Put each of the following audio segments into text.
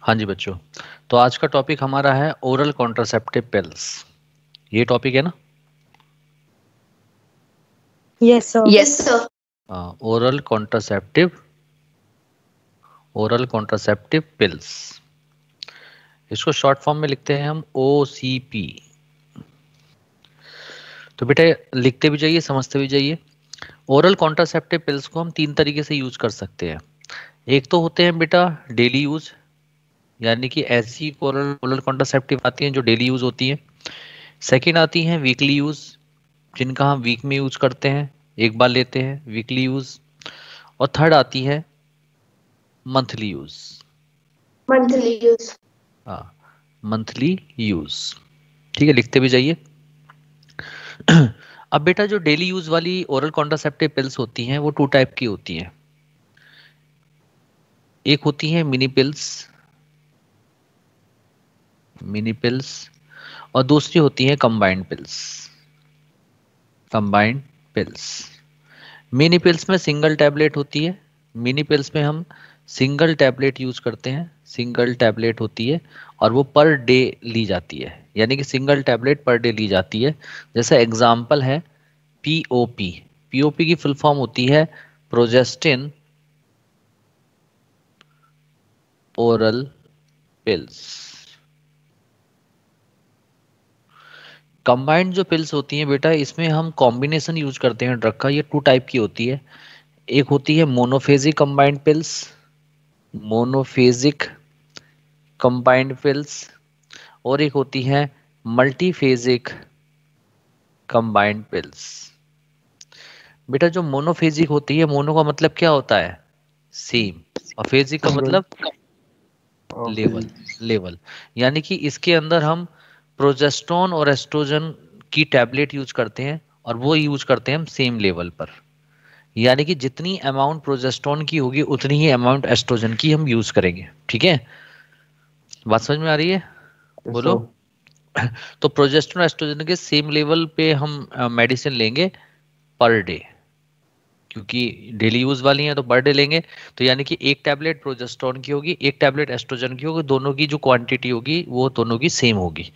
हाँ जी बच्चों, तो आज का टॉपिक हमारा है ओरल कॉन्ट्रासेप्टिव पिल्स। ये टॉपिक है ना। Yes sir. Yes sir. Oral contraceptive pills, इसको शॉर्ट फॉर्म में लिखते हैं हम OCP। तो बेटा लिखते भी जाइए, समझते भी जाइए। ओरल कॉन्ट्रासेप्टिव पिल्स को हम तीन तरीके से यूज कर सकते हैं। एक तो होते हैं बेटा डेली यूज, यानी कि ऐसी ओरल कॉन्ट्रासेप्टिव आती हैं जो डेली यूज होती हैं। सेकंड आती हैं वीकली यूज, जिनका हम वीक में यूज करते हैं, एक बार लेते हैं, वीकली यूज। और थर्ड आती है मंथली यूज। Monthly use. हाँ, मंथली यूज। ठीक है, लिखते भी जाइए। अब बेटा जो डेली यूज वाली ओरल कॉन्ट्रासेप्टिव पिल्स होती हैं वो टू टाइप की होती हैं। एक होती हैं मिनी पिल्स, और दूसरी होती है कंबाइंड पिल्स। मिनी पिल्स में सिंगल टैबलेट होती है। मिनी पिल्स में हम सिंगल टैबलेट यूज करते हैं, सिंगल टैबलेट होती है और वो पर डे ली जाती है, यानी कि सिंगल टैबलेट पर डे ली जाती है। जैसा एग्जाम्पल है पीओपी। पीओपी की फुल फॉर्म होती है प्रोजेस्टिन ओरल पिल्स। कंबाइंड जो पिल्स होती हैं बेटा, इसमें हम कॉम्बिनेशन यूज करते हैं ड्रग का। ये टू टाइप की होती है। एक होती है monophasic combined pills, monophasic combined pills, और एक होती है मल्टीफेजिक कंबाइंड पिल्स। बेटा जो मोनोफेजिक होती है, मोनो का मतलब क्या होता है? सेम, और फेजिक का मतलब लेवल। लेवल यानी कि इसके अंदर हम प्रोजेस्टेरोन और एस्ट्रोजन की टैबलेट यूज करते हैं, और वो यूज करते हैं हम सेम लेवल पर। यानी कि जितनी अमाउंट प्रोजेस्टेरोन की होगी उतनी ही अमाउंट एस्ट्रोजन की हम यूज करेंगे। ठीक है, बात समझ में आ रही है? बोलो। तो प्रोजेस्टेरोन एस्ट्रोजन के सेम लेवल पे हम मेडिसिन लेंगे पर डे, क्योंकि डेली यूज वाली हैं तो पर डे लेंगे। तो यानी कि एक टैबलेट प्रोजेस्टेरोन की होगी, एक टैबलेट एस्ट्रोजन की होगी, दोनों की जो क्वांटिटी होगी वो दोनों की सेम होगी।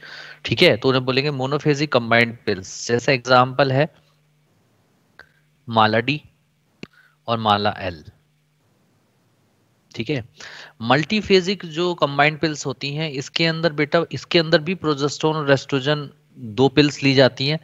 ठीक है, तो उन्हें बोलेंगे मोनोफेजिक कंबाइंड पिल्स। जैसा एग्जांपल है माला डी और माला एल। ठीक है, मल्टीफेजिक जो कंबाइंड पिल्स होती हैं, इसके अंदर बेटा, इसके अंदर भी प्रोजेस्टेरोन और एस्ट्रोजन दो पिल्स ली जाती हैं।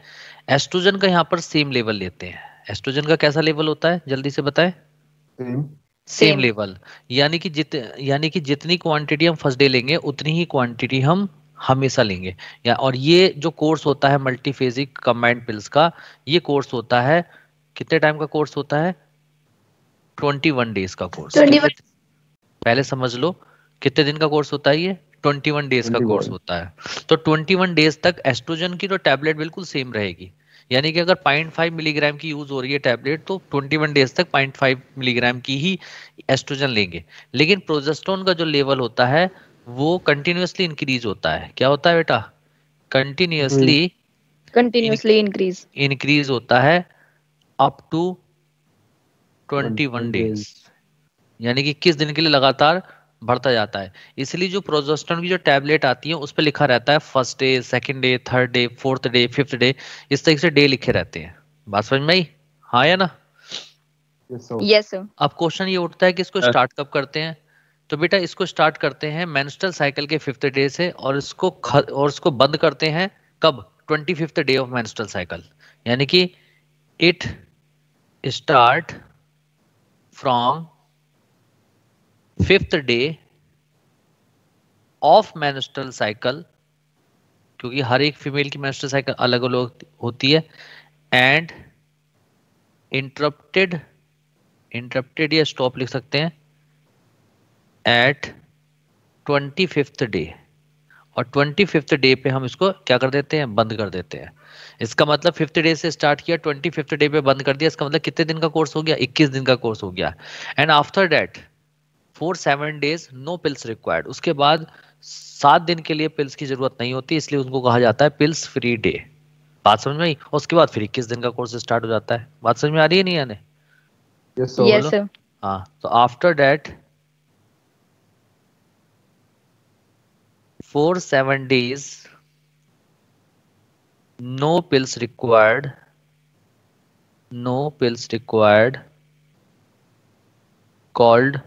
एस्ट्रोजन का यहाँ पर सेम लेवल लेते हैं। एस्ट्रोजन का कैसा लेवल होता है, जल्दी से बताएं? Same same. लेवल। यानी कि जितनी क्वांटिटी हम फर्स्ट डे लेंगे उतनी ही क्वांटिटी हम हमेशा लेंगे। या और ये जो कोर्स होता है मल्टीफेजिक कंबाइंड पिल्स का, ये कोर्स होता है, कितने टाइम का कोर्स होता है? 21 डेज का कोर्स। 21। पहले समझ लो कितने दिन का कोर्स होता है ये? 21 डेज का कोर्स होता है। तो 21 डेज तक एस्ट्रोजन की तो टैबलेट बिल्कुल सेम रहेगी। यानी कि अगर 0.5 मिलीग्राम की यूज हो रही है टैबलेट, तो 21 डेज तक 0.5 मिलीग्राम की ही एस्ट्रोजन लेंगे। लेकिन प्रोजेस्टेरोन का जो लेवल होता है वो कंटिन्यूअसली इंक्रीज होता है। क्या होता है बेटा? Continuously increase. इंक्रीज होता है अप टू 21 डेज। यानी कि किस दिन के लिए लगातार बढ़ता जाता है। इसलिए जो प्रोजेस्टेरोन की जो टैबलेट आती है उस पर लिखा रहता है first day, second day, third day, fourth day, fifth day, इस तरीके से डे लिखे रहते हैं। बात समझ में आई? हाँ या ना? Yes sir. अब क्वेश्चन ये उठता है कि इसको स्टार्ट कब करते हैं। तो बेटा इसको स्टार्ट करते हैं मेंस्ट्रुअल साइकिल के फिफ्थ डे से, और इसको बंद करते हैं कब? 25th day of menstrual cycle. यानी कि it start from fifth day of menstrual cycle, क्योंकि हर एक फीमेल की मेंस्ट्रुअल साइकिल अलग अलग होती है। एंड इंटरप्टेड, इंटरप्टेड या स्टॉप लिख सकते हैं, एट 25th डे। और 25th डे पे हम इसको क्या कर देते हैं? बंद कर देते हैं। इसका मतलब फिफ्थ डे से स्टार्ट किया, 25th डे पे बंद कर दिया। इसका मतलब कितने दिन का कोर्स हो गया? 21 दिन का कोर्स हो गया। And after that for 7 days no pills required. उसके बाद 7 दिन के लिए पिल्स की जरूरत नहीं होती, इसलिए उनको कहा जाता है पिल्स फ्री डे। बात समझ में आई? और उसके बाद फिर 21 दिन का कोर्स स्टार्ट हो जाता है। बात समझ में आ रही है नहीं आने? Yes sir. हाँ, तो after that for 7 days, no pills required, no pills required, called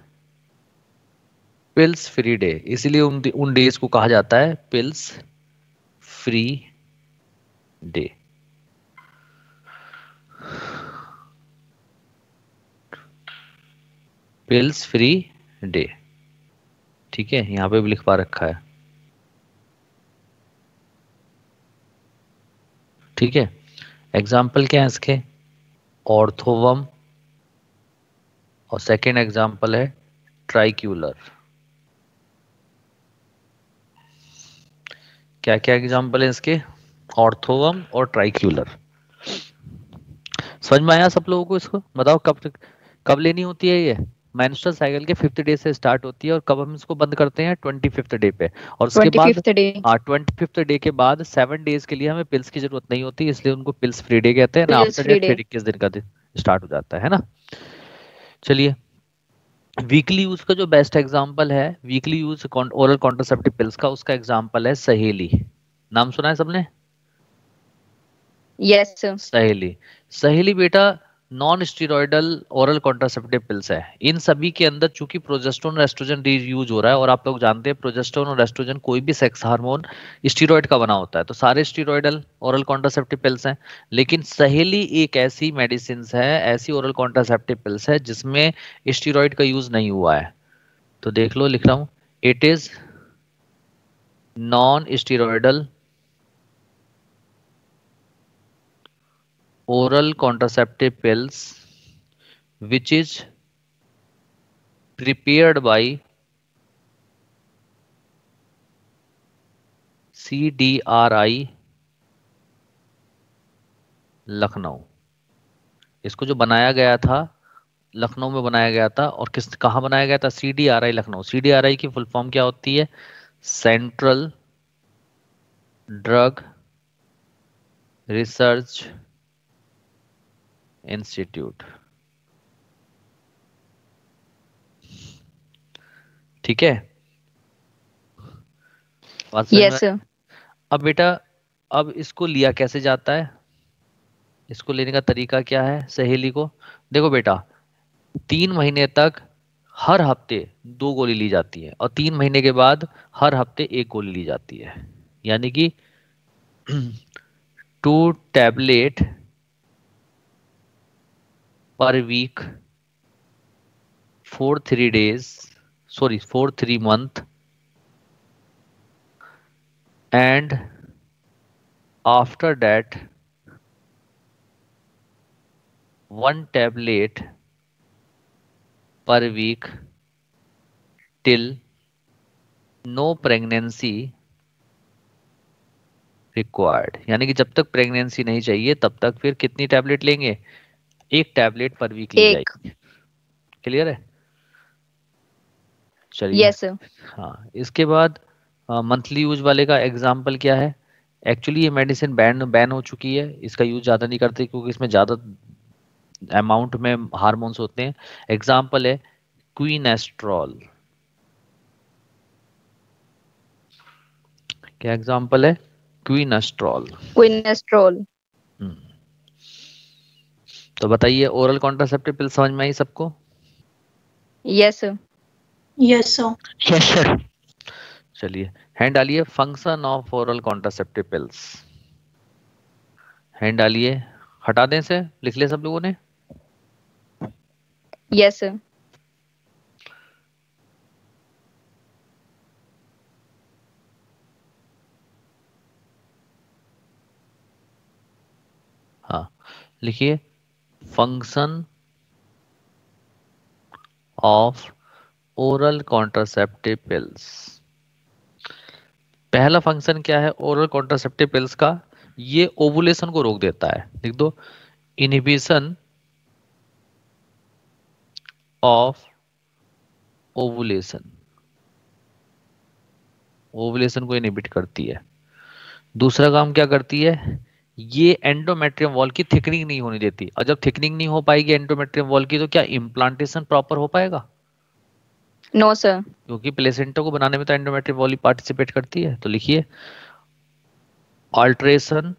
pills free day. इसीलिए उन डेज को कहा जाता है pills free day. Pills free day, ठीक है, यहां पे भी लिख पा रखा है, ठीक है। एग्जाम्पल क्या है इसके? ऑर्थोवम, और सेकेंड एग्जाम्पल है ट्राइक्यूलर। क्या क्या एग्जाम्पल है इसके? ऑर्थोवम और ट्राइक्यूलर। समझ में आया सब लोगों को? इसको बताओ कब लेनी होती है ये? मेंस्ट्रुअल साइकिल के 5th डे से स्टार्ट होती है, और कब हम इसको बंद करते हैं? 25th डे पे। और उसके बाद 25th डे। 25th डे के बाद 7 डेज के लिए हमें पिल्स की जरूरत नहीं होती, इसलिए उनको पिल्स फ्री डे कहते हैं ना। Pills after free date day. फिर 21 दिन का दिन स्टार्ट हो जाता है ना। चलिए, वीकली यूज का जो बेस्ट एग्जांपल है weekly use oral contraceptive pills का, उसका एग्जांपल है सहेली। नाम सुना है सबने? Yes sir. सहेली। सहेली बेटा non steroidal oral contraceptive pills है। इन सभी के अंदर चूंकि प्रोजेस्टेरोन और एस्ट्रोजन यूज हो रहा है, और आप लोग जानते हैं प्रोजेस्टेरोन और एस्ट्रोजन कोई भी सेक्स हार्मोन स्टीरॉयड का बना होता है, तो सारे स्टीरॉयडल ओरल कॉन्ट्रासेप्टिव पिल्स हैं। लेकिन सहेली एक ऐसी मेडिसिन है, ऐसी ओरल कॉन्ट्रासेप्टिव पिल्स है जिसमें स्टीरॉयड का यूज नहीं हुआ है। तो देख लो, लिख रहा हूं, it is non steroidal oral contraceptive pills which is prepared by CDRI Lucknow. इसको जो बनाया गया था लखनऊ में बनाया गया था, और कहाँ बनाया गया था? CDRI लखनऊ। CDRI की फुल फॉर्म क्या होती है? सेंट्रल ड्रग रिसर्च इंस्टीट्यूट, ठीक है। बात समझ में? Yes sir. अब बेटा, अब इसको लिया कैसे जाता है? इसको लेने का तरीका क्या है सहेली को? देखो बेटा, 3 महीने तक हर हफ्ते 2 गोली ली जाती है, और 3 महीने के बाद हर हफ्ते 1 गोली ली जाती है। यानी कि 2 tablet per week for 3 days, sorry for 3 month, and after that 1 tablet per week till no pregnancy required. यानी कि जब तक प्रेगनेंसी नहीं चाहिए तब तक फिर कितनी टैबलेट लेंगे? 1 टैबलेट पर वीक ली एक। जाएगी। क्लियर है? चलिए, यस सर। हाँ, इसके बाद मंथली यूज वाले का एग्जाम्पल क्या है? एक्चुअली ये मेडिसिन बैन बैन हो चुकी है, इसका यूज ज़्यादा नहीं करते क्योंकि इसमें ज़्यादा अमाउंट में हार्मोन्स होते हैं। एग्जाम्पल है क्वीनेस्ट्रॉल। क्या एग्जाम्पल है? क्वीनेस्ट्रॉल। क्विनेस्ट्रोल। तो बताइए, ओरल कॉन्ट्रासेप्टिव पिल समझ में आई सबको? Yes sir. Yes, sir. Yes sir. चलिए, हैंड डालिए, function of oral contraceptive pills. Hand डालिए, हटा दें से, लिख ले सब लोगों ने। Yes sir. हाँ, लिखिए, function of oral contraceptive pills. पहला फंक्शन क्या है ओरल कॉन्ट्रासेप्टिव पिल्स का? ये ओवुलेशन को रोक देता है। लिख दो, इनहिबिशन ऑफ ओवुलेशन। ओवुलेशन को इनहिबिट करती है। दूसरा काम क्या करती है? ये एंडोमेट्रियम वॉल की थिकनिंग नहीं होने देती, और जब थिकनिंग नहीं हो पाएगी एंडोमेट्रियम वॉल की, तो क्या इम्प्लांटेशन प्रॉपर हो पाएगा? No, sir. क्योंकि प्लेसेंटा को बनाने में तो एंडोमेट्रियम वॉली पार्टिसिपेट करती है। तो लिखिए अल्ट्रेशन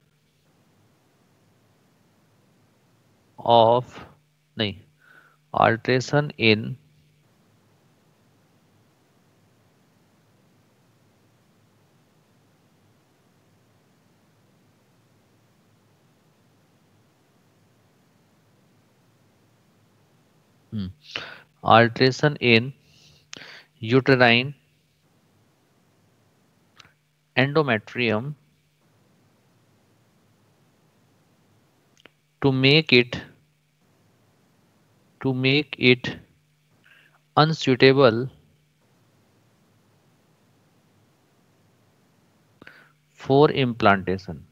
ऑफ, नहीं, alteration in alteration in uterine endometrium to make it unsuitable for implantation.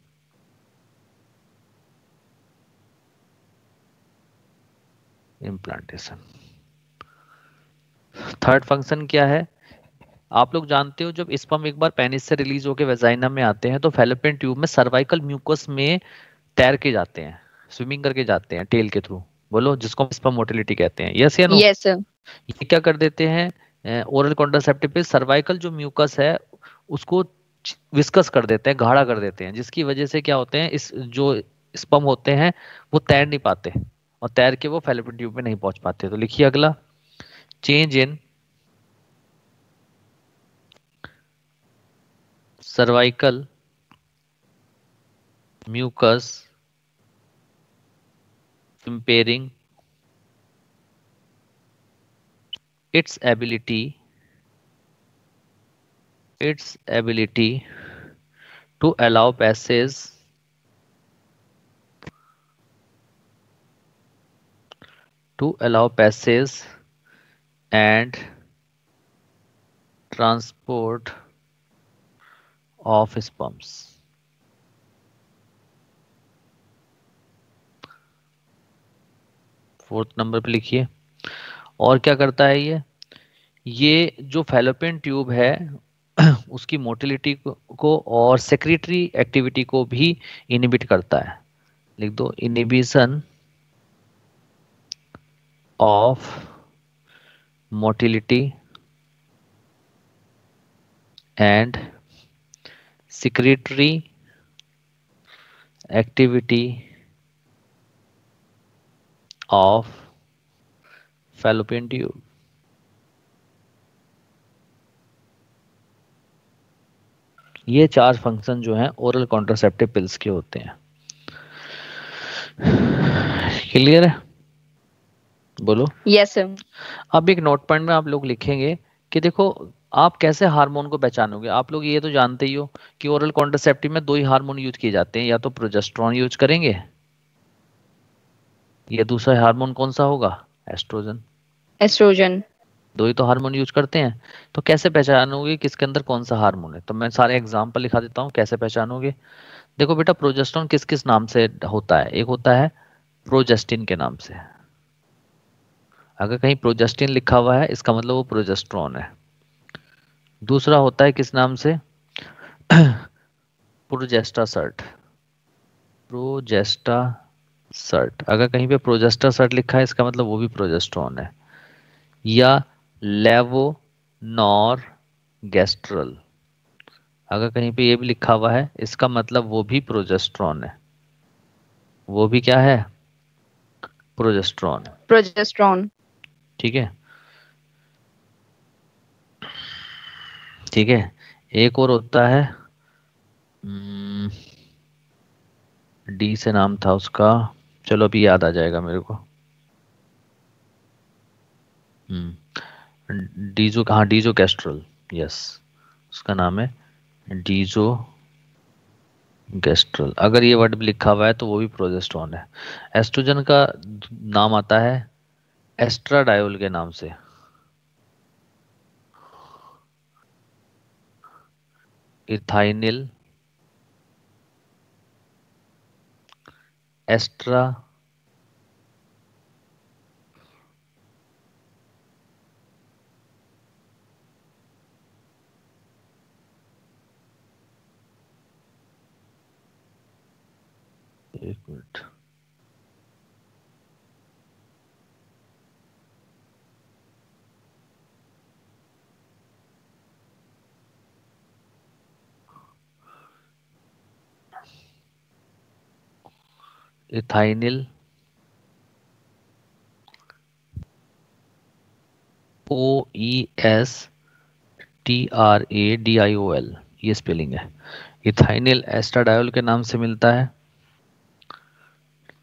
Third function क्या है? आप लोग जानते हो जब स्पर्म एक बार पेनिस से रिलीज होकर वेजाइना में आते हैं तो फैलोपियन ट्यूब में सर्वाइकल म्यूकस में तैर के जाते हैं, स्विमिंग करके जाते हैं टेल के थ्रू। बोलो, जिसको हम स्पर्म मोटिलिटी कहते हैं। यस या नो? Yes, sir. ये क्या कर देते हैं, ओरल कॉन्ट्रासेप्टिव पे सर्वाइकल जो म्यूकस है उसको विस्कस कर देते हैं, गाढ़ा कर देते हैं, जिसकी वजह से क्या होते हैं, इस जो स्पर्म होते हैं वो तैर नहीं पाते, और तैर के वो फैलोपियन ट्यूब में नहीं पहुंच पाते। तो लिखिए अगला, change in cervical mucus impairing its ability to allow passage and transport of sperms. Fourth number पे लिखिए, और क्या करता है ये जो फैलोपियन ट्यूब है उसकी मोटिलिटी को और सेक्रेटरी एक्टिविटी को भी इनिबिट करता है। लिख दो, inhibition of motility and secretory activity of fallopian tube। ये चार फंक्शन जो हैं ओरल कॉन्ट्रासेप्टिव पिल्स के होते हैं। क्लियर है? बोलो। Yes, sir. अब एक नोट पॉइंट में आप लोग लिखेंगे कि देखो आप कैसे हार्मोन को पहचानोगे। आप लोग ये तो जानते ही हो कि ओरल कॉन्ट्रासेप्टिव में दो ही हार्मोन यूज किए जाते हैं, या तो प्रोजेस्टेरॉन यूज करेंगे या दूसरा हार्मोन कौन सा होगा, एस्ट्रोजन। Estrogen. दो ही तो हार्मोन यूज करते हैं। तो कैसे पहचानोगे किसके अंदर कौन सा हार्मोन है? तो मैं सारे एग्जांपल लिखा देता हूँ कैसे पहचानोगे। देखो बेटा, प्रोजेस्टेरॉन किस किस नाम से होता है? एक होता है प्रोजेस्टिन के नाम से। अगर कहीं प्रोजेस्टिन लिखा हुआ है इसका मतलब वो प्रोजेस्टेरॉन है। दूसरा होता है किस नाम से? प्रोजेस्टासर्ट। प्रोजेस्टासर्ट, अगर कहीं पे प्रोजेस्टासर्ट लिखा है इसका मतलब वो भी प्रोजेस्टेरॉन है। या लेवोनॉर गैस्ट्रल, अगर कहीं पे ये भी लिखा हुआ है इसका मतलब वो भी प्रोजेस्टेरॉन है। वो भी क्या है? प्रोजेस्टेरॉन। Progesterone. ठीक है, ठीक है। एक और होता है, डी से नाम था उसका, चलो अभी याद आ जाएगा मेरे को। डीजो, हाँ डीजो कैस्ट्रल, यस, उसका नाम है डीजो गैस्ट्रल। अगर ये वर्ड भी लिखा हुआ है तो वो भी प्रोजेस्टेरॉन है। एस्ट्रोजन का नाम आता है एस्ट्राडायोल के नाम से। इथाइनिल एस्ट्रा, एक मिनट, इथाइनिल OESTRADIOL, ये स्पेलिंग है। इथाइनिल एस्ट्राडायोल के नाम से मिलता है।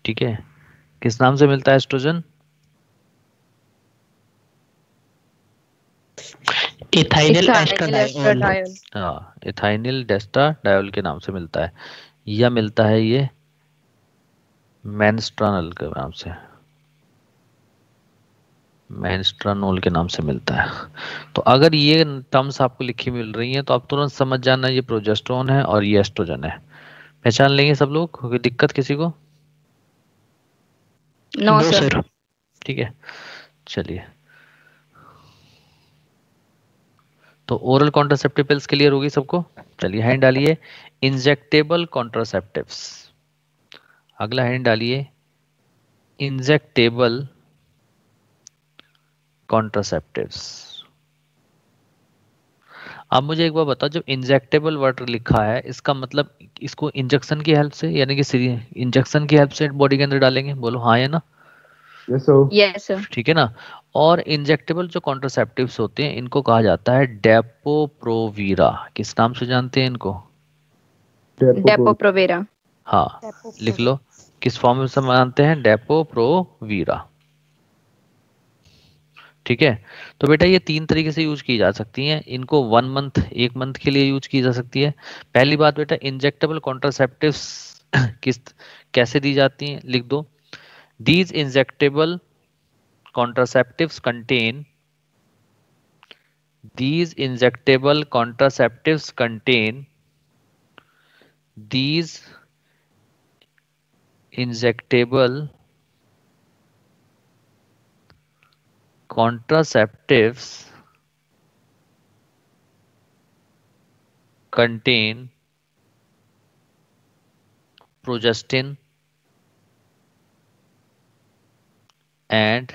ठीक है, किस नाम से मिलता है एस्ट्रोजन? इथाइनिल Ethyl estradiol. estradiol. हाँ, इथाइनिल एस्ट्राडायोल के नाम से मिलता है, या मिलता है ये मेन्स्ट्रानल के नाम से, मेन्स्ट्रानोल के नाम से मिलता है। तो अगर ये टर्म्स आपको लिखी मिल रही हैं तो आप तुरंत समझ जाना ये प्रोजेस्टेरोन है और ये एस्ट्रोजन है। पहचान लेंगे सब लोग? कोई दिक्कत किसी को? No, no sir. सर। ठीक है, चलिए। तो ओरल कॉन्ट्रासेप्टिव पिल्स क्लियर होगी सबको? चलिए हैंड डालिए, इंजेक्टेबल कॉन्ट्रासेप्टिव्स। अगला हैंड डालिए, इंजेक्टेबल कॉन्ट्रासेप्टिव्स। आप मुझे एक बार बताओ, जब इंजेक्टेबल वर्ड लिखा है इसका मतलब इसको इंजेक्शन की हेल्प से, यानी कि इंजेक्शन की हेल्प से बॉडी के अंदर डालेंगे? बोलो हाँ या ना? Yes, sir. ठीक है ना। और इंजेक्टेबल जो कॉन्ट्रासेप्टिव्स होते हैं इनको कहा जाता है डेपोप्रोवीरा। किस नाम से जानते हैं इनको? Depo-provera. हाँ, लिख लो, किस फॉर्म में से मानते हैं? डेपोप्रोवीरा। ठीक है, तो बेटा ये तीन तरीके से यूज की जा सकती हैं। इनको 1 मंथ, 1 मंथ के लिए यूज की जा सकती है। पहली बात बेटा, इंजेक्टेबल कॉन्ट्रासेप्टिव्स किस कैसे दी जाती हैं, लिख दो। These injectable contraceptives contain these injectable contraceptives contain these injectable contraceptives contain progestin and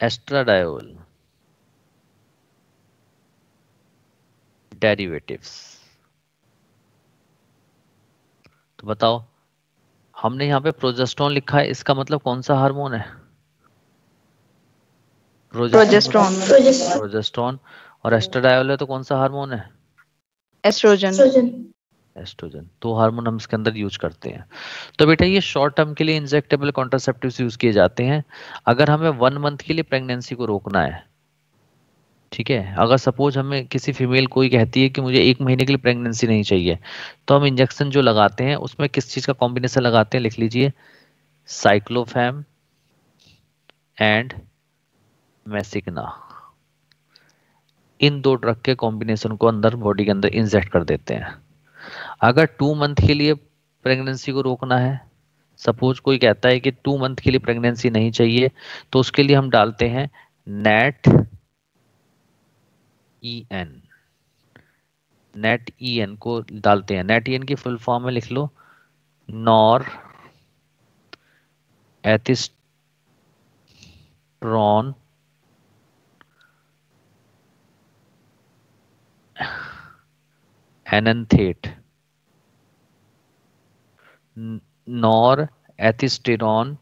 estradiol derivatives। तो बताओ, हमने यहाँ पे प्रोजेस्टेरोन लिखा है, इसका मतलब कौन सा हार्मोन है? Progesterone. प्रोजेस्टेरोन। और एस्ट्राडायोल है तो कौन सा हार्मोन है? Estrogen. एस्ट्रोजन। तो हार्मोन हम इसके अंदर यूज करते हैं। तो बेटा ये शॉर्ट टर्म के लिए इंजेक्टेबल कॉन्ट्रासेप्टिव्स यूज किए जाते हैं। अगर हमें 1 मंथ के लिए प्रेगनेंसी को रोकना है, ठीक है, अगर सपोज हमें किसी फीमेल कोई कहती है कि मुझे 1 महीने के लिए प्रेगनेंसी नहीं चाहिए, तो हम इंजेक्शन जो लगाते हैं उसमें किस चीज का कॉम्बिनेशन लगाते हैं, लिख लीजिए, साइक्लोफैम एंड मेसिकना। इन दो ड्रग के कॉम्बिनेशन को अंदर बॉडी के अंदर इंजेक्ट कर देते हैं। अगर 2 मंथ के लिए प्रेगनेंसी को रोकना है, सपोज कोई कहता है कि 2 मंथ के लिए प्रेगनेंसी नहीं चाहिए, तो उसके लिए हम डालते हैं नेट EN। नेट EN को डालते हैं। नेट EN की फुल फॉर्म में लिख लो, नॉर एथिस्ट्रॉन एनंथेट। नॉर एथिस्टेरॉन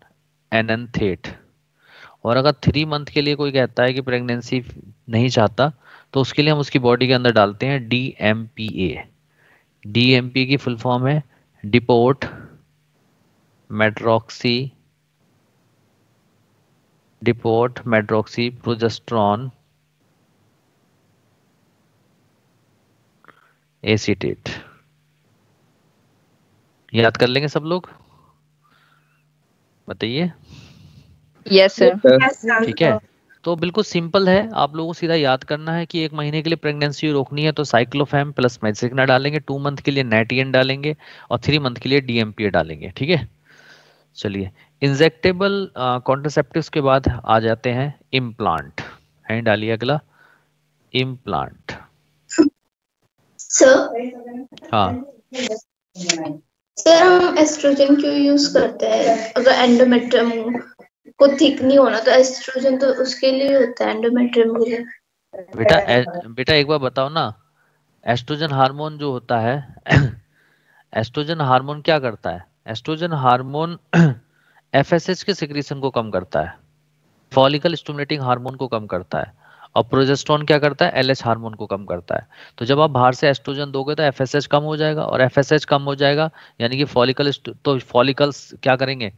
एनंथेट। और अगर 3 मंथ के लिए कोई कहता है कि प्रेगनेंसी नहीं चाहता, तो उसके लिए हम उसकी बॉडी के अंदर डालते हैं DMPA। DMPA की फुल फॉर्म है डिपोट मेड्रॉक्सी प्रोजेस्ट्रॉन एसीटेट। याद कर लेंगे सब लोग? बताइए। Yes, sir. ठीक है, तो बिल्कुल सिंपल है, आप लोगों को सीधा याद करना है कि 1 महीने के लिए प्रेगनेंसी रोकनी है तो साइक्लोफैम प्लस मेसिकना डालेंगे, 2 मंथ के लिए नेटियन डालेंगे और 3 मंथ के लिए DMPA डालेंगे। ठीक है, चलिए। इंजेक्टेबल कॉन्ट्रासेप्टिव्स के बाद आ जाते हैं इम्प्लांट। है डालिए अगला, इम्प्लांट। सर हाँ, सर हम एस्ट्रोजन क्यों यूज करते हैं? अगर एंडोमेट्रियम को ठीक नहीं होना तो एस्ट्रोजन तो उसके लिए होता है, एंडोमेट्रियम के लिए। बेटा एक बार बताओ ना, एस्ट्रोजन हार्मोन जो होता है एस्ट्रोजन हार्मोन क्या करता है? एस्ट्रोजन हार्मोन एफएसएच के सिक्रीशन को कम करता है, फॉलिकल स्टिमुलेटिंग हार्मोन को कम करता है, और प्रोजेस्टेरोन क्या करता है, एलएच हार्मोन को कम करता है। तो जब आप बाहर से एस्ट्रोजन दोगे तो एफएसएच कम हो जाएगा, और एफएसएच कम हो जाएगा यानी कि तो फॉलिकल्स क्या करेंगे,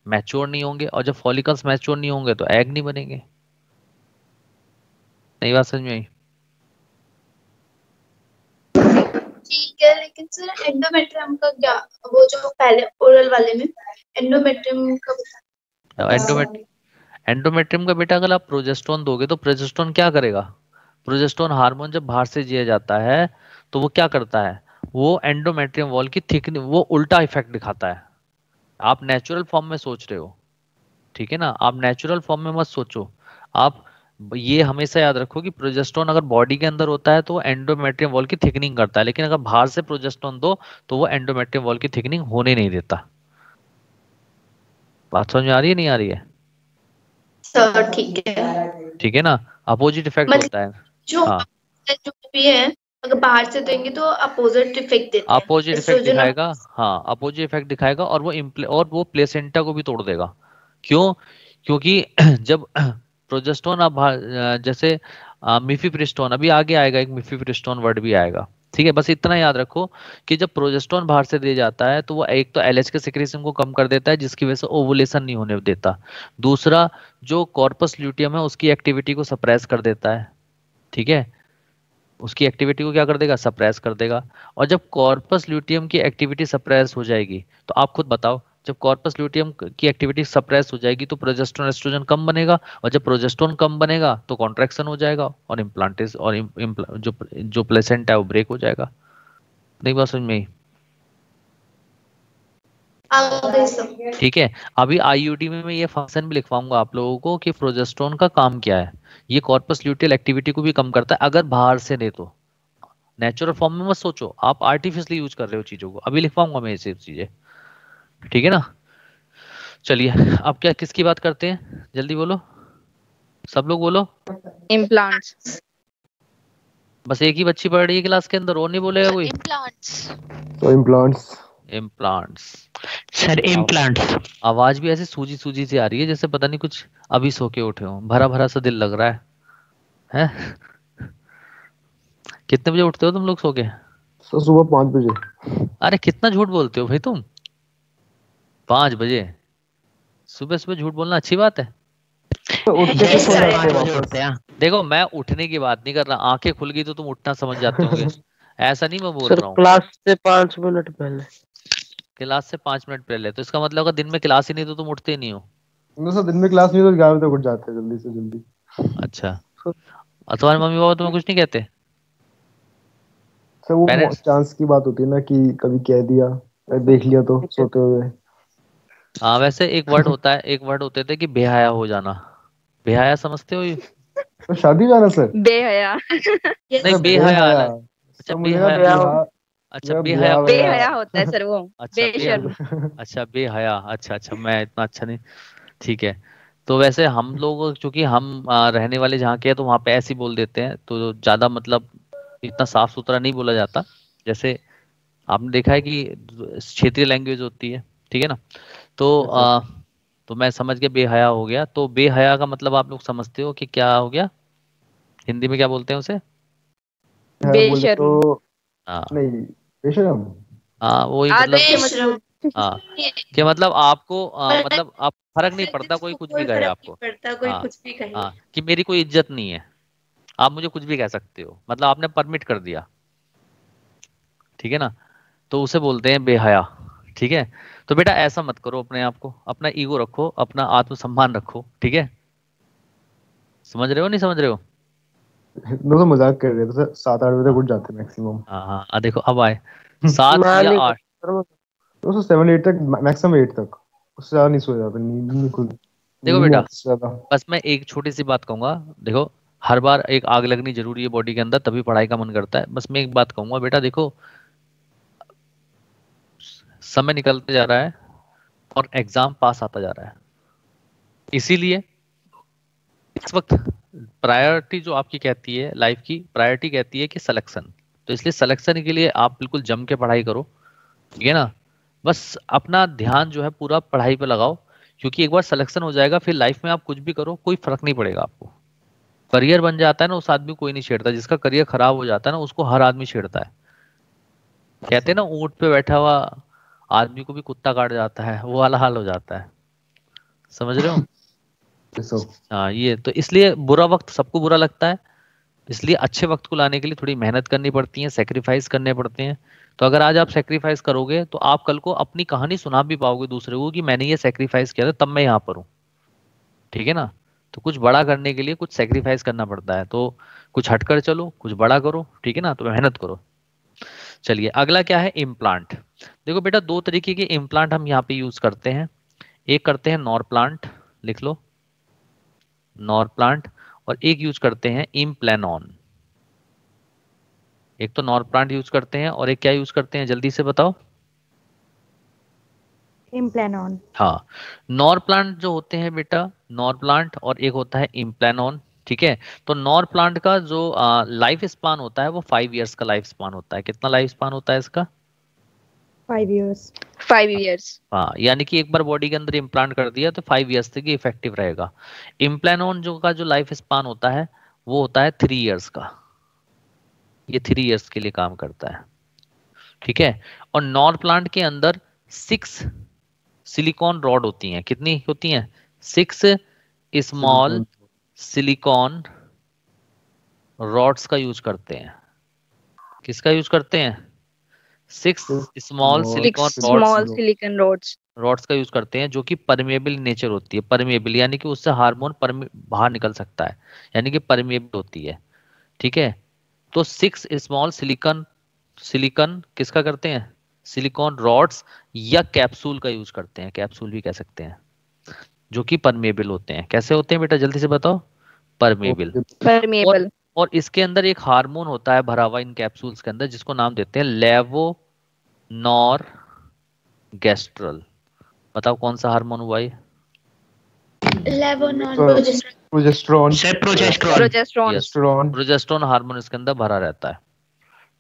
मैच्योर नहीं होंगे, और जब फॉलिकल्स मैच्योर नहीं होंगे तो एग नहीं बनेंगे। नई बात समझ में आई? ठीक है, लेकिन सर एंडोमेट्रियम का क्या, वो जो पहले ओरल वाले में एंडोमेट्रियम का एंडोमेट्रियम का बेटा अगर आप प्रोजेस्टेरोन दोगे तो प्रोजेस्टेरोन क्या करेगा, प्रोजेस्टेरोन हार्मोन जब बाहर से दिया जाता है तो वो क्या करता है, वो एंडोमेट्रियम वॉल की थिकनेस, वो उल्टा इफेक्ट दिखाता है। आप नेचुरल फॉर्म में सोच रहे हो, ठीक है ना, आप नेचुरल फॉर्म में मत सोचो। आप ये हमेशा याद रखो कि प्रोजेस्टेरोन अगर बॉडी के अंदर होता है तो वो एंडोमेट्रियम वॉल की थिकनिंग करता है, लेकिन अगर बाहर से प्रोजेस्टेरोन दो तो वो एंडोमेट्रियम वॉल की थिकनिंग होने नहीं देता। बात समझ में आ रही है, नहीं आ रही है? सर ठीक है ना, अपोजिट इफेक्ट मतलब होता है। जो हाँ, जो भी है, अगर बाहर से देंगे तो अपोजिट इफेक्ट देते हैं, अपोजिट इफेक्ट एस्ट्रोजन दिखाएगा। हाँ, अपोजिट इफेक्ट दिखाएगा, और वो प्लेसेंटा को भी तोड़ देगा। क्यों? क्योंकि जब प्रोजेस्टेरोन आप जैसे मिफिप्रिस्टोन, अभी आगे आएगा एक मिफिप्रिस्टोन वर्ड भी आएगा, ठीक है, बस इतना याद रखो कि जब प्रोजेस्टेरोन बाहर से दिया जाता है तो वो एक तो एलएच के सिक्रीशन को कम कर देता है जिसकी वजह से ओवुलेशन नहीं होने देता, दूसरा जो कॉर्पस ल्यूटियम है उसकी एक्टिविटी को सप्रेस कर देता है, ठीक है, उसकी एक्टिविटी को क्या कर देगा, सप्रेस कर देगा। और जब कॉर्पस ल्यूटियम की एक्टिविटी सप्रेस हो जाएगी तो आप खुद बताओ, जब कॉर्पस ल्यूटियम की एक्टिविटी सप्रेस हो जाएगी तो प्रोजेस्टेरोन एस्ट्रोजन कम बनेगा, और जब प्रोजेस्टेरोन कम बनेगा तो कॉन्ट्रैक्शन हो जाएगा, और इम्प्लांटेस और जो प्लेसेंटा है वो ब्रेक हो जाएगा। नहीं बात समझ में आई? ठीक है, अभी आईयूडी में मैं ये फंक्शन भी लिखवाऊंगा आप लोगों को कि प्रोजेस्टेरोन का काम क्या है। ये कॉर्पस ल्यूटियल एक्टिविटी को भी कम करता है अगर बाहर से दे तो। नेचुरल फॉर्म में मत सोचो, आप आर्टिफिशियली यूज कर रहे हो चीजों को, अभी लिखवाऊंगा मैं ये सब चीजें, ठीक है ना। चलिए, अब क्या किसकी बात करते हैं, जल्दी बोलो, सब लोग बोलो। इम्प्लांट्स। बस एक ही बच्ची पढ़ रही है क्लास के अंदर, और नहीं बोलेगा कोई? Implants implants sir, implants. आवाज भी ऐसे सूजी सूजी सी आ रही है जैसे पता नहीं कुछ अभी सो के उठे हो, भरा भरा सा दिल लग रहा है? कितने बजे उठते हो तुम लोग सो के? सुबह 5 बजे। अरे कितना झूठ बोलते हो भाई तुम, 5 बजे? सुबह सुबह झूठ बोलना अच्छी बात है? देखो, मैं उठने की बात नहीं कर रहा, आंखें खुल गई तो तुम उठना समझ जाते होंगे, ऐसा नहीं मैं बोल रहा हूँ। क्लास से 5 मिनट पहले। क्लास से 5 मिनट पहले, तो इसका मतलब अगर दिन में क्लास ही नहीं तो तुम उठते ही नहीं हो? सर दिन में क्लास नहीं तो 11 बजे तक उठ जाते हैं, जल्दी से जल्दी। अच्छा, और तुम्हारे मम्मी पापा तुम्हें कुछ नहीं कहते? सर वो पेरेंट्स? चांस की बात होती है ना कि कभी कह दिया, देख लिया तो सोते हुए। हाँ, वैसे एक वर्ड होता है, एक वर्ड होते थे कि बेहया हो जाना, बेहया समझते हो ये? तो शादी जाना सर? बेहया। नहीं, बेहया अलग। अच्छा, बेहया। अच्छा, बेहया बेहया होता है सर वो। अच्छा, बेशर्म। अच्छा बेहया, अच्छा अच्छा, मैं इतना अच्छा नहीं, ठीक है। तो वैसे हम लोग चूंकि हम रहने वाले जहाँ के हैं तो वहाँ पे ऐसे ही बोल देते हैं, तो ज्यादा मतलब इतना साफ सुथरा नहीं बोला जाता। जैसे आपने देखा है कि क्षेत्रीय लैंग्वेज होती है, ठीक है ना, तो तो मैं समझ गया बेहया हो गया, तो बेहया का मतलब आप लोग समझते हो कि क्या हो गया, हिंदी में क्या बोलते हैं उसे? बोले बेशर्म। तो हाँ नहीं, बेशरम। हाँ, वही मतलब, हाँ, कि मतलब आपको मतलब आप फर्क नहीं पड़ता, कोई कुछ भी कहे आपको। हाँ हाँ, कि मेरी कोई इज्जत नहीं है, आप मुझे कुछ भी कह सकते हो, मतलब आपने परमिट कर दिया, ठीक है ना, तो उसे बोलते हैं बेहया, ठीक है। तो बेटा ऐसा मत करो, अपने आप को, अपना ईगो रखो, अपना आत्मसम्मान रखो, ठीक है, समझ रहे हो नहीं समझ रहे हो? तो मजाक कर रहे थे सर, 7-8 बजे तक उठ जाते मैक्सिमम। हाँ हाँ हाँ, देखो अब आए 7 या 8। तो 7-8 तक, मैक्सिमम 8 तक, उससे ज्यादा नहीं सो जाता, नींद नहीं खुल, देखो नींद नहीं बेटा, आती उससे ज्यादा। बस मैं एक छोटी सी बात कहूंगा, देखो, हर बार एक आग लगनी जरूरी है बॉडी के अंदर तभी पढ़ाई का मन करता है, बस मैं एक बात कहूंगा बेटा, देखो, समय निकलते जा रहा है और एग्जाम पास आता जा रहा है, इसीलिए इस वक्त प्रायोरिटी जो आपकी कहती है, लाइफ की प्रायोरिटी कहती है कि सिलेक्शन, तो इसलिए सिलेक्शन के लिए आप बिल्कुल जम के पढ़ाई करो, ठीक है ना। बस अपना ध्यान जो है पूरा पढ़ाई पे लगाओ, क्योंकि एक बार सिलेक्शन हो जाएगा फिर लाइफ में आप कुछ भी करो कोई फर्क नहीं पड़ेगा आपको। करियर बन जाता है ना, उस आदमी को कोई नहीं छेड़ता, जिसका करियर खराब हो जाता है ना उसको हर आदमी छेड़ता है। कहते हैं ना ऊंट पे बैठा हुआ आदमी को भी कुत्ता काट जाता है, वो वाला हाल हो जाता है। समझ रहे हो? सो हाँ, ये तो इसलिए बुरा वक्त सबको बुरा लगता है, इसलिए अच्छे वक्त को लाने के लिए थोड़ी मेहनत करनी पड़ती है, सेक्रीफाइस करने पड़ते हैं। तो अगर आज आप सेक्रीफाइस करोगे तो आप कल को अपनी कहानी सुना भी पाओगे दूसरे को कि मैंने ये सेक्रीफाइस किया था तब मैं यहाँ पर हूँ। ठीक है ना? तो कुछ बड़ा करने के लिए कुछ सेक्रीफाइस करना पड़ता है, तो कुछ हटकर चलो, कुछ बड़ा करो। ठीक है ना? तो मेहनत करो। चलिए अगला क्या है, इम्प्लांट। देखो बेटा, दो तरीके के इम्प्लांट हम यहाँ पे यूज करते हैं। एक करते हैं नॉर प्लांट, लिख लो नॉर प्लांट, और एक यूज करते हैं इम्प्लानॉन। एक तो नॉर प्लांट यूज करते हैं और एक क्या यूज करते हैं, जल्दी से बताओ। इम्प्लानॉन। हाँ, नॉर प्लांट जो होते हैं बेटा, नॉर प्लांट और एक होता है इम्प्लानॉन। ठीक है? तो नॉर प्लांट का जो लाइफ स्पान होता है वो 5 इयर्स का लाइफ स्पान होता है। कितना लाइफ स्पान होता है इसका? 5 years। 5 years। हाँ, यानी कि एक बार बॉडी के अंदर इम्प्लांट कर दिया तो 5 इयर्स तक ये इफेक्टिव रहेगा। इम्प्लानॉन जो का जो लाइफ स्पान होता है वो होता है 3 इयर्स का। ये 3 इयर्स के लिए काम करता है। ठीक है? और नॉर प्लांट के अंदर 6 सिलिकॉन रॉड होती हैं। कितनी होती हैं? 6 स्मॉल सिलिकॉन रॉड्स का यूज करते हैं। किसका यूज करते हैं? 6 small silicon small silicon rods. Rods का यूज करते हैं, जो कि परमेबल नेचर होती है। परमेबल यानी कि उससे हार्मोन बाहर निकल सकता है, यानी कि परमेबल होती है। ठीक है? तो 6 स्मॉल सिलिकॉन सिलिकॉन किसका करते हैं? सिलिकॉन रॉड्स या कैप्सूल का यूज करते हैं, कैप्सूल भी कह सकते हैं, जो कि परमेबल होते हैं। कैसे होते हैं बेटा, जल्दी से बताओ। परमेबल। परमेबल। और इसके अंदर एक हार्मोन होता है भरा हुआ इन कैप्सूल्स के अंदर, जिसको नाम देते हैं लेवो नॉर गैस्ट्रल। बताओ कौन सा हार्मोन हुआ ये? Progesterone. Sir progesterone. Progesterone. Progesterone hormone इसके अंदर भरा रहता है।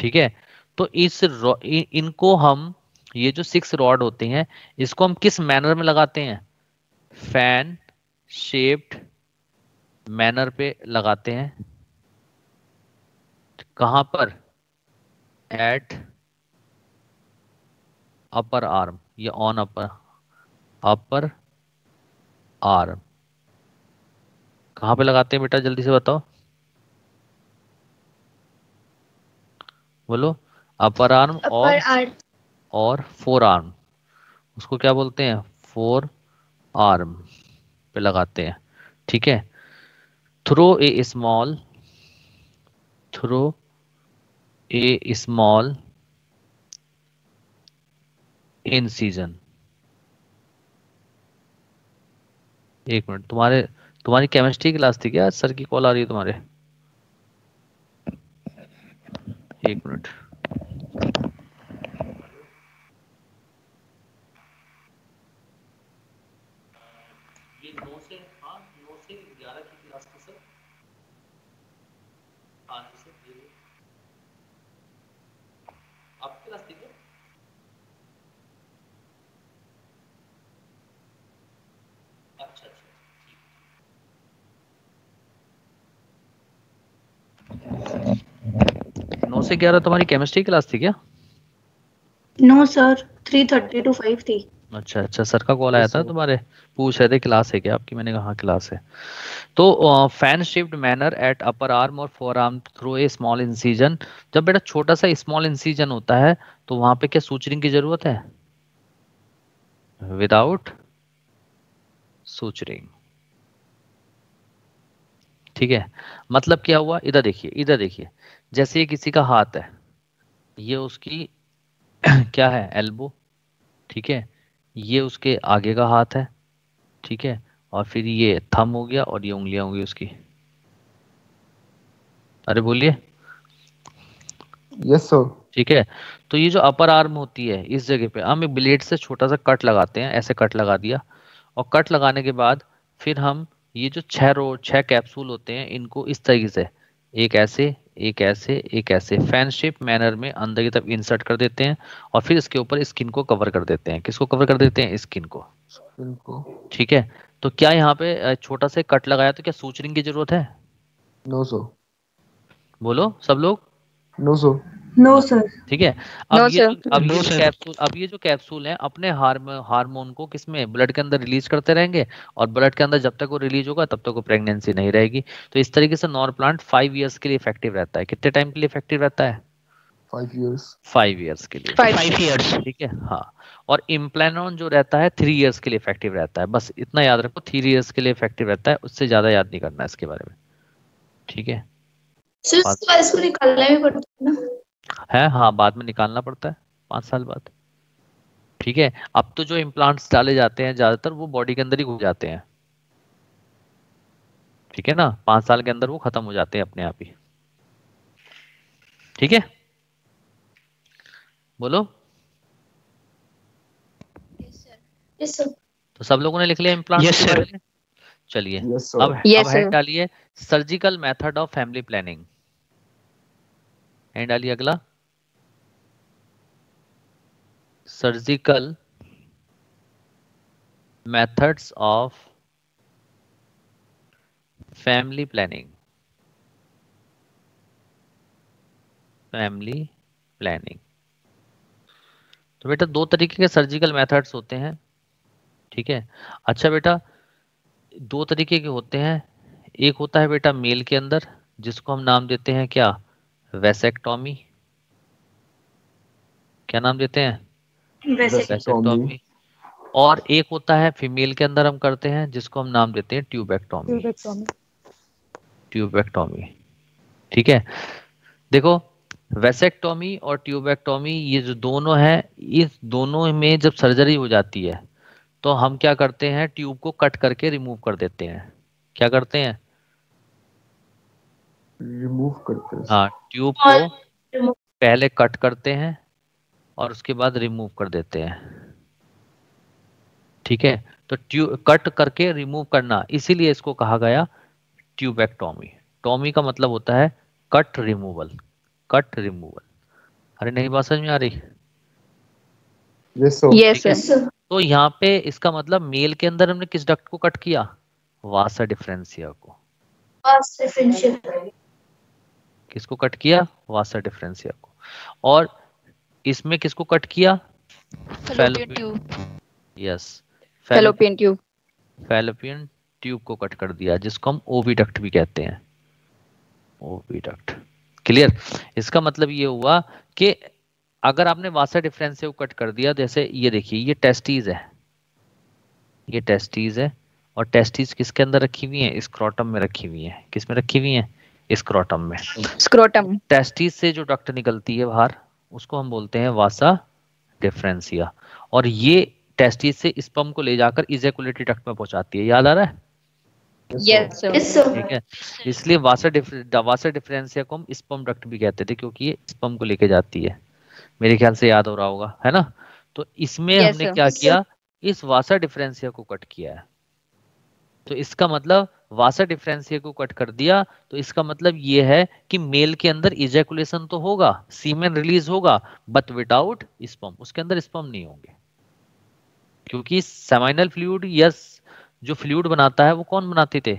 ठीक है? तो इनको हम, ये जो 6 रॉड होते हैं, इसको हम किस मैनर में लगाते हैं? फैन शेप्ड मैनर पे लगाते हैं। कहां पर? एट अपर आर्म या ऑन अपर आर्म। कहां पे लगाते हैं बेटा, जल्दी से बताओ, बोलो। अपर आर्म और फोर आर्म। उसको क्या बोलते हैं? फोर आर्म पे लगाते हैं। ठीक है? थ्रो ए स्मॉल इनसीजन। एक मिनट, तुम्हारी केमिस्ट्री क्लास थी क्या? सर की कॉल आ रही है तुम्हारे, एक मिनट। ये 9 से 11 की क्लास थी सर। हाँ जी सर, ये आपकी क्लास थी क्या? अच्छा अच्छा, ठीक। 9 से 11 तुम्हारी केमिस्ट्री क्लास थी क्या? नो सर, 3:30 to 5 थी। अच्छा अच्छा, सर का कॉल आया था तुम्हारे, पूछ रहे थे क्लास है क्या आपकी। मैंने कहा हाँ क्लास है। तो fan shaped manner at upper arm और forearm through a small incision. जब बेटा छोटा सा स्मॉल इंसिजन होता है तो वहां पे क्या सूचरिंग की जरूरत है? Without suturing. ठीक है? मतलब क्या हुआ, इधर देखिए, इधर देखिए। जैसे ये किसी का हाथ है, ये उसकी क्या है, एल्बो। ठीक है? ये उसके आगे का हाथ है। ठीक है? और फिर ये थंब हो गया और ये उंगलियां होंगी उसकी। अरे बोलिए। Yes sir. ठीक है? तो ये जो अपर आर्म होती है, इस जगह पे हम एक ब्लेड से छोटा सा कट लगाते हैं, ऐसे कट लगा दिया। और कट लगाने के बाद फिर हम ये जो 6 कैप्सूल होते हैं, इनको इस तरीके से, एक ऐसे एक ऐसे फैन शेप मैनर में अंदर की तरफ इंसर्ट कर देते हैं और फिर इसके ऊपर स्किन को कवर कर देते हैं। किसको कवर कर देते हैं? स्किन को। इनको ठीक है, तो क्या यहाँ पे छोटा सा कट लगाया तो क्या सूचरिंग की जरूरत है? 900 बोलो सब लोग। 900 No, sir. ठीक है, No, अब sir. ये जो कैप्सूल है अपने हार्मोन को किसमें, ब्लड के अंदर रिलीज करते रहेंगे और ब्लड के अंदर जब तक वो रिलीज होगा तब तक वो प्रेगनेंसी नहीं रहेगी। तो इस तरीके से नॉर प्लांट 5 इयर्स के लिए इफेक्टिव रहता है। कितने टाइम के लिए इफेक्टिव रहता है? 5 years 5 इयर्स के लिए। 5 years. ठीक है, हाँ। और इम्प्लानॉन जो रहता है 3 इयर्स के लिए इफेक्टिव रहता है। बस इतना याद रखो, 3 इयर्स के लिए इफेक्टिव रहता है, उससे ज्यादा याद नहीं करना है इसके बारे में। ठीक है, सर उसके बाद इसको निकालना भी पड़ता है ना? है हाँ, बाद में निकालना पड़ता है 5 साल बाद। ठीक है, अब तो जो इम्प्लांट्स डाले जाते हैं ज्यादातर वो बॉडी के अंदर ही घुस जाते हैं। ठीक है ना, 5 साल के अंदर वो खत्म हो जाते हैं अपने आप ही। ठीक है, बोलो। Yes sir. तो सब लोगों ने लिख लिया इम्प्लांट Yes, के sir. बारे में? चलिए, yes sir अब Yes, अब हेड sir. डालिए surgical method of family planning. Head डालिए अगला, surgical methods of family planning. Family planning, तो बेटा 2 तरीके के सर्जिकल मेथड्स होते हैं। ठीक है, अच्छा बेटा 2 तरीके के होते हैं। एक होता है बेटा मेल के अंदर, जिसको हम नाम देते हैं क्या? वेसेक्टॉमी। क्या नाम देते हैं? वेसेक्टॉमी। और एक होता है फीमेल के अंदर हम करते हैं, जिसको हम नाम देते हैं ट्यूबेक्टॉमी। Tubectomy. ट्यूबेक्टॉमी। ठीक है, देखो वेसेक्टॉमी और ट्यूबेक्टॉमी ये जो दोनों है, इस दोनों में जब सर्जरी हो जाती है तो हम क्या करते हैं? ट्यूब को कट करके रिमूव कर देते हैं। क्या करते हैं? रिमूव करते हैं हाँ, ट्यूब को पहले कट करते हैं और उसके बाद रिमूव कर देते हैं। ठीक है, तो ट्यूब कट करके रिमूव करना, इसीलिए इसको कहा गया ट्यूबेक्टॉमी। टॉमी का मतलब होता है कट रिमूवल। Cut removal. अरे नहीं, बात समझ में आ रही? yes sir Yes, ठीक है, sir. तो यहाँ पे इसका मतलब मेल के अंदर हमने किस डक्ट को कट किया? वासा डिफरेंशिया को। पास डिफरेंशियल। किसको कट किया? वासा डिफरेंशिया को। और इसमें किसको कट किया? Fallopian tube. Yes, Fallopian tube. Fallopian tube को कट कर दिया, जिसको हम ओविडक्ट भी कहते हैं। ओविडक्ट। क्लियर? इसका मतलब ये हुआ कि अगर आपने वासा डिफरेंशिया को कट कर दिया, जैसे ये देखिए ये टेस्टीज है, ये टेस्टीज है, और टेस्टीज किसके अंदर रखी हुई है? स्क्रोटम में रखी हुई है। किस में रखी हुई है? स्क्रोटम में। Scrotum. टेस्टीज से जो डक्ट निकलती है बाहर, उसको हम बोलते हैं वासा डिफरेंशिया, और ये टेस्टीज से स्पर्म को ले जाकर इजैकुलेटरी डक्ट में पहुंचाती है। याद आ रहा है? Yes, sir. Yes sir. ठीक है, इसलिए वासा डिफरेंशिया को हम स्पर्म डक्ट भी कहते थे, क्योंकि ये स्पर्म को लेके जाती है। मेरे ख्याल से याद हो रहा होगा, है ना? तो इसमें Yes, हमने sir. क्या किया? इस वासा डिफरेंशिया को कट किया है। तो इसका मतलब वासा डिफरेंशिया को कट कर दिया, तो इसका मतलब ये है कि मेल के अंदर इजैकुलेशन तो होगा, सीमेन रिलीज होगा, बट विदाउट स्पर्म। उसके अंदर स्पर्म नहीं होंगे, क्योंकि सेमाइनल फ्लूइड, यस, जो फ्लूइड बनाता है वो कौन बनाते थे?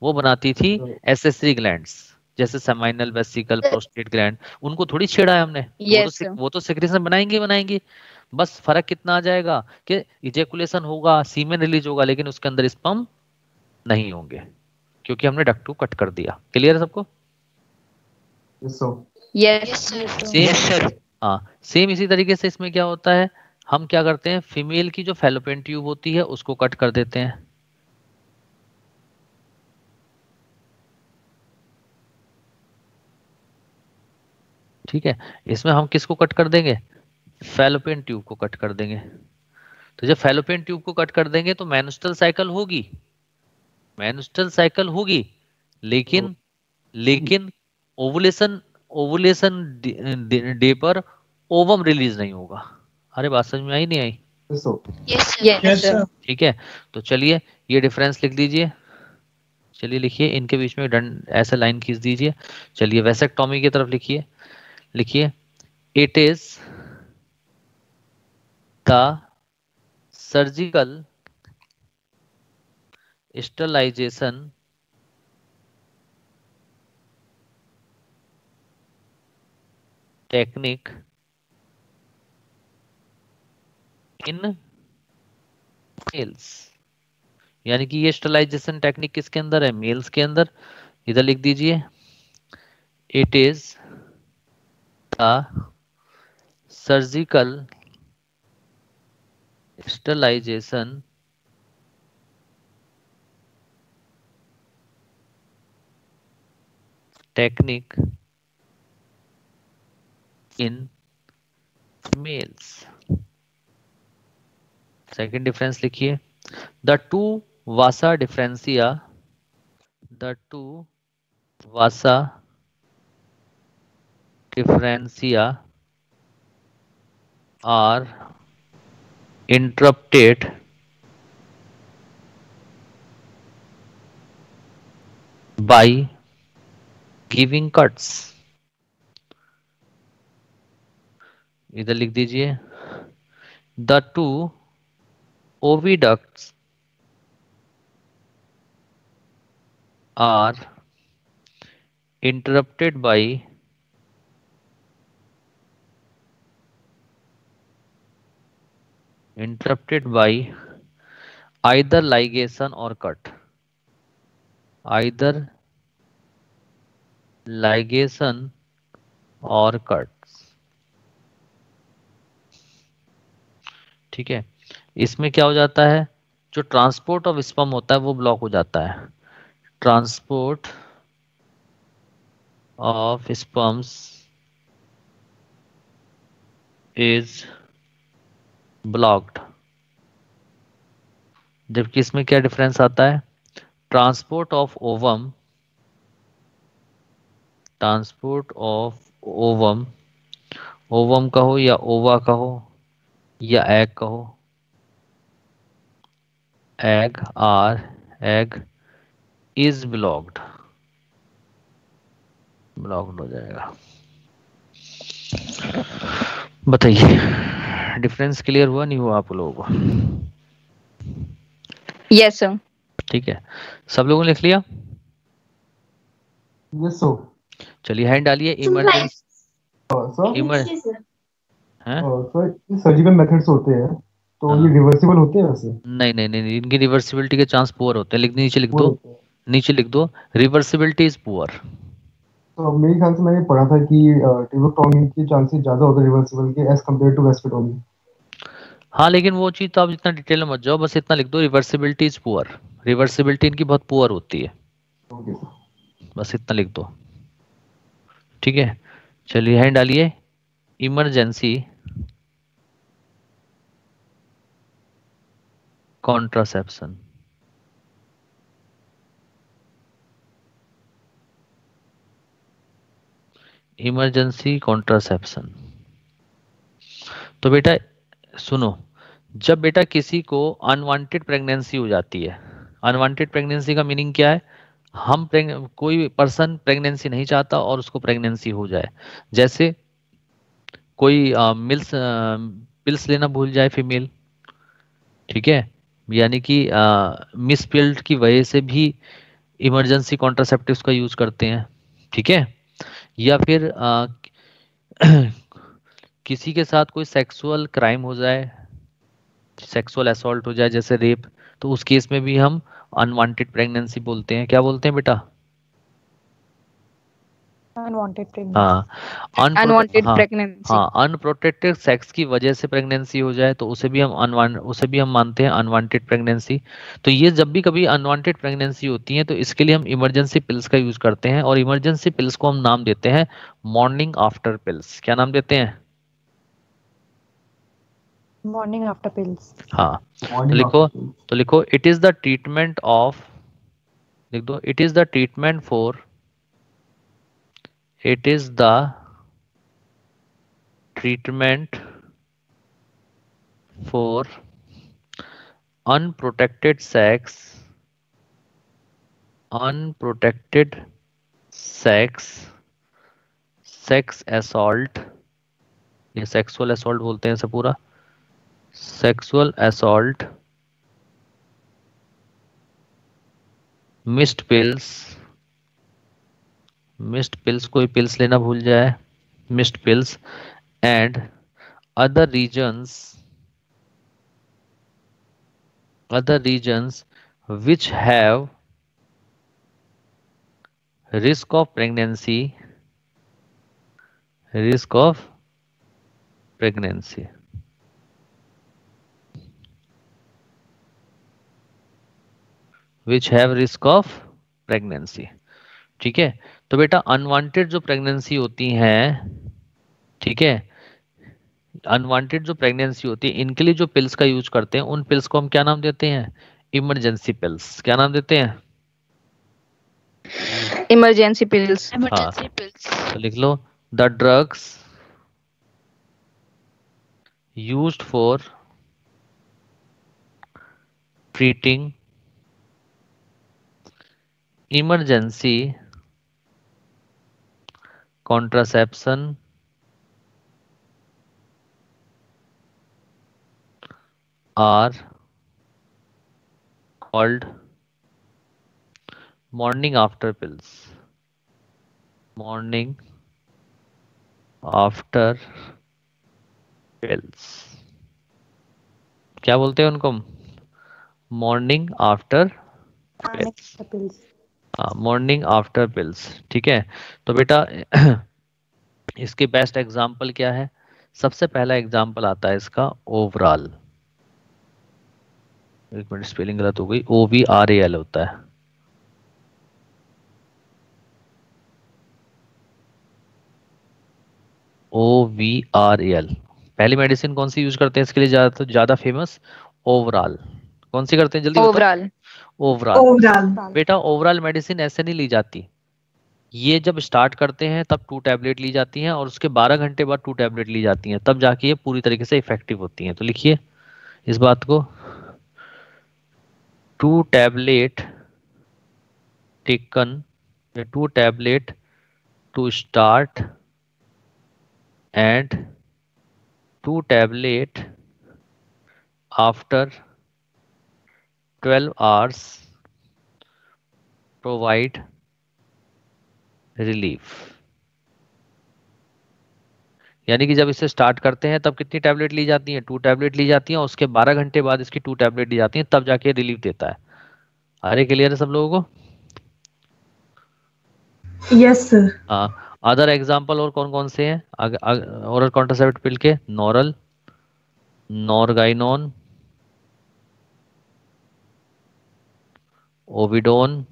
वो बनाती थी एसेसरी ग्लैंड्स, जैसे सेमाइनल वेसिकल, प्रोस्टेट ग्लैंड। उनको थोड़ी छेड़ा है हमने। Yes, sir. वो तो सेक्रेशन बनाएंगे ही बनाएंगे। बस फर्क कितना आ जाएगा कि इजैकुलेशन होगा, सीमेन रिलीज होगा, लेकिन उसके अंदर स्पर्म नहीं होंगे, क्योंकि हमने डक्ट को कट कर दिया। क्लियर है सबको? yes sir Yes, sir. Yes, sir. हाँ, सेम इसी तरीके से इसमें क्या होता है, हम क्या करते हैं? फीमेल की जो फैलोपियन ट्यूब होती है उसको कट कर देते हैं। ठीक है, इसमें हम किसको कट कर देंगे? फैलोपियन ट्यूब को कट कर देंगे। तो जब फैलोपियन ट्यूब को कट कर देंगे तो मेंस्ट्रुअल साइकिल होगी, मेंस्ट्रुअल साइकिल होगी, लेकिन ओवुलेशन ओवुलेशन डे पर ओवम रिलीज नहीं होगा। अरे बात समझ में आई नहीं आई? yes sir Yes, sir. ठीक है, तो चलिए ये डिफरेंस लिख दीजिए। चलिए लिखिए, इनके बीच में डंड ऐसा लाइन खींच दीजिए। चलिए वैसेक्टोमी की तरफ लिखिए। लिखिए it is the surgical sterilisation technique in males. यानी कि ये स्टरलाइजेशन टेक्निक किसके अंदर है? मेल्स के अंदर। इधर लिख दीजिए it is the surgical sterilisation technique in males. Second difference लिखिए the two vasa deferentia, the two vasa deferentia are interrupted by giving cuts। इधर लिख दीजिए the two oviducts are interrupted by either ligation or cut, either ligation और cuts। ठीक है, इसमें क्या हो जाता है, जो ट्रांसपोर्ट ऑफ स्पर्म होता है वो ब्लॉक हो जाता है। Transport of sperms is blocked. जबकि इसमें क्या डिफरेंस आता है, transport of ovum, transport of ovum, ovum कहो या ओवा कहो या एग कहो, एग इज ब्लॉक्ड, ब्लॉक्ड हो जाएगा। बताइए डिफरेंस क्लियर हुआ नहीं हुआ आप लोगों को? Yes, sir. ठीक है, सब लोगों ने लिख लिया? Yes sir. चलिए हैंड डालिए इमरजेंसी। सर हैं? सर ये सर्जिकल मेथड्स होते हैं तो हाँ। ये रिवर्सिबल होते हैं वैसे? नहीं नहीं नहीं, इनकी रिवर्सिबिलिटी के चांस पुअर होते हैं। नीचे लिख वो दो, होते हैं। नीचे लिख दो रिवर्सिबिलिटी इज पुअर। तो मेरे ख्याल से मैंने पढ़ा था कि टेबोटॉमी के चांसेस ज्यादा होते हैं रिवर्सिबल के एज कम्पेयर टू वेस्पेटॉमी। हाँ लेकिन वो चीज तो आप इतना डिटेल में मत जाओ, बस इतना लिख दो रिवर्सिबिलिटी इज पुअर। रिवर्सिबिलिटी इनकी बहुत पुअर होती है, ओके सर। बस इतना लिख दो। ठीक है, चलिए हैंड डालिए इमरजेंसी कॉन्ट्रासेप्शन। Emergency contraception. तो बेटा सुनो, जब बेटा किसी को अनवांटेड प्रेगनेंसी हो जाती है, अनवांटेड प्रेगनेंसी का मीनिंग क्या है, कोई पर्सन प्रेगनेंसी नहीं चाहता और उसको प्रेगनेंसी हो जाए। जैसे कोई मिल्स पिल्स लेना भूल जाए फीमेल, ठीक है, यानी कि मिस पिल्ड की वजह से भी इमरजेंसी कॉन्ट्रासेप्टिव्स का यूज करते हैं। ठीक है, या फिर किसी के साथ कोई सेक्सुअल क्राइम हो जाए, सेक्सुअल असॉल्ट हो जाए जैसे रेप, तो उस केस में भी हम अनवांटेड प्रेगनेंसी बोलते हैं। क्या बोलते हैं बेटा? Unwanted pregnancy. हाँ, Unwanted हाँ pregnancy. हाँ, अनप्रोटेक्टेड सेक्स की वजह से प्रेगनेंसी हो जाए तो उसे भी हम मानते हैं अनवांटेड प्रेगनेंसी। तो ये जब भी कभी अनवांटेड प्रेगनेंसी होती है तो इसके लिए हम इमरजेंसी पिल्स का यूज करते हैं, और इमरजेंसी पिल्स को हम नाम देते हैं मॉर्निंग आफ्टर पिल्स। क्या नाम देते हैं? Morning after pills. हाँ, तो लिखो it is the treatment of, लिख दो it is the treatment for, it is the treatment for unprotected sex unprotected sex assault, ये सेक्सुअल असॉल्ट बोलते हैं इसे पूरा, sexual assault, missed pills, missed pills, कोई पिल्स लेना भूल जाए, missed pills and other regions other regions which have risk of pregnancy, risk of pregnancy, which have risk of pregnancy। ठीक है, तो बेटा अनवांटेड जो प्रेगनेंसी होती हैं, ठीक है, अनवांटेड जो प्रेगनेंसी होती है इनके लिए जो पिल्स का यूज करते हैं उन पिल्स को हम क्या नाम देते हैं? Emergency pills. क्या नाम देते हैं? Emergency pills. हाँ, तो लिख लो the drugs used for treating emergency contraception are called morning after pills, morning after pills। क्या बोलते हैं उनको? Morning after pills. The pills. हाँ, मॉर्निंग आफ्टर पिल्स। ठीक है, तो बेटा इसके बेस्ट एग्जाम्पल क्या है? सबसे पहला एग्जाम्पल आता है इसका ओवरऑल, एक मिनट स्पेलिंग गलत हो गई, OVRAL होता है। OVRAL। पहली मेडिसिन कौन सी यूज करते हैं इसके लिए ज्यादा फेमस? ओवरऑल। कौन सी करते हैं जल्दी बताओ? Overall. ओवरऑल। बेटा ओवरऑल मेडिसिन ऐसे नहीं ली जाती, ये जब स्टार्ट करते हैं तब 2 टैबलेट ली जाती हैं और उसके 12 घंटे बाद 2 टैबलेट ली जाती हैं, तब जाके ये पूरी तरीके से इफेक्टिव होती हैं। तो लिखिए इस बात को, 2 tablet taken, 2 tablet to start and 2 tablet after 12 hours provide relief. यानी कि जब इसे स्टार्ट करते हैं तब कितनी टैबलेट ली जाती हैं? 2 टैबलेट ली जाती हैं और उसके 12 घंटे बाद इसकी 2 टैबलेट ली जाती हैं, तब जाके रिलीफ देता है। अरे क्लियर है सब लोगों को? Yes sir. हाँ, अदर एग्जाम्पल और कौन कौन से हैं ओरल कॉन्ट्रासेप्टिव पिल के? नॉरल, नॉरगाइनोन, ओविडोन।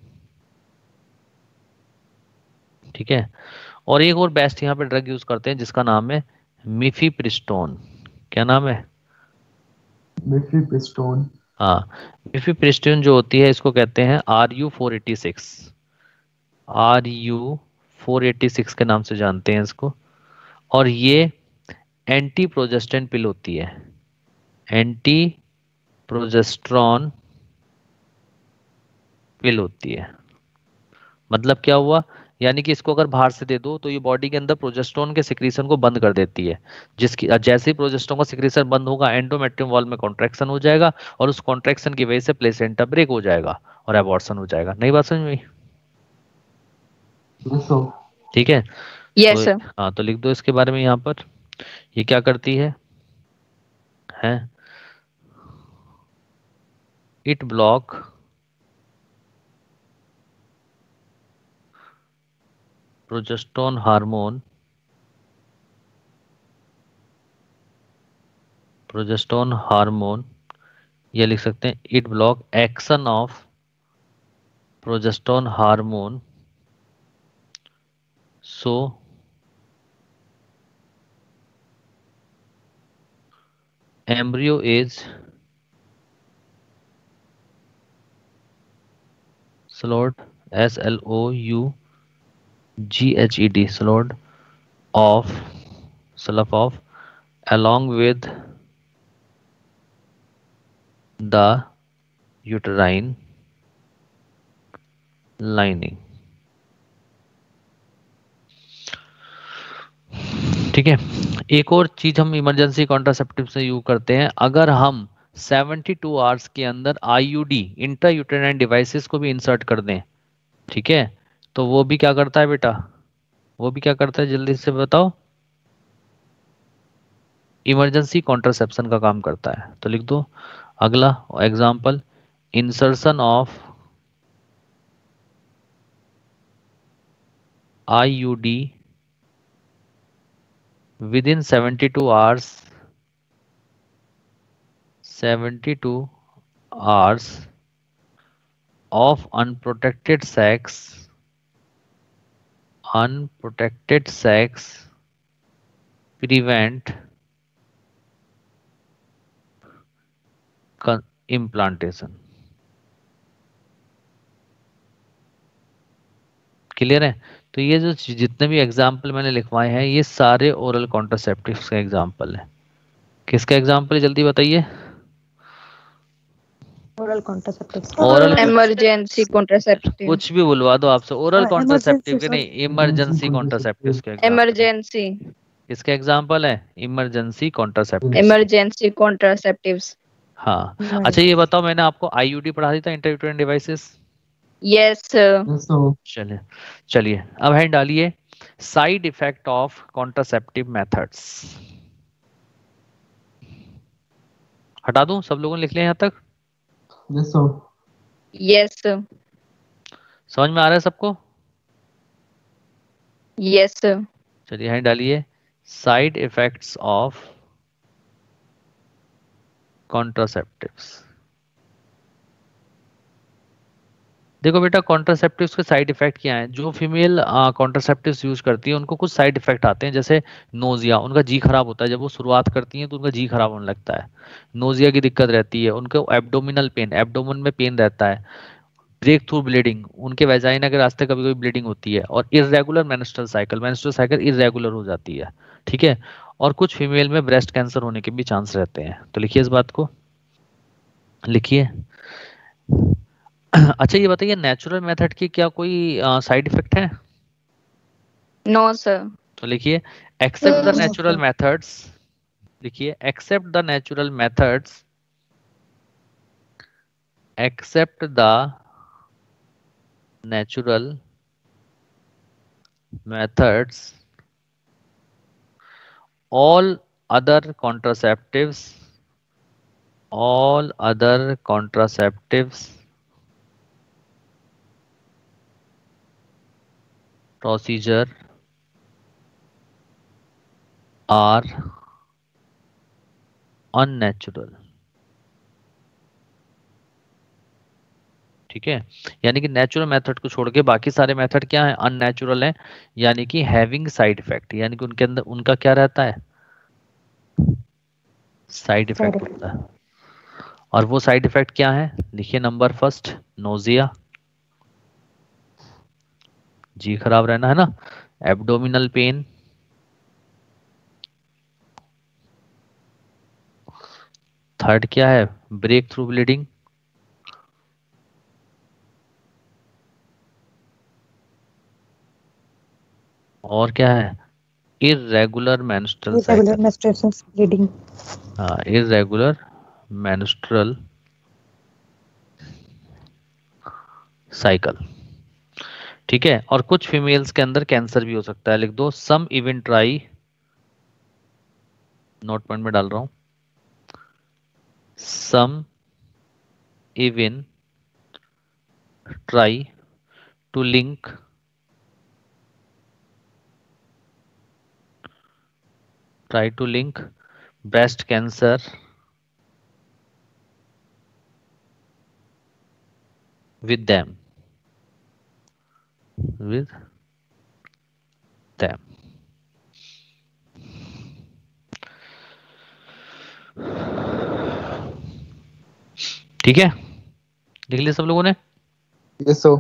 ठीक है, और एक और बेस्ट यहाँ पे ड्रग यूज करते हैं जिसका नाम है मिफिप्रिस्टोन। क्या नाम है? मिफिप्रिस्टोन। हाँ, मिफिप्रिस्टोन जो होती है इसको कहते हैं RU486, RU486 के नाम से जानते हैं इसको। और ये एंटी प्रोजेस्टेन पिल होती है, एंटी प्रोजेस्ट्रॉन पिल होती है। मतलब क्या हुआ? यानी कि इसको अगर बाहर से दे दो तो ये बॉडी के अंदर प्रोजेस्टेरोन के सिक्रीशन को बंद कर देती है, जिसकी जैसे ही प्रोजेस्टेरोन का सिक्रीशन बंद होगा एंडोमेट्रियम वॉल में कॉन्ट्रैक्शन हो जाएगा और उस कॉन्ट्रैक्शन की वजह से प्लेसेंटा ब्रेक हो जाएगा और एबॉर्शन हो जाएगा। नई बात समझ में आई? ठीक है, Yes, sir. तो हाँ, तो लिख दो इसके बारे में यहाँ पर। ये क्या करती है? It block progesterone hormone, progesterone hormone, ये लिख सकते हैं it block action of progesterone hormone, so embryo is slowed, SLOUGHED, slowed off along with the uterine lining. ठीक है, एक और चीज हम इमरजेंसी कॉन्ट्रासेप्टिव से यूज करते हैं, अगर हम 72 आवर्स के अंदर आईयूडी इंट्रा यूटेराइन डिवाइसेस को भी इंसर्ट कर दें, ठीक है, तो वो भी क्या करता है बेटा, वो भी क्या करता है, जल्दी से बताओ, इमरजेंसी कॉन्ट्रासेप्शन का काम करता है। तो लिख दो अगला example, insertion of IUD with in 72 hours, 72 hours of unprotected sex prevent implantation। Clear है? तो ये जो जितने भी एग्जाम्पल मैंने लिखवाए हैं ये सारे ओरल कॉन्ट्रासेप्टिव्स के एग्जाम्पल है। किसका एग्जाम्पल है जल्दी बताइए? Oral contraceptives. Oral Emergency contraceptive. कुछ भी बुलवा दो आपसे, ओरल कॉन्ट्रासेप्टिव Emergency, के नहीं, sorry. इमरजेंसी कॉन्ट्रासेप्टिव्स के एग्जाम्पल। Emergency. इसका एग्जाम्पल है इमरजेंसी कॉन्ट्रासेप्टिव। Emergency contraceptives. हाँ, अच्छा ये बताओ, मैंने आपको आईयूडी पढ़ा दी था, इंट्रायूटेराइन डिवाइसेस? Yes, sir. चलिए चलिए अब है डालिए side effect of contraceptive methods. हटा दूं, सब लोगों ने लिख लिया यहाँ तक? Yes sir. Yes, sir. समझ में आ रहा है सबको? Yes, sir. चलिए यहाँ डालिए साइड इफेक्ट्स ऑफ कॉन्ट्रासेप्टिव्स। देखो बेटा, कॉन्ट्रासेप्टिव्स के साइड इफेक्ट क्या हैं? जो फीमेल कॉन्ट्रासेप्टिव्स यूज करती है उनको कुछ साइड इफेक्ट आते हैं, जैसे नोजिया, उनका जी खराब होता है, जब वो शुरुआत करती हैं तो उनका जी खराब होने लगता है, नोजिया की दिक्कत रहती है, उनको एब्डोमिनल पेन, एब्डोमेन में पेन रहता है, ब्रेक थ्रू ब्लीडिंग, उनके वेजाइना के रास्ते कभी कभी ब्लीडिंग होती है, और इरेगुलर मेंस्ट्रुअल साइकिल इरेगुलर हो जाती है, ठीक है, और कुछ फीमेल में ब्रेस्ट कैंसर होने के भी चांस रहते हैं। तो लिखिए इस बात को, लिखिए। अच्छा ये बताइए, नेचुरल मेथड की क्या कोई साइड इफेक्ट है? No, sir. तो लिखिए एक्सेप्ट द नेचुरल मेथड्स, लिखिए except the natural methods, except the natural methods, all other contraceptives, all other contraceptives procedure are unnatural। ठीक है, यानी कि नेचुरल मेथड को छोड़ के बाकी सारे मेथड क्या है, अननेचुरल है, यानी कि हैविंग साइड इफेक्ट, यानी कि उनके अंदर उनका क्या रहता है, साइड इफेक्ट होता है। और वो साइड इफेक्ट क्या है, लिखिए नंबर फर्स्ट, नोजिया, जी खराब रहना है ना, एब्डोमिनल पेन, थर्ड क्या है, ब्रेक थ्रू ब्लीडिंग, और क्या है, irregular menstrual Irregular cycle. menstruations, bleeding. हाँ, इरेगुलर मेंस्ट्रुअल साइकिल, ठीक है, और कुछ फीमेल्स के अंदर कैंसर भी हो सकता है। लिख दो some even try, note point में डाल रहा हूं, some even try to link breast cancer with them, with them। ठीक है, लिख लिया सब लोगों ने? Yes sir.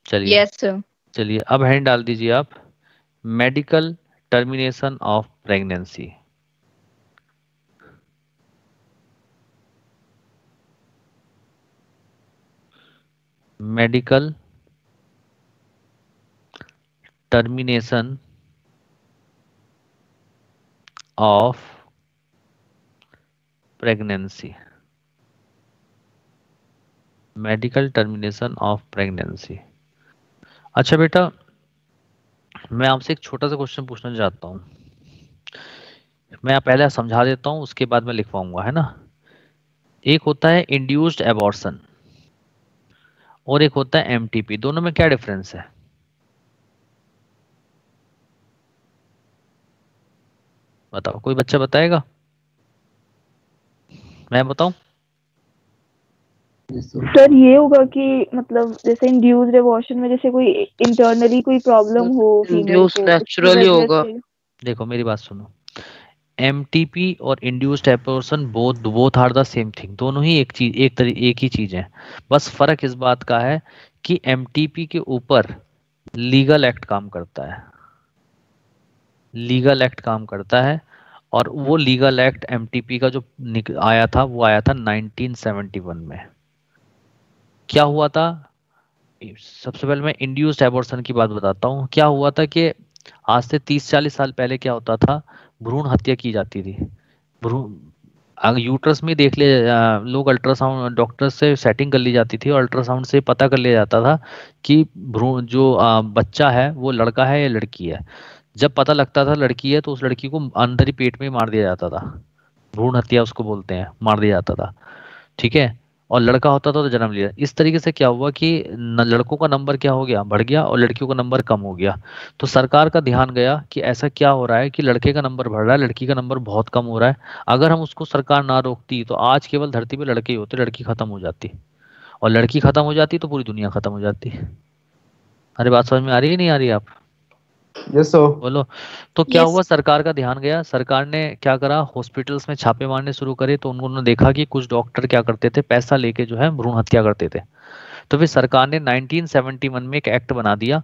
चलिए Yes, sir. चलिए अब हैंड डाल दीजिए आप, medical termination of pregnancy. Medical termination of pregnancy, medical termination of pregnancy. अच्छा बेटा, मैं आपसे एक छोटा सा क्वेश्चन पूछना चाहता हूँ। मैं पहले समझा देता हूँ, उसके बाद मैं लिखवाऊंगा, है ना। एक होता है इंड्यूस्ड एबॉर्शन और एक होता है एमटीपी। दोनों में क्या डिफरेंस है? बताओ, कोई बच्चा बताएगा? मैं बताऊं? सर ये होगा कि मतलब जैसे इंड्यूस्ड एबॉर्शन में जैसे कोई इंटरनली कोई प्रॉब्लम हो फीमेल इंड्यूस को, उसकी नेचुरली वजह होगा। से। देखो मेरी बात सुनो, एमटीपी और induced abortion both both are the same thing. दोनों ही एक चीज, एक ही चीज है। बस फर्क इस बात का है कि एमटीपी के ऊपर लीगल एक्ट काम करता है, लीगल एक्ट काम करता है। और वो लीगल एक्ट एमटीपी का जो आया था, वो आया था 1971 में। क्या हुआ था? सबसे पहले मैं इंड्यूस्ड एबॉर्शन की बात बताता हूँ। क्या हुआ था कि आज से 30-40 साल पहले क्या होता था, भ्रूण हत्या की जाती थी। भ्रूण अगर यूट्रस में देख ले, लोग अल्ट्रासाउंड डॉक्टर से सेटिंग कर ली जाती थी और अल्ट्रासाउंड से पता कर लिया जाता था कि भ्रूण जो बच्चा है वो लड़का है या लड़की है। जब पता लगता था लड़की है तो उस लड़की को अंदर ही पेट में मार दिया जाता था, भ्रूण हत्या उसको बोलते हैं, मार दिया जाता था। ठीक है। और लड़का होता था तो जन्म लिया। इस तरीके से क्या हुआ कि लड़कों का नंबर क्या हो गया, बढ़ गया, और लड़कियों का नंबर कम हो गया। तो सरकार का ध्यान गया कि ऐसा क्या हो रहा है कि लड़के का नंबर बढ़ रहा है, लड़की का नंबर बहुत कम हो रहा है। अगर हम उसको सरकार ना रोकती तो आज केवल धरती पे लड़के ही होते, लड़की खत्म हो जाती। और लड़की खत्म हो जाती तो पूरी दुनिया खत्म हो जाती। अरे बात समझ में आ रही है नहीं आ रही आप? Yes sir. बोलो। तो क्या यस। हुआ, सरकार का ध्यान गया, सरकार ने क्या करा, हॉस्पिटल्स में छापे मारने शुरू करे। तो उन्होंने देखा कि कुछ डॉक्टर क्या करते थे, पैसा लेके जो है भ्रूण हत्या करते थे। तो फिर सरकार ने 1971 में एक एक्ट बना दिया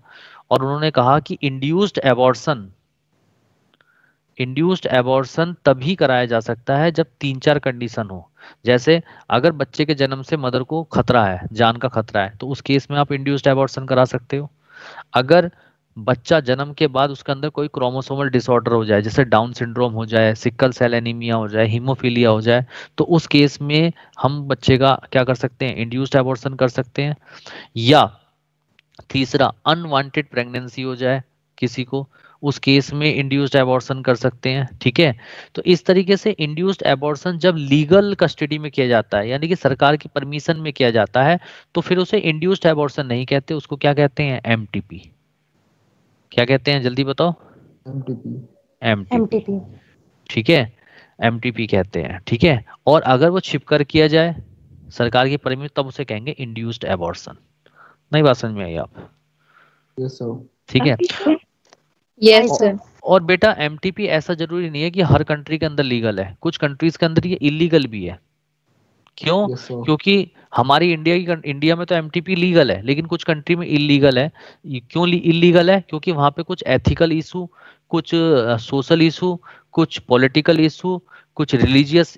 और उन्होंने कहा कि इंड्यूस्ड एबॉर्शन तभी कराया जा सकता है जब 3-4 कंडीशन हो। जैसे अगर बच्चे के जन्म से मदर को खतरा है, जान का खतरा है, तो उस केस में आप इंड्यूस्ड एबॉर्शन करा सकते हो। अगर बच्चा जन्म के बाद उसके अंदर कोई क्रोमोसोमल डिसऑर्डर हो जाए, जैसे डाउन सिंड्रोम हो जाए, सिकल सेल एनीमिया हो जाए, हीमोफीलिया हो जाए, तो उस केस में हम बच्चे का क्या कर सकते हैं, इंड्यूस्ड एबॉर्शन कर सकते हैं। या तीसरा, अनवांटेड प्रेगनेंसी हो जाए किसी को, उस केस में इंड्यूस्ड एबॉर्शन कर सकते हैं। ठीक है। तो इस तरीके से इंड्यूस्ड एबॉर्शन जब लीगल कस्टडी में किया जाता है, यानी कि सरकार की परमिशन में किया जाता है, तो फिर उसे इंड्यूस्ड एबॉर्शन नहीं कहते, उसको क्या कहते हैं, एमटीपी। क्या कहते हैं, जल्दी बताओ? एमटीपी। एमटीपी। एमटीपी। ठीक है, एमटीपी कहते हैं। ठीक है। और अगर वो छिप कर किया जाए सरकार की परमिशन, तब उसे कहेंगे इंड्यूस्ड एबॉर्शन। नहीं बात समझ में आई आप? Yes sir. ठीक है। यस औ- सर। और बेटा एमटीपी ऐसा जरूरी नहीं है कि हर कंट्री के अंदर लीगल है, कुछ कंट्रीज के अंदर ये इलीगल भी है। क्यों? Yes sir. क्योंकि हमारी इंडिया में तो एमटीपी लीगल है, लेकिन कुछ कंट्री में इलीगल है। क्यों इलीगल है? क्योंकि वहां पे कुछ एथिकल इशू, कुछ सोशल इशू, कुछ पॉलिटिकल इशू, कुछ रिलीजियस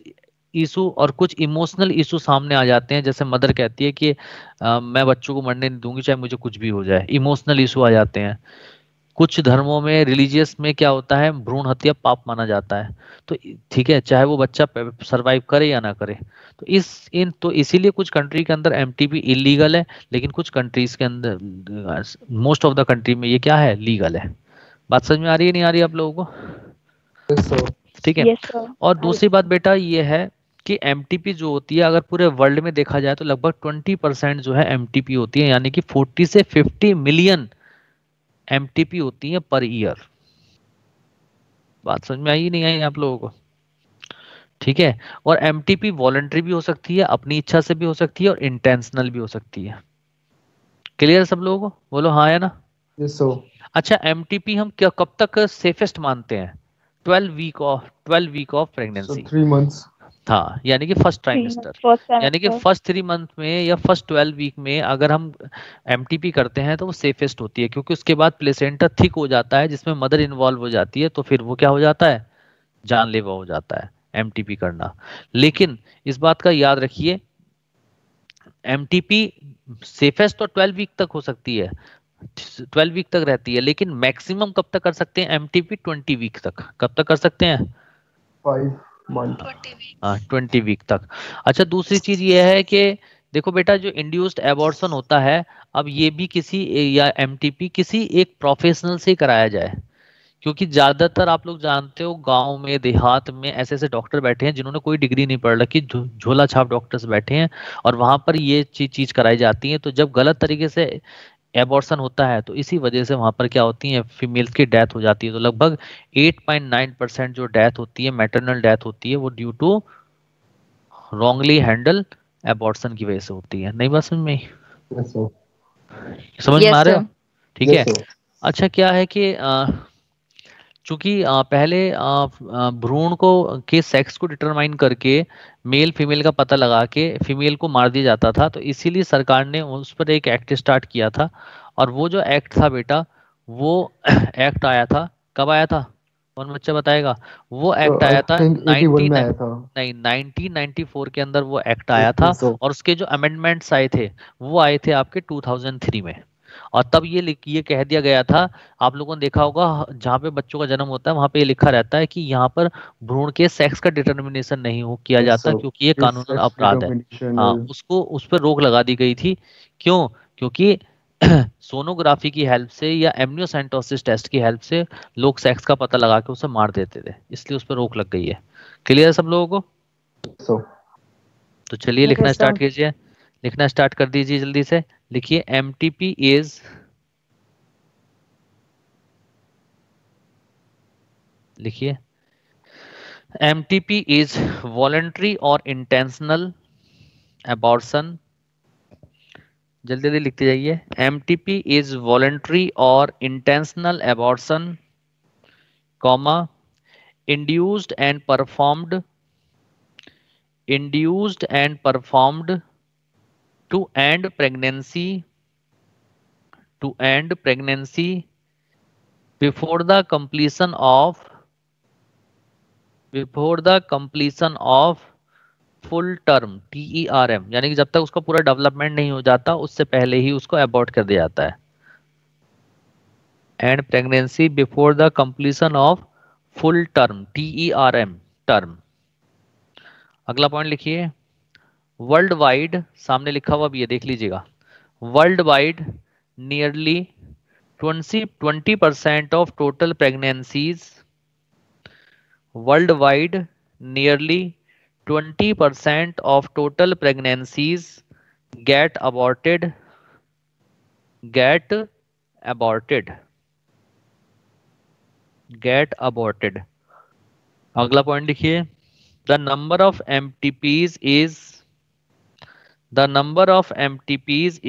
इशू और कुछ इमोशनल इशू सामने आ जाते हैं। जैसे मदर कहती है कि मैं बच्चों को मरने नहीं दूंगी चाहे मुझे कुछ भी हो जाए, इमोशनल इशू आ जाते हैं। कुछ धर्मों में, रिलीजियस में क्या होता है, भ्रूण हत्या पाप माना जाता है। तो ठीक है, चाहे वो बच्चा सरवाइव करे या ना करे। तो तो इसीलिए कुछ कंट्री के अंदर एमटीपी इलीगल है, लेकिन कुछ कंट्रीज के अंदर, मोस्ट ऑफ द कंट्री में ये क्या है, लीगल है। बात समझ में आ रही है नहीं आ रही आप लोगों को? Yes sir. ठीक है। Yes sir. और दूसरी बात बेटा ये है कि एमटीपी जो होती है, अगर पूरे वर्ल्ड में देखा जाए तो लगभग 20% जो है एमटीपी होती है, यानी कि 40 से 50 मिलियन एमटीपी होती है पर ईयर। बात समझ में आई नहीं आई आप लोगों को? ठीक है। और एमटीपी वॉलंटरी भी हो सकती है, अपनी इच्छा से भी हो सकती है, और इंटेंशनल भी हो सकती है। क्लियर सब लोगों को? बोलो हाँ या ना। Yes sir. अच्छा, एमटीपी हम क्या कब तक सेफेस्ट मानते हैं? 12 week of so pregnancy. 3 months. हाँ, यानी कि फर्स्ट 3 ट्राइमेस्टर, मंथ फर्स्ट यानी कि सेमेस्टर। फर्स्ट 3 मंथ में या फर्स्ट 12 वीक में अगर हम एमटीपी करते हैं तो वो सेफेस्ट होती है, क्योंकि उसके बाद प्लेसेंटा थिक हो जाता है जिसमें मदर इन्वॉल्व हो जाती है, तो फिर वो क्या हो जाता है, जानलेवा हो जाता है एमटीपी करना। लेकिन इस बात का याद रखिए, एमटीपी सेफेस्ट तो 12 वीक तक हो सकती है, 12 वीक तक रहती है, लेकिन मैक्सिमम कब तक कर सकते हैं एमटीपी? 20 वीक तक। कब तक कर सकते हैं? 5 month। 20 वीक तक। अच्छा, दूसरी चीज ये है कि देखो बेटा, जो इंड्यूस्ड एबॉर्शन होता है, अब ये भी किसी या एमटीपी किसी एक प्रोफेशनल से कराया जाए, क्योंकि ज्यादातर आप लोग जानते हो गांव में देहात में ऐसे ऐसे डॉक्टर बैठे हैं जिन्होंने कोई डिग्री नहीं पढ़ रखी, झोला छाप डॉक्टर्स बैठे हैं, और वहां पर ये चीज कराई जाती है। तो जब गलत तरीके से एबॉर्शन होता है तो इसी वजह से वहां पर क्या होती है, फीमेल्स की डेथ हो जाती है। तो लगभग 8.9% जो डेथ होती है, मैटरनल डेथ होती है, वो due to wrongly handle abortion की वजह से होती है। नहीं बात समझ में आई? Yes sir। समझ में आ Yes, रहे हो? sir. ठीक Yes है। sir। अच्छा, क्या है कि चूंकि पहले भ्रूण को के सेक्स को डिटरमाइन करके मेल फीमेल का पता लगा के फीमेल को मार दिया जाता था, तो इसीलिए सरकार ने उस पर एक एक्ट स्टार्ट किया था। और वो जो एक्ट था बेटा, वो एक्ट आया था, कब आया था? कौन बच्चा बताएगा? वो एक्ट I आया था think 81 में आया था। नहीं, 1994 के अंदर वो एक्ट आया था। So और उसके जो अमेंडमेंट्स आए थे वो आए थे आपके 2003 में। और तब ये कह दिया गया था, आप लोगों ने देखा होगा जहाँ पे बच्चों का जन्म होता है वहां पे ये लिखा रहता है कि यहाँ पर भ्रूण के सेक्स का डिटर्मिनेशन नहीं हो किया yes जाता, sir। क्योंकि ये This कानूनन sex अपराध है। determination हाँ, is उसको उस पर रोक लगा दी गई थी। क्यों? क्योंकि सोनोग्राफी की हेल्प से या एमनियोसेंटोसिस टेस्ट की हेल्प से लोग सेक्स का पता लगा के उसे मार देते थे, इसलिए उस पर रोक लग गई है। क्लियर है सब लोगों को? so। तो चलिए लिखना Yes, स्टार्ट sir. कीजिए, लिखना स्टार्ट कर दीजिए जल्दी से। लिखिए एमटीपी इज, लिखिए एमटीपी इज वॉलेंट्री और इंटेंशनल एबॉर्शन। जल्दी जल्दी लिखते जाइए। एमटीपी इज वॉलेंट्री और intentional abortion, comma, induced and performed to end pregnancy before the completion of full term TERM, यानी कि जब तक उसका पूरा डेवलपमेंट नहीं हो जाता उससे पहले ही उसको अबॉर्ट कर दिया जाता है। And pregnancy before the completion of full term TERM term. अगला पॉइंट लिखिए, वर्ल्ड वाइड, सामने लिखा हुआ भी है देख लीजिएगा। World wide nearly 20% of total pregnancies, worldwide nearly 20% of total pregnancies get aborted get aborted। अगला पॉइंट लिखिए, the number of MTPs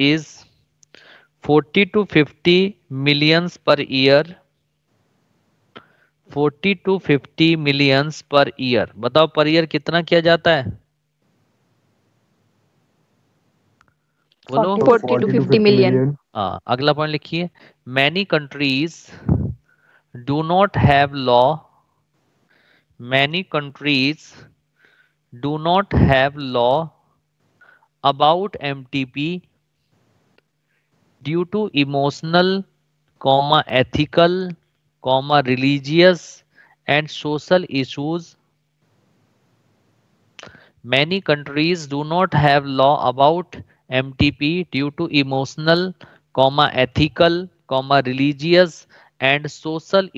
is 40 to 50 millions per year, 40 to 50 millions per year। बताओ पर ईयर कितना किया जाता है? बोलो। 40 to 50 million. हाँ, अगला पॉइंट लिखिए, many countries do not have law about MTP due to emotional, ethical, religious and social issues. Many countries do not have law about MTP due to emotional, ethical, religious and social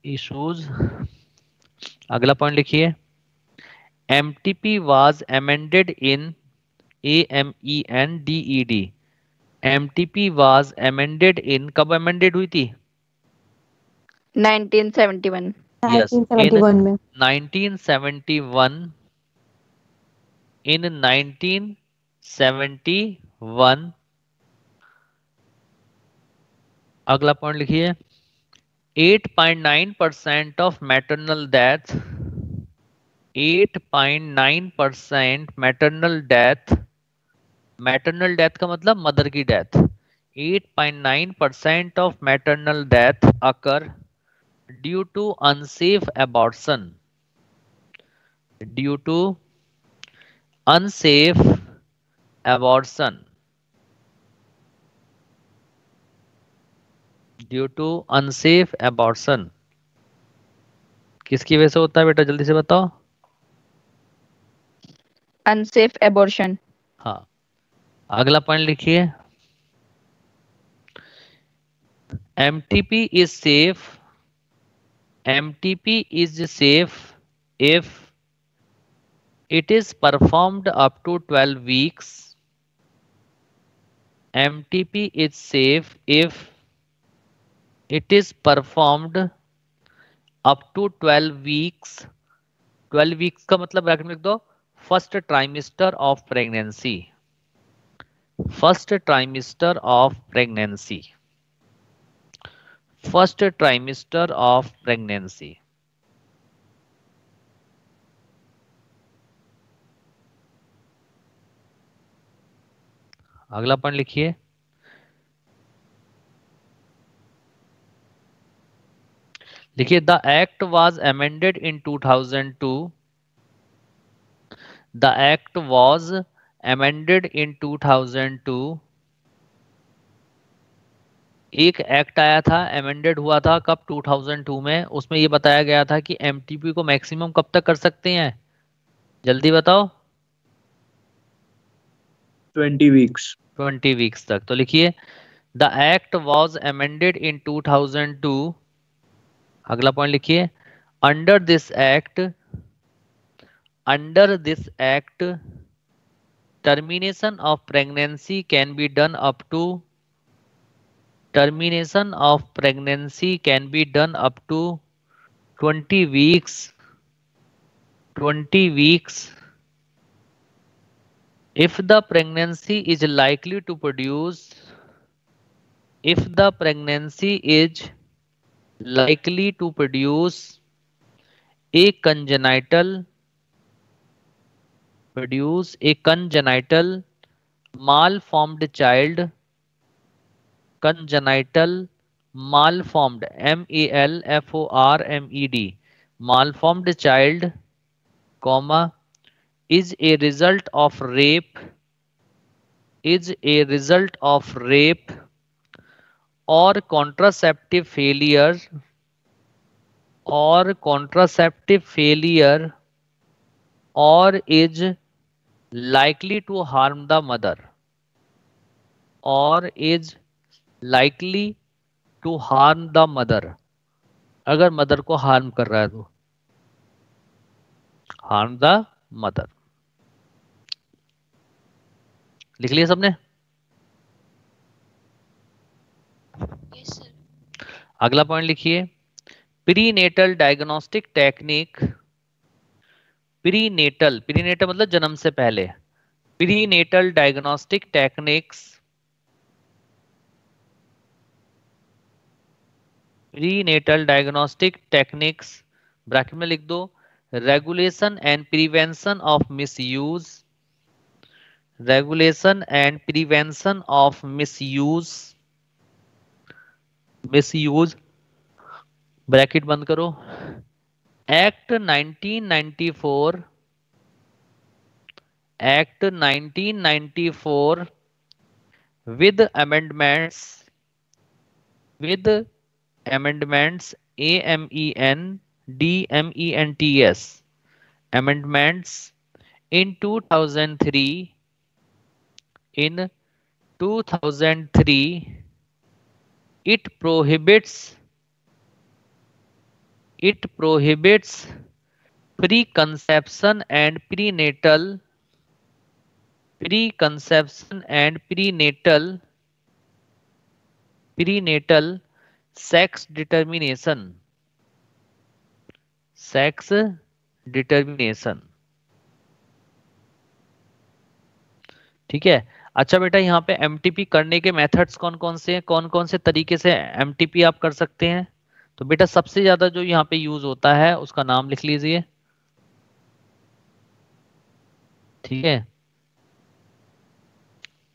issues. अगला point लिखिए, MTP was amended in AMENDED। MTP was amended in, कब amended हुई थी? 1971. Yes, in 1971 में 1971, in 1971। अगला point लिखिए, 8.9% of maternal death, 8.9% maternal death का मतलब मदर की death. 8.9% of maternal death occur due to unsafe abortion unsafe abortion, due to unsafe abortion किसकी वजह से होता है बेटा, जल्दी से बताओ। Unsafe abortion. हाँ, अगला पॉइंट लिखिए। MTP is safe, MTP is safe if it is performed up to 12 weeks. MTP is safe if it is performed up to 12 weeks. 12 weeks का मतलब ब्रैकेट में लिख दो, first trimester of pregnancy, first trimester of pregnancy, first trimester of pregnancy. अगला point लिखिए। लिखिए the act was amended in 2002, the act was amended in 2002। एक act आया था, अमेंडेड हुआ था कब, 2002 में। उसमें ये बताया गया था कि एमटीपी को मैक्सिमम कब तक कर सकते हैं, जल्दी बताओ। 20 वीक्स, 20 वीक्स तक। तो लिखिए the act was amended in 2002। अगला पॉइंट लिखिए under this act, under this act termination of pregnancy can be done up to, termination of pregnancy can be done up to 20 weeks, 20 weeks if the pregnancy is likely to produce, if the pregnancy is likely to produce a congenital, produce a congenital malformed child, congenital malformed, malformed, malformed child, comma, is a result of rape, is a result of rape or contraceptive failure, or contraceptive failure, or is likely to harm the mother, or is likely to harm the mother। अगर mother को harm कर रहा है तो harm the mother. लिख लिया सबने? Yes sir. अगला पॉइंट लिखिए prenatal diagnostic technique, prenatal, prenatal मतलब जन्म से पहले, prenatal diagnostic techniques, prenatal diagnostic techniques bracket में लिख दो regulation and prevention of misuse, regulation and prevention of misuse, misuse bracket बंद करो। Act 1994, act 1994 with amendments, with amendments AMENDMENTS, amendments in 2003, in 2003 it prohibits, it prohibits preconception and prenatal, preconception and prenatal, prenatal sex determination, sex determination। ठीक है। अच्छा बेटा यहाँ पे MTP करने के मेथड्स कौन कौन से हैं, कौन कौन से तरीके से एमटीपी आप कर सकते हैं? तो बेटा सबसे ज्यादा जो यहाँ पे यूज होता है उसका नाम लिख लीजिए। ठीक है,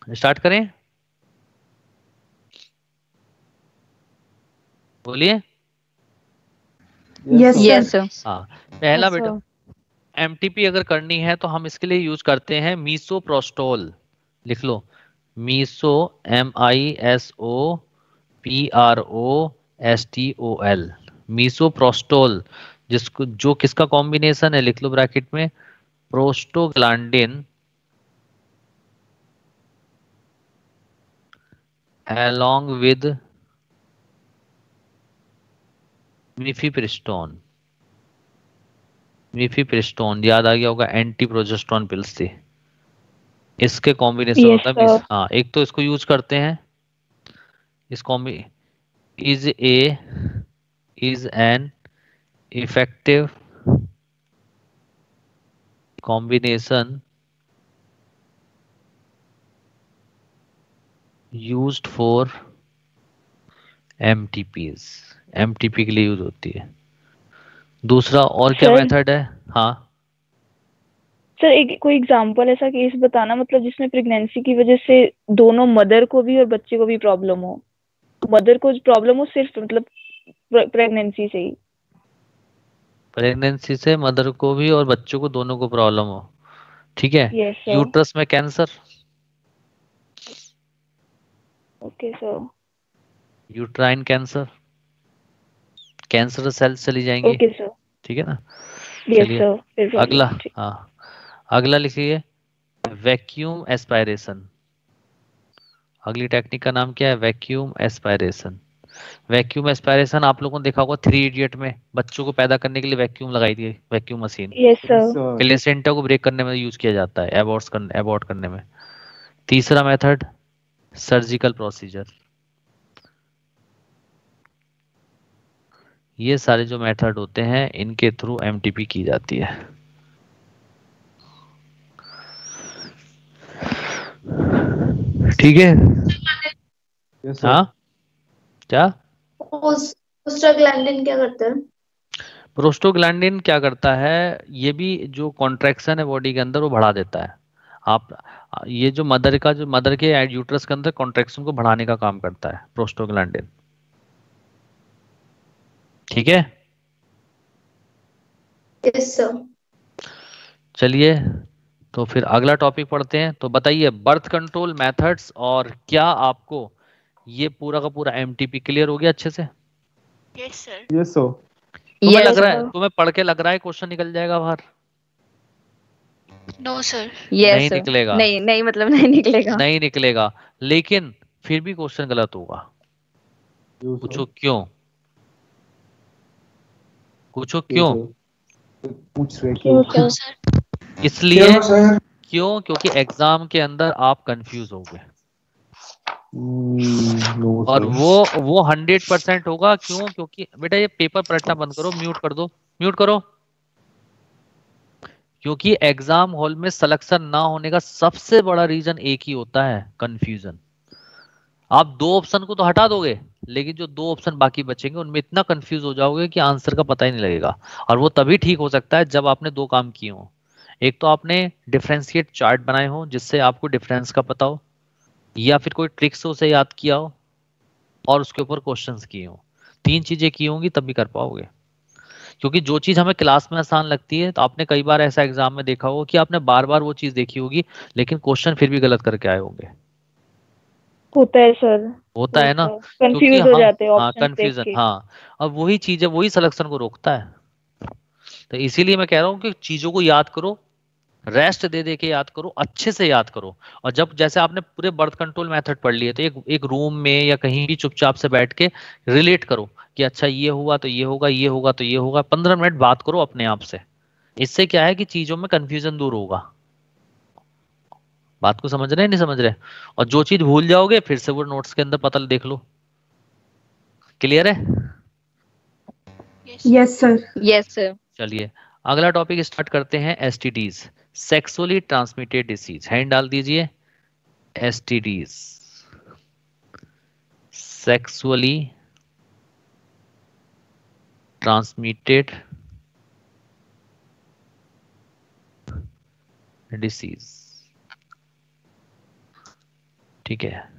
स्टार्ट करें, बोलिए। Yes, sir. हाँ, पहला Yes, बेटा sir. एमटीपी अगर करनी है तो हम इसके लिए यूज करते हैं मीसोप्रोस्टोल। लिख लो, मीसो, MISOPROSTOL, मीसोप्रोस्टोल, जिसको जो किसका कॉम्बिनेशन है, लिख लो ब्रैकेट में, प्रोस्टोग्लैंडिन along with मिफिप्रिस्टोन। मिफिप्रिस्टोन याद आ गया होगा, एंटी प्रोजेस्टेरोन पिल्स थी, इसके कॉम्बिनेशन यस होता है सर। हाँ, एक तो इसको यूज करते हैं, इस combi is an effective combination used for MTPs, MTP के लिए यूज होती है। दूसरा और क्या सर मेथड है? हाँ, सर एक कोई एग्जांपल ऐसा केस बताना, मतलब जिसमें प्रेगनेंसी की वजह से दोनों मदर को भी और बच्चे को भी प्रॉब्लम हो। मदर को प्रॉब्लम हो सिर्फ मतलब प्रेगनेंसी से ही। प्रेगनेंसी से मदर को भी और बच्चों को दोनों को प्रॉब्लम हो, ठीक है। Yes sir. यूट्रस में cancer, okay sir. Uterine cancer, cancer cells चली जाएंगी, ओके सर। ठीक है ना। यस चलिए सर, फिर अगला, प्रॉब्लम ठीक। हाँ अगला लिखिए, वैक्यूम एस्पायरेशन। अगली टेक्निक का नाम क्या है? Vacuum aspiration. वैक्यूम एस्पायरेशन आप लोगों ने देखा होगा 3 इडियट में, बच्चों को पैदा करने के लिए वैक्यूम लगाई थी, vacuum machine yes sir. Sir placenta को ब्रेक करने में यूज किया जाता है, एबॉर्ट करने में। तीसरा मेथड सर्जिकल प्रोसीजर। ये सारे जो मेथड होते हैं इनके थ्रू एमटीपी की जाती है। ठीक है, यस सर। हाँ क्या? प्रोस्टाग्लैंडिन क्या करता है? प्रोस्टोग्लैंडिन क्या करता है, ये भी जो कॉन्ट्रैक्शन है बॉडी के अंदर वो बढ़ा देता है। आप ये जो मदर के यूट्रस के अंदर कॉन्ट्रैक्शन को बढ़ाने का काम करता है प्रोस्टोग्लैंडिन, ठीक है। Yes sir. चलिए तो फिर अगला टॉपिक पढ़ते हैं। तो बताइए बर्थ कंट्रोल मेथड्स, और क्या आपको ये पूरा का पूरा एमटीपी क्लियर हो गया अच्छे से? Yes sir. Yes sir. तुम्हें यस लग रहा है, सर। तुम्हें पढ़ के लग रहा है क्वेश्चन निकल जाएगा बाहर? No sir. नहीं यस सर। निकलेगा, नहीं नहीं, मतलब नहीं निकलेगा। नहीं निकलेगा, लेकिन फिर भी क्वेश्चन गलत होगा। यस पूछो सर। क्यों, पूछो क्यों क्यों? सर? पूछ रहे क्यों क्यों सर? सर? इसलिए क्यों सर? क्यों, क्योंकि एग्जाम के अंदर आप कंफ्यूज होगे, नो और सर। वो 100% होगा। क्यों? क्योंकि बेटा ये पेपर पलटना बंद करो, म्यूट कर दो, म्यूट करो। क्योंकि एग्जाम हॉल में सिलेक्शन ना होने का सबसे बड़ा रीजन एक ही होता है, कंफ्यूजन। आप दो ऑप्शन को तो हटा दोगे, लेकिन जो दो ऑप्शन बाकी बचेंगे उनमें इतना कंफ्यूज हो जाओगे कि आंसर का पता ही नहीं लगेगा। और वो तभी ठीक हो सकता है जब आपने दो काम किए हो। एक तो आपने डिफरेंशिएट चार्ट बनाए हो जिससे आपको डिफरेंस का पता हो, या फिर कोई ट्रिक से उसे याद किया हो और उसके ऊपर क्वेश्चंस किए हो। तीन चीजें की होंगी तभी कर पाओगे। क्योंकि जो चीज हमें क्लास में आसान लगती है, तो आपने कई बार ऐसा एग्जाम में देखा होगा कि आपने बार बार वो चीज देखी होगी लेकिन क्वेश्चन फिर भी गलत करके आए होंगे। होता है सर। होता है ना, क्योंकि कंफ्यूज हो हाँ, जाते हैं हाँ ऑप्शंस देख कंफ्यूजन, के। हाँ। अब वही चीज है, वही सिलेक्शन को रोकता है। तो इसीलिए मैं कह रहा हूँ कि चीजों को याद करो, रेस्ट दे दे के याद करो, अच्छे से याद करो। और जब जैसे आपने पूरे बर्थ कंट्रोल मेथड पढ़ लिए तो एक रूम में या कहीं भी चुपचाप से बैठ के रिलेट करो कि अच्छा ये हुआ तो ये होगा, ये होगा तो ये होगा। 15 मिनट बात करो अपने आप से, इससे क्या है कि चीजों में कंफ्यूजन दूर होगा। बात को समझ रहे हैं नहीं समझ रहे? और जो चीज भूल जाओगे फिर से वो नोट्स के अंदर पता देख लो। क्लियर है? Yes sir. Yes sir. चलिए अगला टॉपिक स्टार्ट करते हैं, STDs, sexually transmitted disease. Hand डाल दीजिए, एसटीडीज, सेक्सुअली ट्रांसमिटेड डिसीज, ठीक है।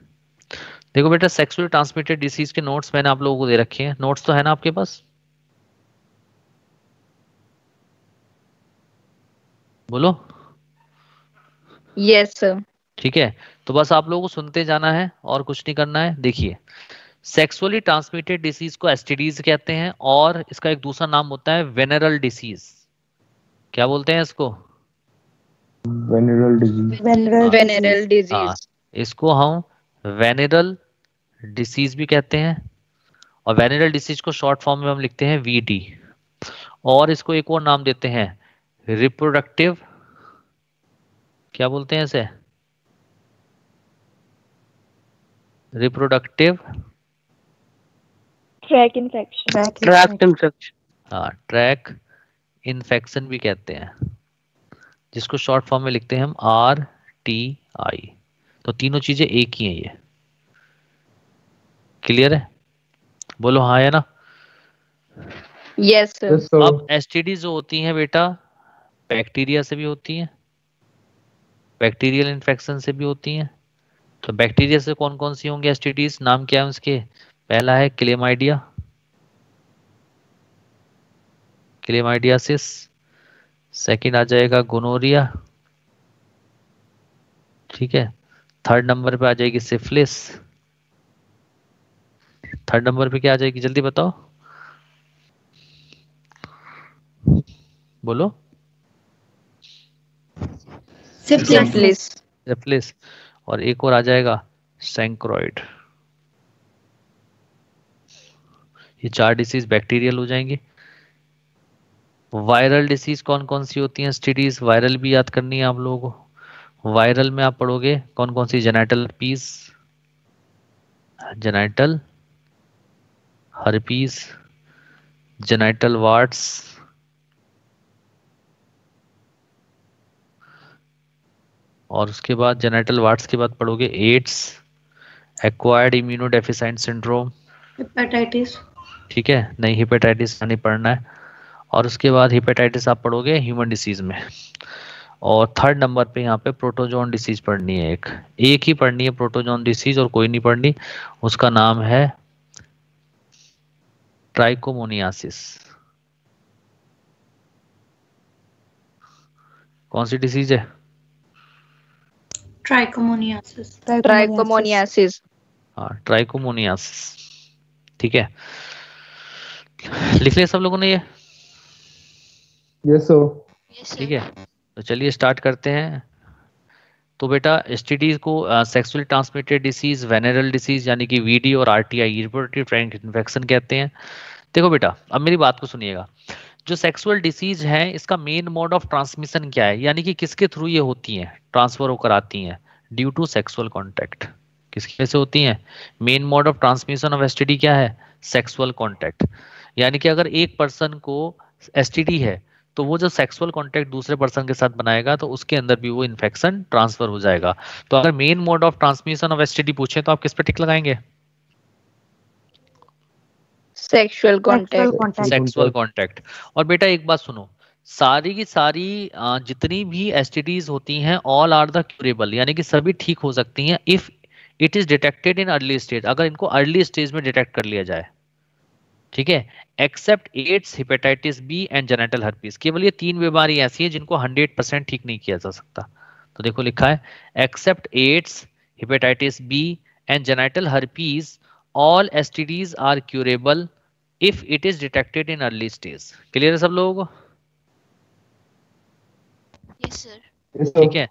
देखो बेटा, सेक्सुअली ट्रांसमिटेड डिसीज के नोट्स मैंने आप लोगों को दे रखे हैं। नोट्स तो है ना आपके पास? बोलो। Yes sir. ठीक है, तो बस आप लोगों को सुनते जाना है और कुछ नहीं करना है। देखिए, सेक्सुअली ट्रांसमिटेड डिसीज को एसटीडीज कहते हैं, और इसका एक दूसरा नाम होता है वेनरल डिसीज। क्या बोलते हैं इसको? Venereal disease. Venereal वेनेरल disease. हाँ, डिजीज। इसको हम वेनरल डिसीज भी कहते हैं, और वेनरल डिसीज को शॉर्ट फॉर्म में हम लिखते हैं वीडी। और इसको एक और नाम देते हैं रिप्रोडक्टिव, क्या बोलते हैं इसे? Reproductive, track infection. Tract tract infection. Infection. हाँ, ट्रैक इन्फेक्शन भी कहते हैं, जिसको शॉर्ट फॉर्म में लिखते हैं हम RTI। तो तीनों चीजें एक ही हैं ये। क्लियर है? बोलो हाँ या ना। Yes sir. Yes sir. अब एसटीडी जो होती हैं बेटा, बैक्टीरिया से भी होती हैं, बैक्टीरियल इन्फेक्शन से भी होती हैं। तो बैक्टीरिया से कौन कौन सी होंगी एसटीडीज? नाम क्या है उसके? पहला है क्लेमाइडिया, क्लेमाइडियासिस। सेकंड आ जाएगा गोनोरिया। ठीक है, थर्ड नंबर पे आ जाएगी सिफिलिस। थर्ड नंबर पे क्या आ जाएगी, जल्दी बताओ, बोलो। सिफिलिस। सिफिलिस। और एक और आ जाएगा सैंक्रोइड। ये चार डिसीज बैक्टीरियल हो जाएंगे। वायरल डिसीज कौन कौन सी होती हैं एसटीडीज? वायरल भी याद करनी है आप लोगों को। वायरल में आप पढ़ोगे कौन कौन सी? Genital herpes, genital herpes, genital warts, और उसके बाद जेनाइटल वार्ट्स के बाद पढ़ोगे AIDS, acquired immunodeficient syndrome. Hepatitis. ठीक है, नहीं हेपेटाइटिस नहीं पढ़ना है। और उसके बाद हेपेटाइटिस आप पढ़ोगे ह्यूमन डिसीज में। और थर्ड नंबर पे यहाँ पे प्रोटोजोन डिसीज पढ़नी है, एक एक ही पढ़नी है प्रोटोजोन डिसीज, और कोई नहीं पढ़नी। उसका नाम है ट्राइकोमोनियासिस। कौन सी डिसीज है? ट्राइकोमोनियासिस। ट्राइकोमोनियासिस। हाँ, ट्राइकोमोनियासिस। ठीक है, लिख लिया सब लोगों ने ये? Yes sir. ठीक है, तो चलिए स्टार्ट करते हैं। तो बेटा एसटीडी को सेक्सुअली ट्रांसमिटेड डिसीज, वेनेरल डिसीज यानी कि वीडी, और आरटीआई रिप्रोडक्टिव ट्रैक्ट इन्फेक्शन कहते हैं। देखो बेटा, अब मेरी बात को सुनिएगा। जो सेक्सुअल डिसीज है, इसका मेन मोड ऑफ ट्रांसमिशन क्या है, यानी कि किसके थ्रू ये होती हैं, ट्रांसफर होकर आती हैं? Due to sexual contact. किसके से होती हैं? Main mode of transmission of STD क्या है? Sexual contact. यानी कि अगर एक पर्सन को एसटीडी है, तो वो जो सेक्सुअल कॉन्टैक्ट दूसरे पर्सन के साथ बनाएगा, तो उसके अंदर भी वो इन्फेक्शन ट्रांसफर हो जाएगा। तो अगर main mode of transmission of STD पूछे तो आप किस पे टिक लगाएंगे? Sexual Sexual contact. contact. Sexual contact. और बेटा एक बात सुनो, सारी की सारी जितनी भी एसटीडीज होती हैं, ऑल आर द क्यूरेबल, यानी कि सभी ठीक हो सकती हैं if it is detected in early stage, अगर इनको अर्ली स्टेज में डिटेक्ट कर लिया जाए। ठीक है, except AIDS, hepatitis B and genital herpes. केवल ये तीन बीमारी ऐसी है जिनको 100% ठीक नहीं किया जा सकता। तो देखो लिखा है except AIDS, hepatitis B and genital herpes, all STDs are curable if it is detected in early stage. Clear है सब लोगों को? Yes sir. यस ठीक सर। है,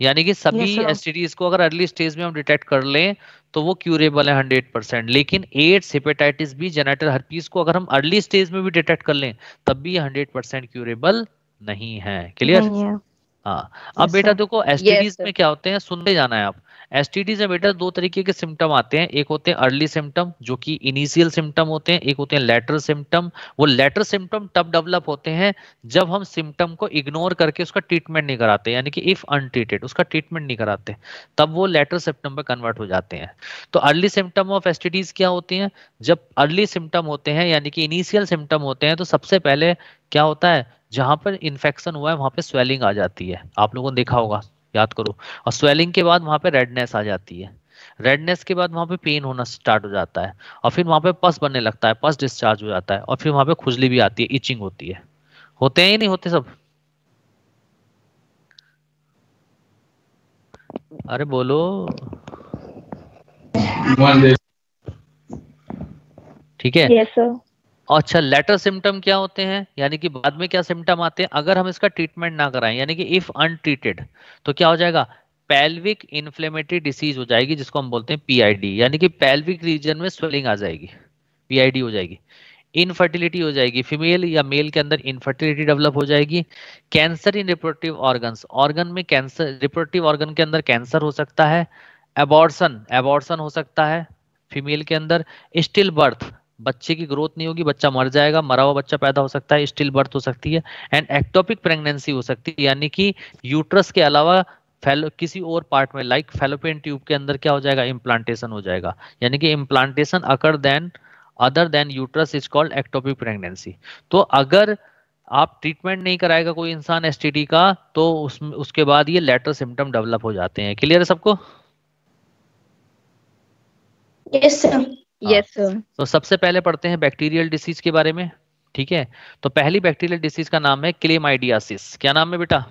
यानी कि सभी Yes, sir. एसटीडीज को अगर अर्ली स्टेज में हम डिटेक्ट कर लें तो वो क्यूरेबल है 100%। लेकिन AIDS, hepatitis B, genital herpes को अगर हम अर्ली स्टेज में भी डिटेक्ट कर लें तब भी 100% क्यूरेबल नहीं है। क्लियर? नहीं है। हाँ, अब Yes, बेटा sir. देखो यस एसटीडीज सर। में क्या होते हैं, सुनते जाना है आप। एसटीडीज में बेटा दो तरीके के सिम्टम आते हैं, एक होते हैं अर्ली सिम्टम जो कि इनिशियल सिम्टम होते हैं, एक होते हैं लेटर सिम्टम। वो लेटर सिम्टम तब डेवलप होते हैं जब हम सिम्टम को इग्नोर करके उसका ट्रीटमेंट नहीं कराते, यानी कि इफ अनट्रीटेड उसका ट्रीटमेंट नहीं कराते, तब वो लेटर सिम्टम में कन्वर्ट हो जाते हैं। तो अर्ली सिम्टम ऑफ एसटीडीज क्या होती हैं? जब अर्ली सिम्टम होते हैं यानी कि इनिशियल सिम्टम होते हैं, तो सबसे पहले क्या होता है, जहां पर इन्फेक्शन हुआ है वहां पे स्वेलिंग आ जाती है, आप लोगों ने देखा होगा, याद करो। और स्वेलिंग के बाद वहां पे रेडनेस आ जाती है, रेडनेस के बाद वहां पे पेन होना स्टार्ट हो जाता है, और फिर वहां पे पस बनने लगता है, पस डिस्चार्ज हो जाता है, और फिर वहां पे खुजली भी आती है, इचिंग होती है। होते हैं या नहीं होते सब? अरे बोलो। ठीक है। Yes sir. अच्छा, लेटर सिम्टम क्या होते हैं, यानी कि बाद में क्या सिम्टम आते हैं अगर हम इसका ट्रीटमेंट ना कराएं, यानी कि इफ अनट्रीटेड, तो क्या हो जाएगा, पेल्विक इन्फ्लेमेटरी डिसीज हो जाएगी, जिसको हम बोलते हैं पीआईडी, यानी कि पेल्विक रीजन में स्वेलिंग आ जाएगी, पीआईडी हो जाएगी। इनफर्टिलिटी हो जाएगी, फीमेल या मेल के अंदर इनफर्टिलिटी डेवलप हो जाएगी। Cancer in reproductive organs, organ में कैंसर, रिप्रोडक्टिव ऑर्गन के अंदर कैंसर हो सकता है। एबॉर्शन, एबॉर्शन हो सकता है फीमेल के अंदर। स्टिल बर्थ, बच्चे की ग्रोथ नहीं होगी, बच्चा मर जाएगा, मरा हुआ बच्चा पैदा हो सकता है, स्टिल बर्थ हो सकती है। एंड एक्टोपिक प्रेगनेंसी हो सकती है, यानी कि यूट्रस के अलावा फैलो किसी और पार्ट में, लाइक फैलोपियन ट्यूब के अंदर क्या हो जाएगा, इम्प्लांटेशन हो जाएगा, यानी कि implantation other than uterus is called ectopic pregnancy. तो अगर आप ट्रीटमेंट नहीं कराएगा कोई इंसान एसटीडी का, तो उसके बाद ये लेटर सिम्टम डेवलप हो जाते हैं। क्लियर है सबको? Yes sir. Yes sir. तो सबसे पहले पढ़ते हैं बैक्टीरियल डिसीज के बारे में। ठीक है, तो पहली बैक्टीरियल डिसीज का नाम है क्लेमाइडियासिस। क्या नाम है बेटा?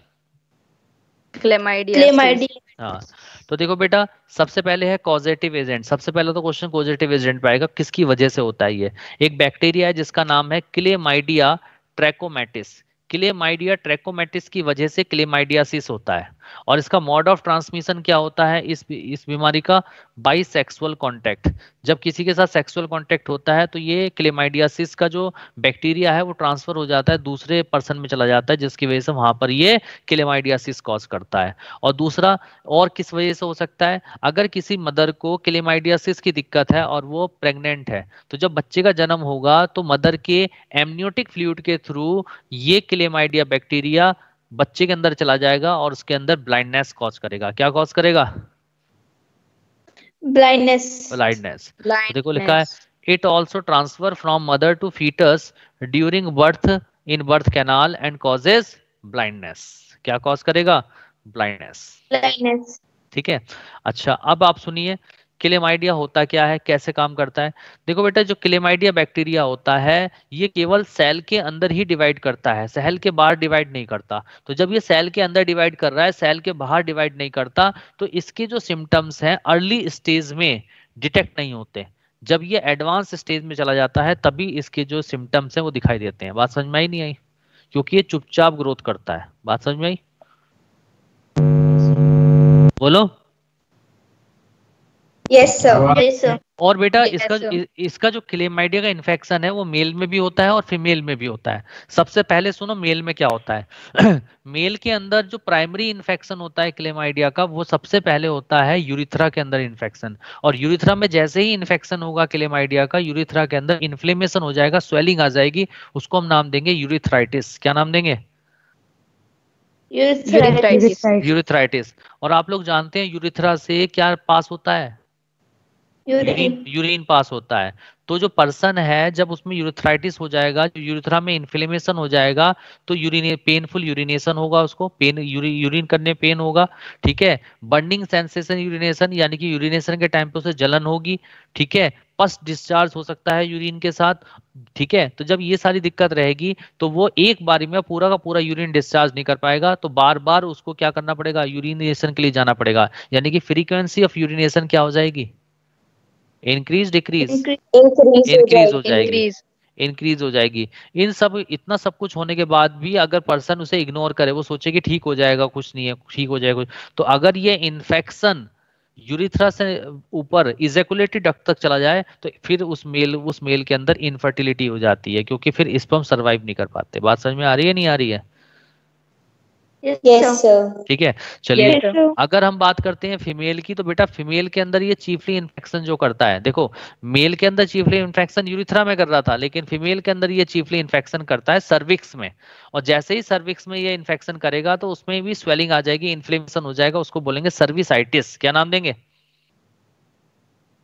क्लेमाइडियासिस। हाँ, तो देखो बेटा, सबसे पहले है कॉजेटिव एजेंट। सबसे पहले तो क्वेश्चन कॉजेटिव एजेंट पे आएगा, किसकी वजह से होता है ये। एक बैक्टीरिया है जिसका नाम है क्लेमाइडिया ट्रैकोमैटिस। क्लेमाइडिया ट्रैकोमैटिस की वजह से क्लेमाइडियासिस होता है। और इसका मोड ऑफ ट्रांसमिशन क्या होता है इस बीमारी का? Bisexual contact. जब किसी के साथ सेक्सुअल कांटेक्ट होता है तो ये क्लेमाइडियासिस का जो बैक्टीरिया है वो ट्रांसफर हो जाता है, दूसरे पर्सन में चला जाता है, जिसकी वजह से वहां पर ये क्लेमाइडियासिस कॉज करता है। और दूसरा, और किस वजह से हो सकता है, अगर किसी मदर को क्लेमाइडियासिस की दिक्कत है और वो प्रेग्नेंट है, तो जब बच्चे का जन्म होगा तो मदर के एमनियोटिक फ्लूइड के थ्रू ये क्लेमाइडिया बैक्टीरिया बच्चे के अंदर चला जाएगा और उसके अंदर ब्लाइंडनेस कॉज करेगा। क्या कॉज करेगा? ब्लाइंडनेस। ब्लाइंडनेस। तो देखो लिखा है, it also transfer from mother to foetus during birth in birth canal and causes blindness. क्या कॉज करेगा? ब्लाइंडनेस। ठीक है। अच्छा, अब आप सुनिए क्लेमाइडिया होता क्या है, कैसे काम करता है। देखो बेटा, जो क्लेमाइडिया बैक्टीरिया होता है ये केवल सेल के अंदर ही डिवाइड करता है, सेल के बाहर डिवाइड नहीं करता। तो जब ये सेल के अंदर डिवाइड कर रहा है, सेल के बाहर डिवाइड नहीं करता, तो इसके जो सिम्टम्स हैं अर्ली स्टेज में डिटेक्ट नहीं होते। जब ये एडवांस स्टेज में चला जाता है तभी इसके जो सिम्टम्स हैं वो दिखाई देते हैं। बात समझ में आई नहीं आई? क्योंकि ये चुपचाप ग्रोथ करता है। बात समझ में आई? बोलो। Yes sir. Yes sir. और बेटा Yes, इसका जो क्लेमाइडिया का इन्फेक्शन है वो मेल में भी होता है और फीमेल में भी होता है। सबसे पहले सुनो मेल में क्या होता है। मेल के अंदर जो प्राइमरी इन्फेक्शन होता है क्लेमाइडिया का, वो सबसे पहले होता है यूरिथ्रा के अंदर इन्फेक्शन। और यूरिथ्रा में जैसे ही इन्फेक्शन होगा क्लेमाइडिया का, यूरिथ्रा के अंदर इन्फ्लेमेशन हो जाएगा, स्वेलिंग आ जाएगी, उसको हम नाम देंगे यूरिथ्राइटिस। क्या नाम देंगे? यूरिथ्राइटिस। और आप लोग जानते हैं यूरिथ्रा से क्या पास होता है? यूरिन पास होता है। तो जो पर्सन है जब उसमें यूरिथ्राइटिस हो जाएगा, जो यूरिथ्रा में इन्फ्लेमेशन हो जाएगा, तो पेनफुल यूरिनेशन होगा, उसको यूरिन करने पेन होगा। ठीक है। बर्निंग सेंसेशन यूरिनेशन, यानी कि यूरिनेशन के टाइम पे उसे जलन होगी। ठीक है। पस डिस्चार्ज हो सकता है यूरिन के साथ। ठीक है। तो जब ये सारी दिक्कत रहेगी तो वो एक बारी में पूरा का पूरा यूरिन डिस्चार्ज नहीं कर पाएगा, तो बार बार उसको क्या करना पड़ेगा, यूरिनेशन के लिए जाना पड़ेगा। यानी कि फ्रीक्वेंसी ऑफ यूरिनेशन क्या हो जाएगी? Increase decrease? इंक्रीज हो जाएगी। इंक्रीज हो जाएगी। इतना सब कुछ होने के बाद भी अगर पर्सन उसे इग्नोर करे, वो सोचे कि ठीक हो जाएगा, कुछ नहीं है, ठीक हो जाएगा, तो अगर ये इन्फेक्शन यूरिथ्रा से ऊपर इजैकुलेटरी डक्ट तक चला जाए तो फिर उस मेल के अंदर इनफर्टिलिटी हो जाती है, क्योंकि फिर स्पर्म सर्वाइव नहीं कर पाते। बात समझ में आ रही है नहीं आ रही है? Yes sir. ठीक है। चलिए, अगर हम बात करते हैं फीमेल की, तो बेटा फीमेल के अंदर ये चीफली इन्फेक्शन जो करता है, देखो मेल के अंदर चीफली इन्फेक्शन यूरिथ्रा में कर रहा था, लेकिन फीमेल के अंदर ये चीफली इन्फेक्शन करता है सर्विक्स में। और जैसे ही सर्विक्स में ये इन्फेक्शन करेगा तो उसमें भी स्वेलिंग आ जाएगी, इन्फ्लेमेशन हो जाएगा, उसको बोलेंगे सर्विसाइटिस। क्या नाम देंगे?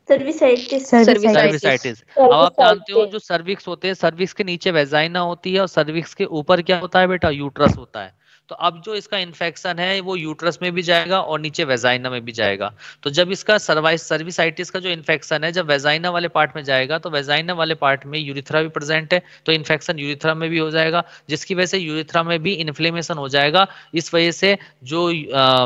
सर्विसाइटिस। अब आप जानते हो जो सर्विक्स होते हैं, सर्विक्स के नीचे वेजाइना होती है और सर्विक्स के ऊपर क्या होता है बेटा? यूट्रस होता है। तो अब जो इसका इन्फेक्शन है वो यूट्रस में भी जाएगा और नीचे वेजाइना में भी जाएगा। तो जब इसका सर्विसाइटिस का जो इन्फेक्शन है जब वेजाइना वाले पार्ट में जाएगा तो वेजाइना वाले पार्ट में यूरिथ्रा भी प्रेजेंट है, तो इन्फेक्शन यूरिथ्रा में भी हो जाएगा, जिसकी वजह से यूरिथ्रा में भी इन्फ्लेमेशन हो जाएगा। इस वजह से जो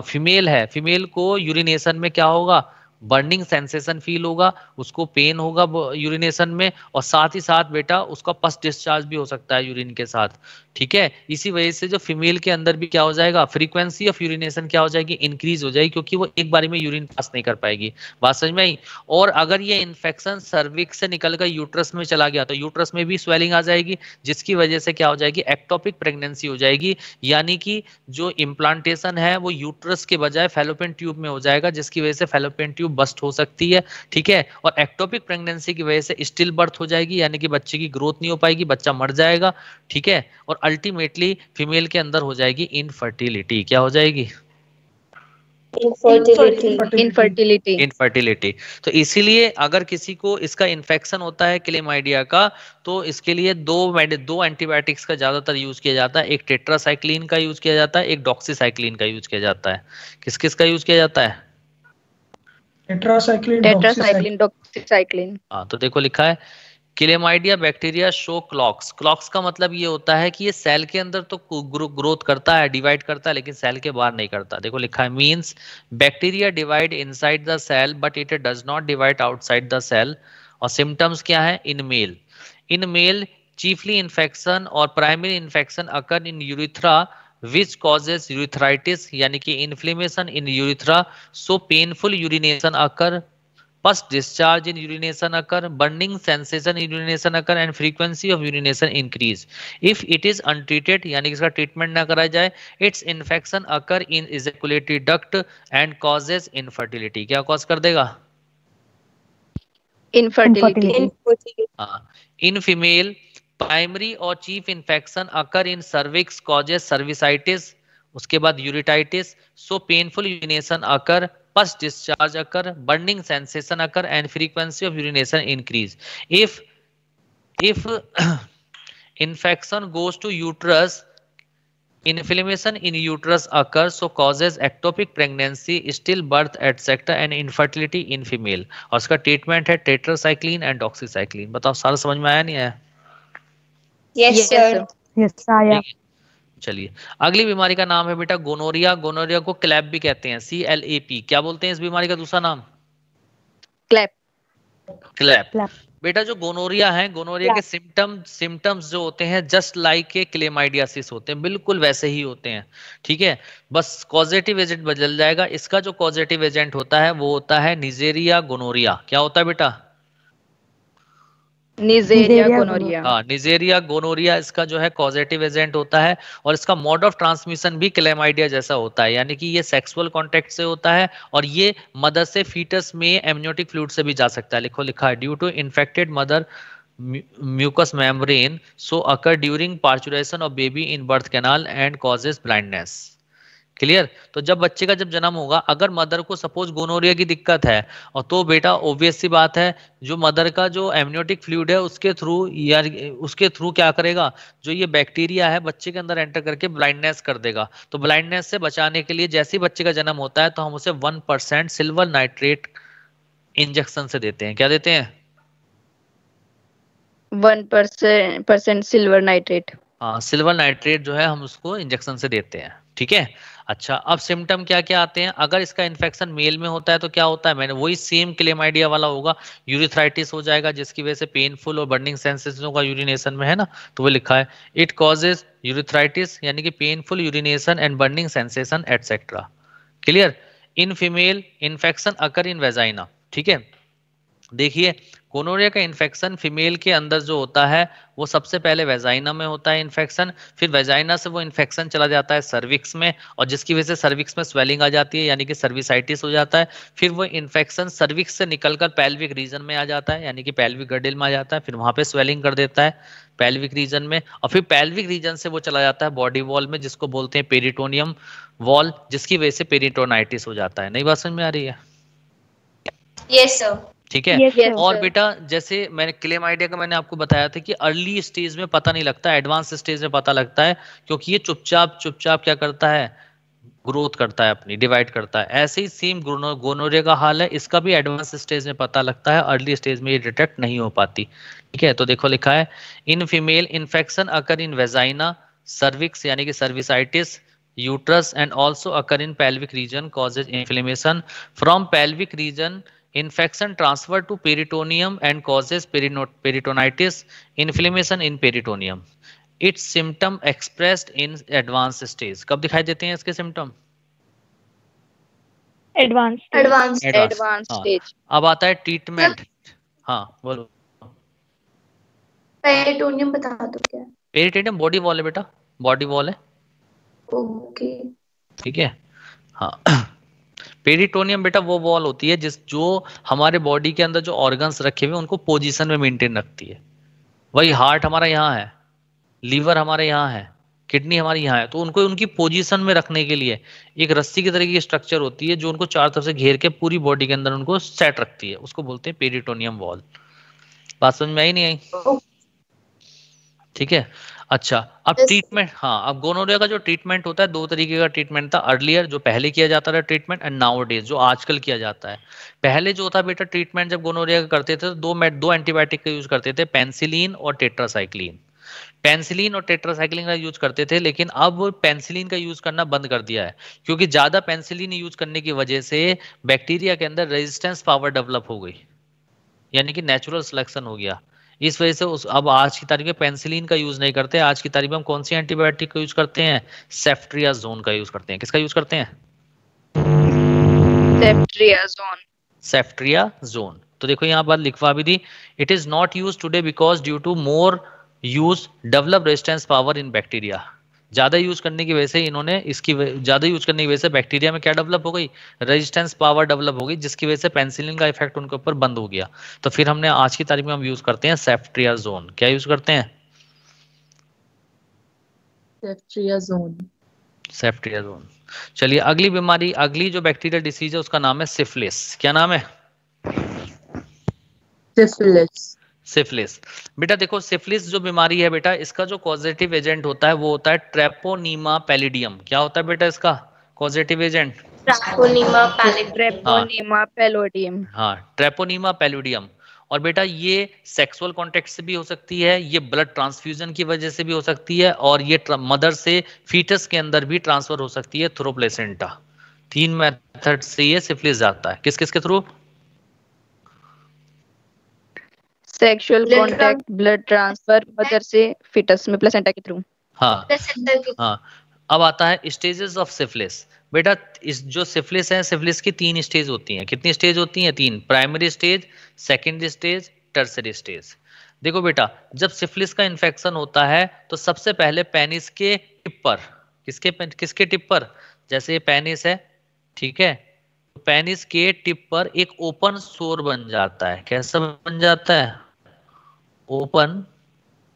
फीमेल है, फीमेल को यूरिनेशन में क्या होगा, बर्निंग सेंसेशन फील होगा, उसको पेन होगा यूरिनेशन में, और साथ ही साथ बेटा उसका पस डिस्चार्ज भी हो सकता है यूरिन के साथ। ठीक है, इसी वजह से जो फीमेल के अंदर भी क्या हो जाएगा, फ्रीक्वेंसी ऑफ यूरिनेशन क्या हो जाएगी, इंक्रीज हो जाएगी, क्योंकि वो एक बारी में यूरिन पास नहीं कर पाएगी। बात समझ में आई। और अगर ये इन्फेक्शन सर्विक्स से निकलकर यूट्रस में चला गया तो यूट्रस में भी स्वेलिंग आ जाएगी, जिसकी वजह से क्या हो जाएगी, एक्टोपिक प्रेगनेंसी हो जाएगी, यानी कि जो इम्प्लांटेशन है वो यूट्रस के बजाय फैलोपियन ट्यूब में हो जाएगा, जिसकी वजह से फैलोपियन ट्यूब बस्ट हो सकती है। ठीक है, और एक्टोपिक प्रेगनेंसी की वजह से स्टिल बर्थ हो जाएगी, यानी कि बच्चे की ग्रोथ नहीं हो पाएगी, बच्चा मर जाएगा। ठीक है, और अल्टीमेटली फीमेल के अंदर हो जाएगी इनफर्टिलिटी। क्या हो जाएगी, इनफर्टिलिटी। तो इसीलिए अगर किसी को इसका इन्फेक्शन होता है क्लेमाइडिया का तो इसके लिए दो एंटीबायोटिक्स का ज्यादातर यूज किया जाता है। एक टेट्रासाइक्लिन का यूज किया जाता है, एक डॉक्सीसाइक्लिन का यूज किया जाता है। किस किस का यूज किया जाता है, टेट्रासाइक्लिन, डॉक्सीसाइक्लिन। हाँ, तो देखो लिखा है chlamydia bacteria show clocks. Clocks का मतलब ये होता है कि ये सेल के अंदर तो ग्रोथ करता है, डिवाइड करता है, लेकिन सेल के बाहर नहीं करता। देखो लिखा है means bacteria divide inside the cell but it does not divide outside the cell. और सिम्टम्स क्या है, इन मेल चीफली इन्फेक्शन और primary infection occur in urethra which causes urethritis यानी कि inflammation in urethra, so painful urination occur, pus discharge in urination occur, burning sensation in urination occur and frequency of urination increase. If it is untreated यानी कि इसका treatment ना करा जाए, its infection occur in ejaculatory duct and causes infertility। क्या cause कर देगा, infertility. हाँ, इन फीमेल प्राइमरी और चीफ इन्फेक्शन अकर इन सर्विक्स कॉजेस सर्विसाइटिस, उसके बाद यूरिटाइटिस, सो पेनफुल यूरिनेशन अकर, पस discharge occur, burning sensation occur and frequency of urination increase. If infection goes to uterus, inflammation in uterus occurs, so causes ectopic pregnancy, stillbirth, etc. and infertility in female। और उसका treatment है tetracycline and doxycycline. बताओ सारा समझ में आया नहीं आया? Yes sir. यस आया। चलिए, अगली बीमारी का नाम है बेटा गोनोरिया। गोनोरिया को क्लैप भी कहते हैं, CLAP। क्या बोलते हैं इस बीमारी का दूसरा नाम? क्लैप। बेटा जो गोनोरिया है, गोनोरिया के सिम्टम्स जो होते हैं जस्ट लाइक ए क्लेमाइडियासिस होते हैं, बिल्कुल वैसे ही होते हैं। ठीक है, बस कॉजेटिव एजेंट बदल जाएगा। इसका जो कॉजेटिव एजेंट होता है वो होता है निजेरिया गोनोरिया। क्या होता है बेटा? Neisseria gonorrhoea. हाँ, निजेरिया गोनोरिया इसका जो है कॉजेटिव एजेंट होता है, और इसका मोड ऑफ ट्रांसमिशन भी क्लेमाइडिया जैसा होता है, यानी कि ये सेक्सुअल कांटेक्ट से होता है और ये मदर से फीटस में एमनियोटिक फ्लूइड से भी जा सकता है। लिखा है due to infected mother mucous membrane, so occur during parturition of baby in birth canal and causes blindness. Clear? तो जब बच्चे का जब जन्म होगा, अगर मदर को सपोज गोनोरिया की दिक्कत है, और तो बेटा ऑब्वियस सी बात है जो मदर का जो एमनियोटिक फ्लूइड है उसके थ्रू क्या करेगा, जो ये बैक्टीरिया है बच्चे के अंदर एंटर करके ब्लाइंडनेस कर देगा। तो ब्लाइंडनेस से बचाने के लिए जैसे ही बच्चे का जन्म होता है तो हम उसे 1% सिल्वर नाइट्रेट इंजेक्शन से देते हैं। क्या देते हैं? 1% सिल्वर नाइट्रेट। हाँ, सिल्वर नाइट्रेट जो है हम उसको इंजेक्शन से देते हैं। ठीक है, अच्छा, अब सिम्टम क्या क्या आते हैं? अगर इसका इन्फेक्शन मेल में होता है तो क्या होता है, मैंने वही सेम क्लेमाइडिया वाला होगा, यूरिथ्राइटिस हो जाएगा, जिसकी वजह से पेनफुल और बर्निंग सेंसेशन होगा यूरिनेशन में, है ना? तो वो लिखा है इट कॉजेज यूरिथ्राइटिस यानी कि painful urination and burning sensation etcetera. Clear? In female infection occur in vagina. ठीक है, देखिए गोनोरिया का इन्फेक्शन फीमेल के अंदर जो होता है वो सबसे पहले वेजाइना में होता है इन्फेक्शन, फिर वेजाइना से वो इन्फेक्शन चला जाता है सर्विक्स में, और जिसकी वजह से सर्विक्स में स्वेलिंग आ जाती है यानी कि सर्विसाइटिस हो जाता है। फिर वो इन्फेक्शन सर्विक्स से निकलकर पेल्विक रीजन में आ जाता है यानी कि पेल्विक गर्डल में आ जाता है, फिर वहां पे स्वेलिंग कर देता है पेल्विक रीजन में, और फिर पेल्विक रीजन से वो चला जाता है बॉडी वॉल में जिसको बोलते हैं पेरिटोनियम वॉल, जिसकी वजह से पेरिटोनाइटिस हो जाता है। नई बात समझ में आ रही है? Yes sir. ठीक है। Yes, sir. और बेटा जैसे मैंने क्लेम आइडिया का मैंने आपको बताया था कि अर्ली स्टेज में पता नहीं लगता, एडवांस स्टेज में पता लगता है, क्योंकि ये चुपचाप चुपचाप क्या करता है, ग्रोथ करता है, अपनी डिवाइड करता है। ऐसे ही सेम गोनोरिया का हाल है, इसका भी एडवांस स्टेज में पता लगता है, अर्ली स्टेज में ये डिटेक्ट नहीं हो पाती। ठीक है, तो देखो लिखा है in female infection occur in vagina, cervix यानी कि cervicitis, uterus and also occur in pelvic region causes inflammation from pelvic region. Infection transfer to peritoneum and causes peritonitis, inflammation in peritoneum. Its symptom expressed in advanced stage. कब दिखाई देते हैं इसके symptom? Advance advance advance हाँ। Stage. अब आता है treatment. हाँ बोलो। पेरिटोनियम बता दो क्या? पेरिटोनियम बॉडी वॉल है बेटा, बॉडी वॉल है। ओके। ठीक है, हाँ। पेरिटोनियम बेटा वो वॉल होती है जो हमारे बॉडी के अंदर जो ऑर्गन्स रखे हुए उनको पोजीशन में मेंटेन रखती है। वही हार्ट हमारा यहाँ है, लीवर हमारे यहाँ है, किडनी हमारी यहाँ है, तो उनको उनकी पोजीशन में रखने के लिए एक रस्सी की तरह की स्ट्रक्चर होती है जो उनको चार तरफ से घेर के पूरी बॉडी के अंदर उनको सेट रखती है, उसको बोलते हैं पेरिटोनियम वॉल। बात समझ में आई नहीं आई? ठीक है, अच्छा। अब ट्रीटमेंट, हाँ, अब गोनोरिया का जो ट्रीटमेंट होता है, दो तरीके का ट्रीटमेंट था। अर्लियर जो पहले किया जाता था ट्रीटमेंट, एंड नाउ डेज जो आजकल किया जाता है। पहले जो था बेटा ट्रीटमेंट जब गोनोरिया का करते थे तो दो एंटीबायोटिक का यूज करते थे, पेनिसिलिन और टेट्रासाइक्लिन। पेनिसिलिन और टेट्रासाइक्लिन का यूज करते थे, लेकिन अब पेनिसिलिन का यूज करना बंद कर दिया है, क्योंकि ज्यादा पेनिसिलिन यूज करने की वजह से बैक्टीरिया के अंदर रेजिस्टेंस पावर डेवलप हो गई, यानी कि नेचुरल सिलेक्शन हो गया। इस वजह से अब आज की तारीख में पेनिसिलिन का यूज नहीं करते। आज की तारीख में हम कौन सी एंटीबायोटिक का यूज करते हैं? सेफ्ट्रियाजोन का यूज करते हैं। किसका यूज करते हैं? सेफ्ट्रियाजोन। सेफ्ट्रियाजोन। तो देखो यहाँ बात लिखवा भी दी, it is not use today because due to more use develop resistance power in bacteria. ज्यादा यूज करने की वजह से इन्होंने ज्यादा यूज करने की वजह से बैक्टीरिया में क्या डेवलप हो गई? रेजिस्टेंस पावर डेवलप हो गई, जिसकी वजह से पेनिसिलिन का इफेक्ट उनके ऊपर बंद हो गया। तो फिर हमने आज की तारीख में हम यूज करते हैं सेफ्ट्रियाजोन। क्या यूज करते हैं? सेफ्ट्रियाजोन। चलिए अगली बीमारी, अगली जो बैक्टीरियल डिसीज है उसका नाम है सिफिलिस। क्या नाम है? सिफिलिस। बेटा देखो सिफिलिस जो बीमारी है बेटा, इसका जो कॉजेटिव एजेंट होता है वो होता है ट्रेपोनीमा पैलिडियम। क्या होता है बेटा इसका कॉजेटिव एजेंट? ट्रैपोनीमा पैलिडियम। हाँ, ट्रेपोनीमा पैलिडियम। और बेटा ये सेक्सुअल कॉन्टेक्ट से भी हो सकती है, ये ब्लड ट्रांसफ्यूजन की वजह से भी हो सकती है, और ये मदर से फीटस के अंदर भी ट्रांसफर हो सकती है थ्रू प्लेसेंटा। 3 मेथड से ये सिफिलिस जाता है। किस किस के through? Sexual contact, blood transfer, mother से फीटस में, प्लेसेंटा के थ्रू। हाँ हाँ। अब आता है स्टेजेस ऑफ सिफिलिस। बेटा इस जो सिफिलिस है, सिफिलिस की 3 स्टेज होती हैं। कितनी स्टेज होती हैं? 3। Primary stage, secondary stage, tertiary stage. देखो बेटा जब सिफिलिस का इन्फेक्शन होता है तो सबसे पहले पेनिस के टिप पर, किसके टिप पर? जैसे ये पेनिस है, ठीक है, पेनिस के टिप पर एक ओपन सोर बन जाता है। कैसा बन जाता है? ओपन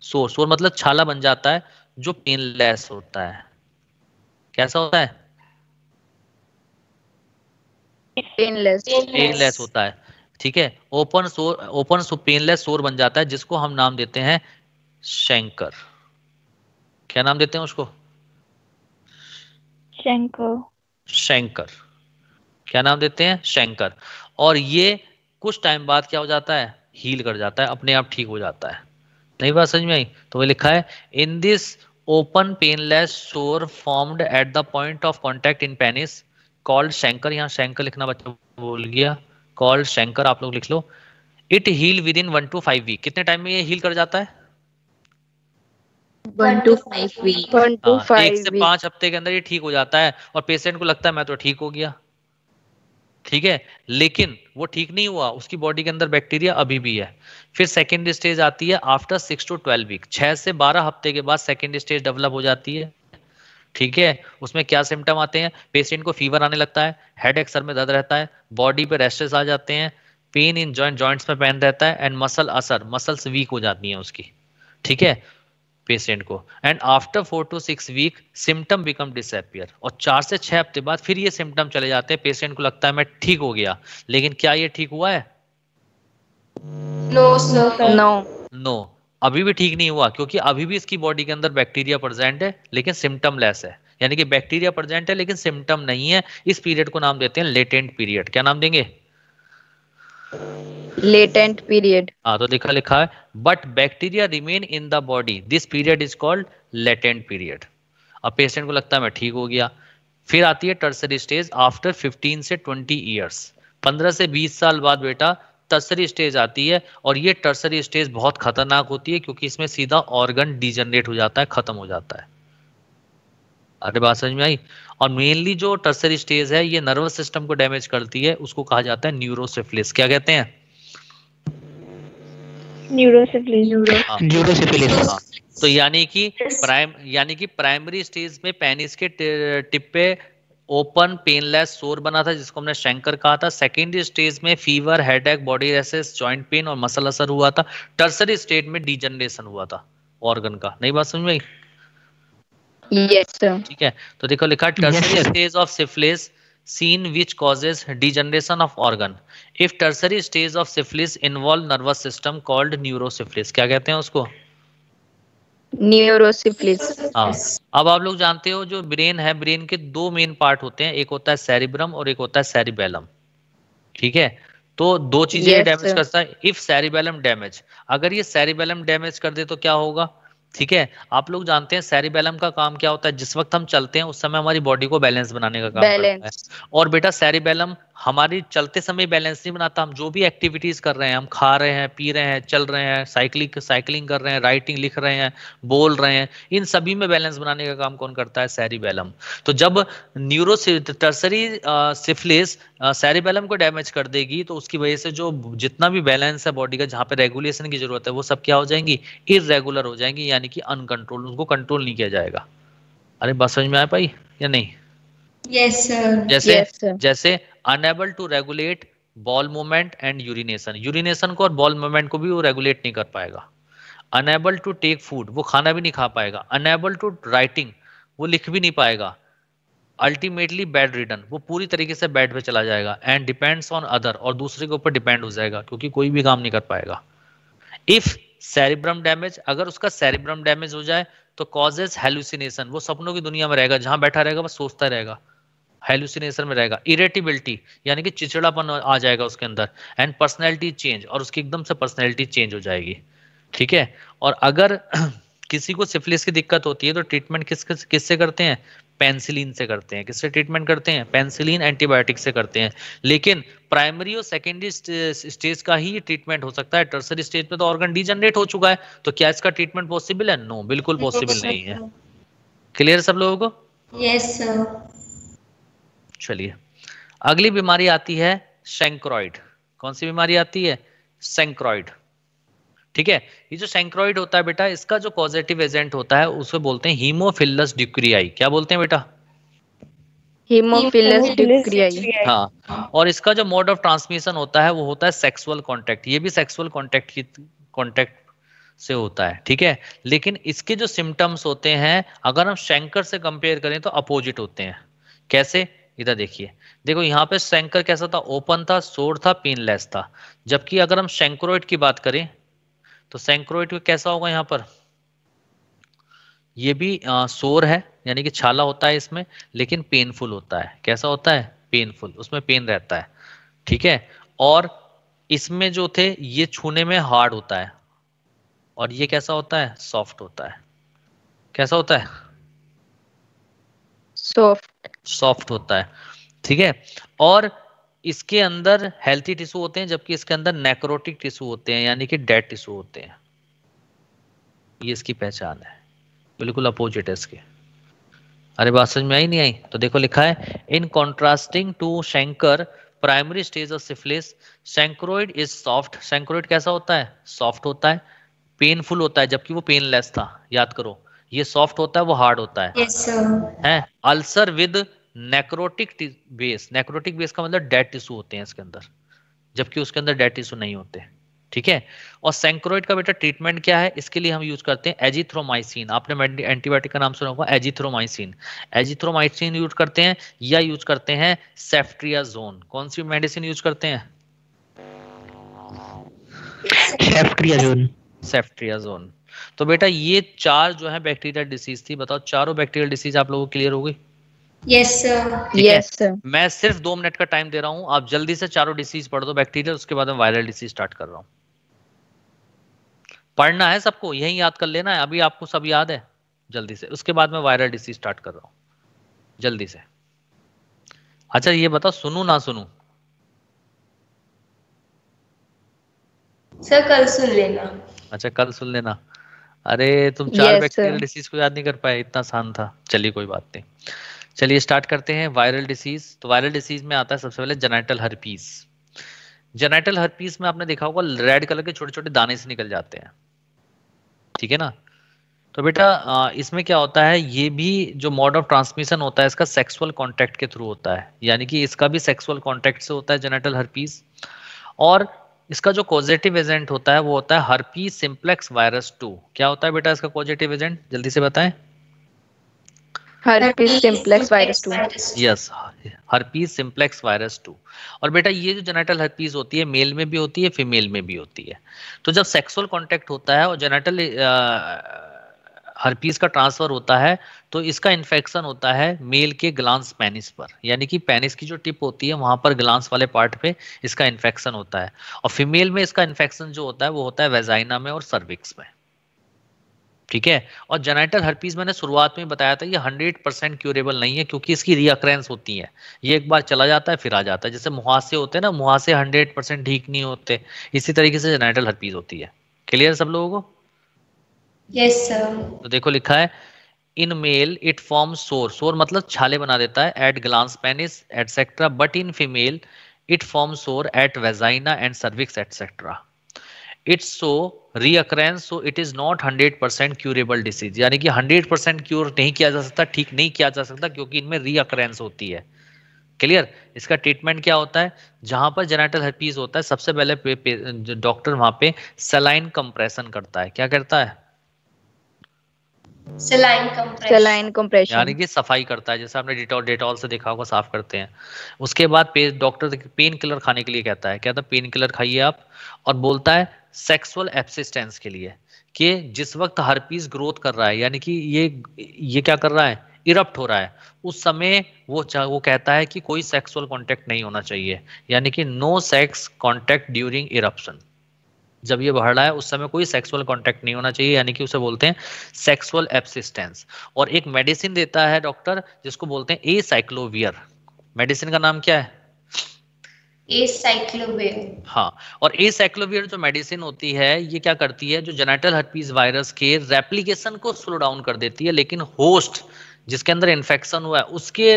सोर। सोर मतलब छाला बन जाता है जो पेनलेस होता है। कैसा होता है? पेनलेस होता है। ठीक है, ओपन सोर पेनलेस सोर बन जाता है, जिसको हम नाम देते हैं शैंकर। क्या नाम देते हैं उसको? शैंकर। क्या नाम देते हैं? शैंकर। और ये कुछ टाइम बाद क्या हो जाता है? हील कर जाता है, अपने आप ठीक हो जाता है। नहीं बात समझ में आई? तो वो लिखा है in this open painless sore formed at the point of contact in penis called chancre. यहाँ शैंकर लिखना बच्चा भूल गया, कॉल्ड शैंकर आप लोग लिख लो। It heal within 1 to 5 week. कितने टाइम में ये हील कर जाता है? 1 to 5 वीक। 1 से 5 हफ्ते के अंदर ये ठीक हो जाता है, और पेशेंट को लगता है मैं तो ठीक हो गया। ठीक है, लेकिन वो ठीक नहीं हुआ, उसकी बॉडी के अंदर बैक्टीरिया अभी भी है। फिर सेकेंड स्टेज आती है आफ्टर 6 to 12 वीक। 6 से 12 हफ्ते के बाद सेकेंड स्टेज डेवलप हो जाती है। ठीक है, उसमें क्या सिम्टम आते हैं? पेशेंट को फीवर आने लगता है, हेडेक, सर में दर्द रहता है, बॉडी पे रैशेस आ जाते हैं, पेन इन जॉइंट्स में पेन रहता है, एंड मसल्स वीक हो जाती हैं उसकी। ठीक है, पेशेंट को। And after 4 to 6 week symptom become disappear. और 4 से 6 हफ्ते बाद फिर ये सिम्टम चले जाते हैं, पेशेंट को लगता है मैं ठीक हो गया। लेकिन क्या ये ठीक हुआ है? No sir. नो। नो, अभी भी ठीक नहीं हुआ, क्योंकि अभी भी इसकी बॉडी के अंदर बैक्टीरिया प्रेजेंट है लेकिन सिम्टम लेस है, यानी कि बैक्टीरिया प्रेजेंट है लेकिन सिम्टम नहीं है। इस पीरियड को नाम देते हैं लेटेंट पीरियड। क्या नाम देंगे? Latent period. हाँ, तो लिखा लिखा है but bacteria remain in the body, this period is called latent period. अब पेशेंट को लगता है मैं ठीक हो गया। फिर आती है टर्सरी स्टेज आफ्टर 15 से 20 ईयर्स। 15 से 20 साल बाद बेटा टर्सरी स्टेज आती है, और ये टर्सरी स्टेज बहुत खतरनाक होती है क्योंकि इसमें सीधा ऑर्गन डिजनरेट हो जाता है, खत्म हो जाता है। अरे बात समझ में आई? और मेनली जो टर्सरी स्टेज है ये नर्वस सिस्टम को डैमेज करती है, उसको कहा जाता है न्यूरोसिफिलिस। क्या कहते हैं? न्यूरोसिफिलिस। हाँ, न्यूरोसिफिलिस। हाँ। तो यानी कि प्राइमरी स्टेज में पेनिस के टिप पे ओपन पेनलेस सोर बना था जिसको हमने शैंकर कहा था। सेकेंडरी स्टेज में fever, headache, body rashes, joint pain और मसल असर हुआ था। टर्सरी स्टेज में डिजनरेशन हुआ था ऑर्गन का। नई बात समझ में आई? Yes sir. ठीक है, तो देखो लिखा tertiary stage of syphilis seen which causes degeneration of organ. If tertiary stage of syphilis involve nervous system called neurosyphilis. क्या कहते हैं उसको? न्यूरोसिफिलिस। हाँ। अब आप लोग जानते हो जो ब्रेन है, ब्रेन के दो मेन पार्ट होते हैं, एक होता है सेरिब्रम और एक होता है सेरिबेलम। ठीक है, तो दो चीजें Yes, डैमेज sir. करता है। इफ सेरिबेलम डैमेज, अगर ये सेरिबेलम डैमेज कर दे तो क्या होगा? ठीक है, आप लोग जानते हैं सेरिबेलम का काम क्या होता है? जिस वक्त हम चलते हैं उस समय हमारी बॉडी को बैलेंस बनाने का काम करता है। बैलेंस। और बेटा सेरिबेलम हमारी चलते समय बैलेंस नहीं बनाता। हम जो भी एक्टिविटीज कर रहे हैं, हम खा रहे हैं, पी रहे हैं, चल रहे हैं, साइकिलिंग कर रहे हैं, राइटिंग लिख रहे हैं, बोल रहे हैं, इन सभी में बैलेंस बनाने का काम कौन करता है? सेरिबेलम। तो जब टर्सरी सिफिलिस सेरिबेलम को डैमेज कर देगी तो उसकी वजह से जो जितना भी बैलेंस है बॉडी का, जहाँ पे रेगुलेशन की जरूरत है, वो सब क्या हो जाएंगी? इरेगुलर हो जाएंगी, यानी कि अनकंट्रोल, उनको कंट्रोल नहीं किया जाएगा। अरे बात समझ में आ पाई या नहीं? Yes sir. जैसे Yes, sir. जैसे unable to regulate bowel movement and urination. Urination को और बॉल मूवमेंट को भी वो रेगुलेट नहीं कर पाएगा। अनएबल टू टेक फूड, वो खाना भी नहीं खा पाएगा। अनएबल टू राइटिंग, वो लिख भी नहीं पाएगा। अल्टीमेटली बेड रिडन, वो पूरी तरीके से बेड पे चला जाएगा। एंड डिपेंड्स ऑन अदर, और दूसरे के ऊपर डिपेंड हो जाएगा क्योंकि कोई भी काम नहीं कर पाएगा। इफ सेरिब्रम डैमेज, अगर उसका सेरिब्रम डैमेज हो जाए तो कॉजेज हेलुसिनेशन, वो सपनों की दुनिया में रहेगा, जहां बैठा रहेगा बस सोचता रहेगा, हेलुसिनेशन में रहेगा। इरेटिबिलिटी, यानी कि चिड़चिड़ापन आ जाएगा उसके अंदर। एंड पर्सनैलिटी चेंज, और उसकी एकदम से पर्सनैलिटी चेंज हो जाएगी। ठीक है, और अगर किसी को सिफिलिस की दिक्कत होती है तो ट्रीटमेंट किससे करते हैं? पेनिसिलिन से करते हैं। किससे ट्रीटमेंट करते हैं? पेनिसिलिन एंटीबायोटिक से करते हैं। लेकिन प्राइमरी और सेकेंडरी स्टेज का ही ट्रीटमेंट हो सकता है। टर्सरी स्टेज में तो ऑर्गन डिजनरेट हो चुका है, तो क्या इसका ट्रीटमेंट पॉसिबल है? नो, बिल्कुल पॉसिबल नहीं है। क्लियर सब लोगों को? Yes sir. चलिए, अगली बीमारी आती है सैंक्रोइड। कौन सी बीमारी आती है? सैंक्रोइड। ठीक है, ये जो सैंक्रोइड होता है बेटा, इसका जो पॉजिटिव एजेंट होता है उसे बोलते हैं हीमोफिलस ड्यूक्रियाई। क्या बोलते हैं बेटा? हीमोफिलस ड्यूक्रियाई। हाँ, और इसका जो मोड ऑफ ट्रांसमिशन होता है वो होता है सेक्सुअल कांटेक्ट। ये भी सेक्सुअल कांटेक्ट से होता है। ठीक है, लेकिन इसके जो सिम्टम्स होते हैं अगर हम शैंकर से कंपेयर करें तो अपोजिट होते हैं। कैसे? इधर देखिए, देखो यहाँ पे शैंकर कैसा था? ओपन था, सोर था, पेनलेस था। जबकि अगर हम सैंक्रोइड की बात करें तो सैंक्रोइड कैसा होगा? यहाँ पर ये भी सोर है, यानी कि छाला होता है इसमें, लेकिन पेनफुल होता है। कैसा होता है? पेनफुल, उसमें पेन रहता है। ठीक है, और इसमें जो थे ये छूने में हार्ड होता है, और ये कैसा होता है? सॉफ्ट होता है। कैसा होता है? सॉफ्ट होता है। ठीक है, और इसके अंदर हेल्थी टिश्यू होते हैं जबकि इसके अंदर नेक्रोटिक टिश्यू होते हैं, यानी कि डेड टिश्यू होते हैं। ये इसकी पहचान है, बिल्कुल अपोजिट है इसके। अरे बात समझ में आई नहीं आई? तो देखो लिखा है in contrasting to chancre primary stage of syphilis chancroid is soft. Chancroid कैसा होता है? सॉफ्ट होता है, पेनफुल होता है, जबकि वो पेनलेस था। याद करो, ये सॉफ्ट होता है, वो हार्ड होता है। Yes sir. है ulcer with necrotic base. Necrotic base का मतलब डेड टिश्यू होते हैं इसके अंदर, जबकि उसके अंदर डेड टिश्यू नहीं होते। ठीक है, और सैंक्रोइड का बेटा ट्रीटमेंट क्या है? इसके लिए हम यूज करते हैं एजिथ्रोमाइसिन। आपने एंटीबायोटिक का नाम सुना होगा, एजिथ्रोमाइसिन। एजिथ्रोमाइसिन यूज करते हैं, या यूज करते हैं सेफ्ट्रियाजोन। कौन सी मेडिसिन यूज करते हैं? सेफ्ट्रियाजोन। सेफ्ट्रियाजोन। तो बेटा ये 4 जो है बैक्टीरियल डिसीज थी, बताओ चारों बैक्टीरियल डिसीज आप लोगों को क्लियर हो गई? Yes sir. ठीक है, यस सर। मैं सिर्फ 2 मिनट का टाइम दे रहा हूं, आप जल्दी से चारों डिसीज पढ़ दो बैक्टीरियल, उसके बाद मैं वायरल डिसीज स्टार्ट कर रहा हूं। पढ़ना है सबको, यही याद कर लेना है, अभी आपको सब याद है जल्दी से, उसके बाद मैं वायरल डिसीज स्टार्ट कर रहा हूं जल्दी से। अच्छा ये बताओ सुनू ना सुनू? सर कल सुन लेना। अच्छा कल सुन लेना। अरे तुम 4 यस बैक्टीरियल सर। डिसीज को याद नहीं कर पाए, इतना आसान था। चलिए कोई बात नहीं, चलिए स्टार्ट करते हैं वायरल डिसीज। तो वायरल डिसीज में आता है सबसे पहले जेनिटल हर्पीस। जेनिटल हर्पीस में आपने देखा होगा रेड कलर के छोटे छोटे दाने से निकल जाते हैं, ठीक है ना? तो बेटा इसमें क्या होता है, ये भी जो मोड ऑफ ट्रांसमिशन होता है इसका सेक्सुअल कांटेक्ट के थ्रू होता है, यानी कि इसका भी सेक्सुअल कांटेक्ट से होता है जेनिटल हर्पीस। और इसका जो पॉजिटिव एजेंट होता है वो होता है हर्पीस सिंप्लेक्स वायरस 2। क्या होता है बेटा इसका पॉजिटिव एजेंट, जल्दी से बताएं? Herpes simplex virus 2। Yes, herpes simplex virus 2। और बेटा ये जो जेनिटल हर्पीस होती है मेल में भी होती है फीमेल में भी होती है। तो जब सेक्सुअल कांटेक्ट होता है और जेनिटल हर्पीस का ट्रांसफर होता है तो इसका इन्फेक्शन होता है मेल के ग्लांस पेनिस पर, यानी कि पेनिस की जो टिप होती है वहां पर ग्लांस वाले पार्ट पे इसका इन्फेक्शन होता है। और फीमेल में इसका इन्फेक्शन जो होता है वो होता है वेजाइना में और सर्विक्स में, ठीक है? और जेनिटल हर्पीस मैंने शुरुआत में बताया था ये 100% क्यूरेबल नहीं है, क्योंकि इसकी रीअक्रेंस होती है, ये एक बार चला जाता है फिर आ जाता है। जैसे मुहासे होते हैं ना, मुहासे 100% ठीक नहीं होते, इसी तरीके से जेनिटल हर्पीस होती है। क्लियर सब लोगों को? Yes sir. तो देखो लिखा है इन मेल इट फॉर्म सोर, सोर मतलब छाले बना देता है, at glans penis etcetera, but in female it form sore at vagina and cervix etcetera. It's so recurrence, so it is not 100% curable disease, यानी कि 100% क्यूर नहीं किया जा सकता, ठीक नहीं किया जा सकता, क्योंकि इनमें रीअकरेंस होती है। क्लियर? इसका ट्रीटमेंट क्या होता है, जहां पर जेनिटल हर्पीस होता है सबसे पहले डॉक्टर वहां पे सलाइन कंप्रेशन करता है। क्या करता है? Saline compression. Saline compression. यानी कि सफाई करता है, जैसे आपने डेटॉल से देखा होगा साफ करते हैं। उसके बाद डॉक्टर पेन किलर खाने के लिए कहता है, कहता है पेन किलर खाइए आप, और बोलता है सेक्सुअल एब्सिस्टेंस के लिए, कि जिस वक्त हर्पीस ग्रोथ कर रहा है, यानी कि ये क्या कर रहा है, इरप्ट हो रहा है, उस समय वो कहता है कि कोई सेक्सुअल कांटेक्ट नहीं होना चाहिए, यानी कि no sex contact during eruption. जब ये बढ़ रहा है उस समय कोई सेक्सुअल कांटेक्ट नहीं होना चाहिए, यानी कि उसे बोलते हैं सेक्सुअल एब्सिस्टेंस। और एक मेडिसिन देता है डॉक्टर जिसको बोलते हैं एसाइक्लोवियर। मेडिसिन का नाम क्या है? एसाइक्लोवियर। हाँ, और एसाइक्लोवियर जो मेडिसिन होती है ये क्या करती है, जो जेनिटल हर्पीस वायरस के रेप्लिकेशन को स्लो डाउन कर देती है, लेकिन होस्ट जिसके अंदर इन्फेक्शन हुआ है उसके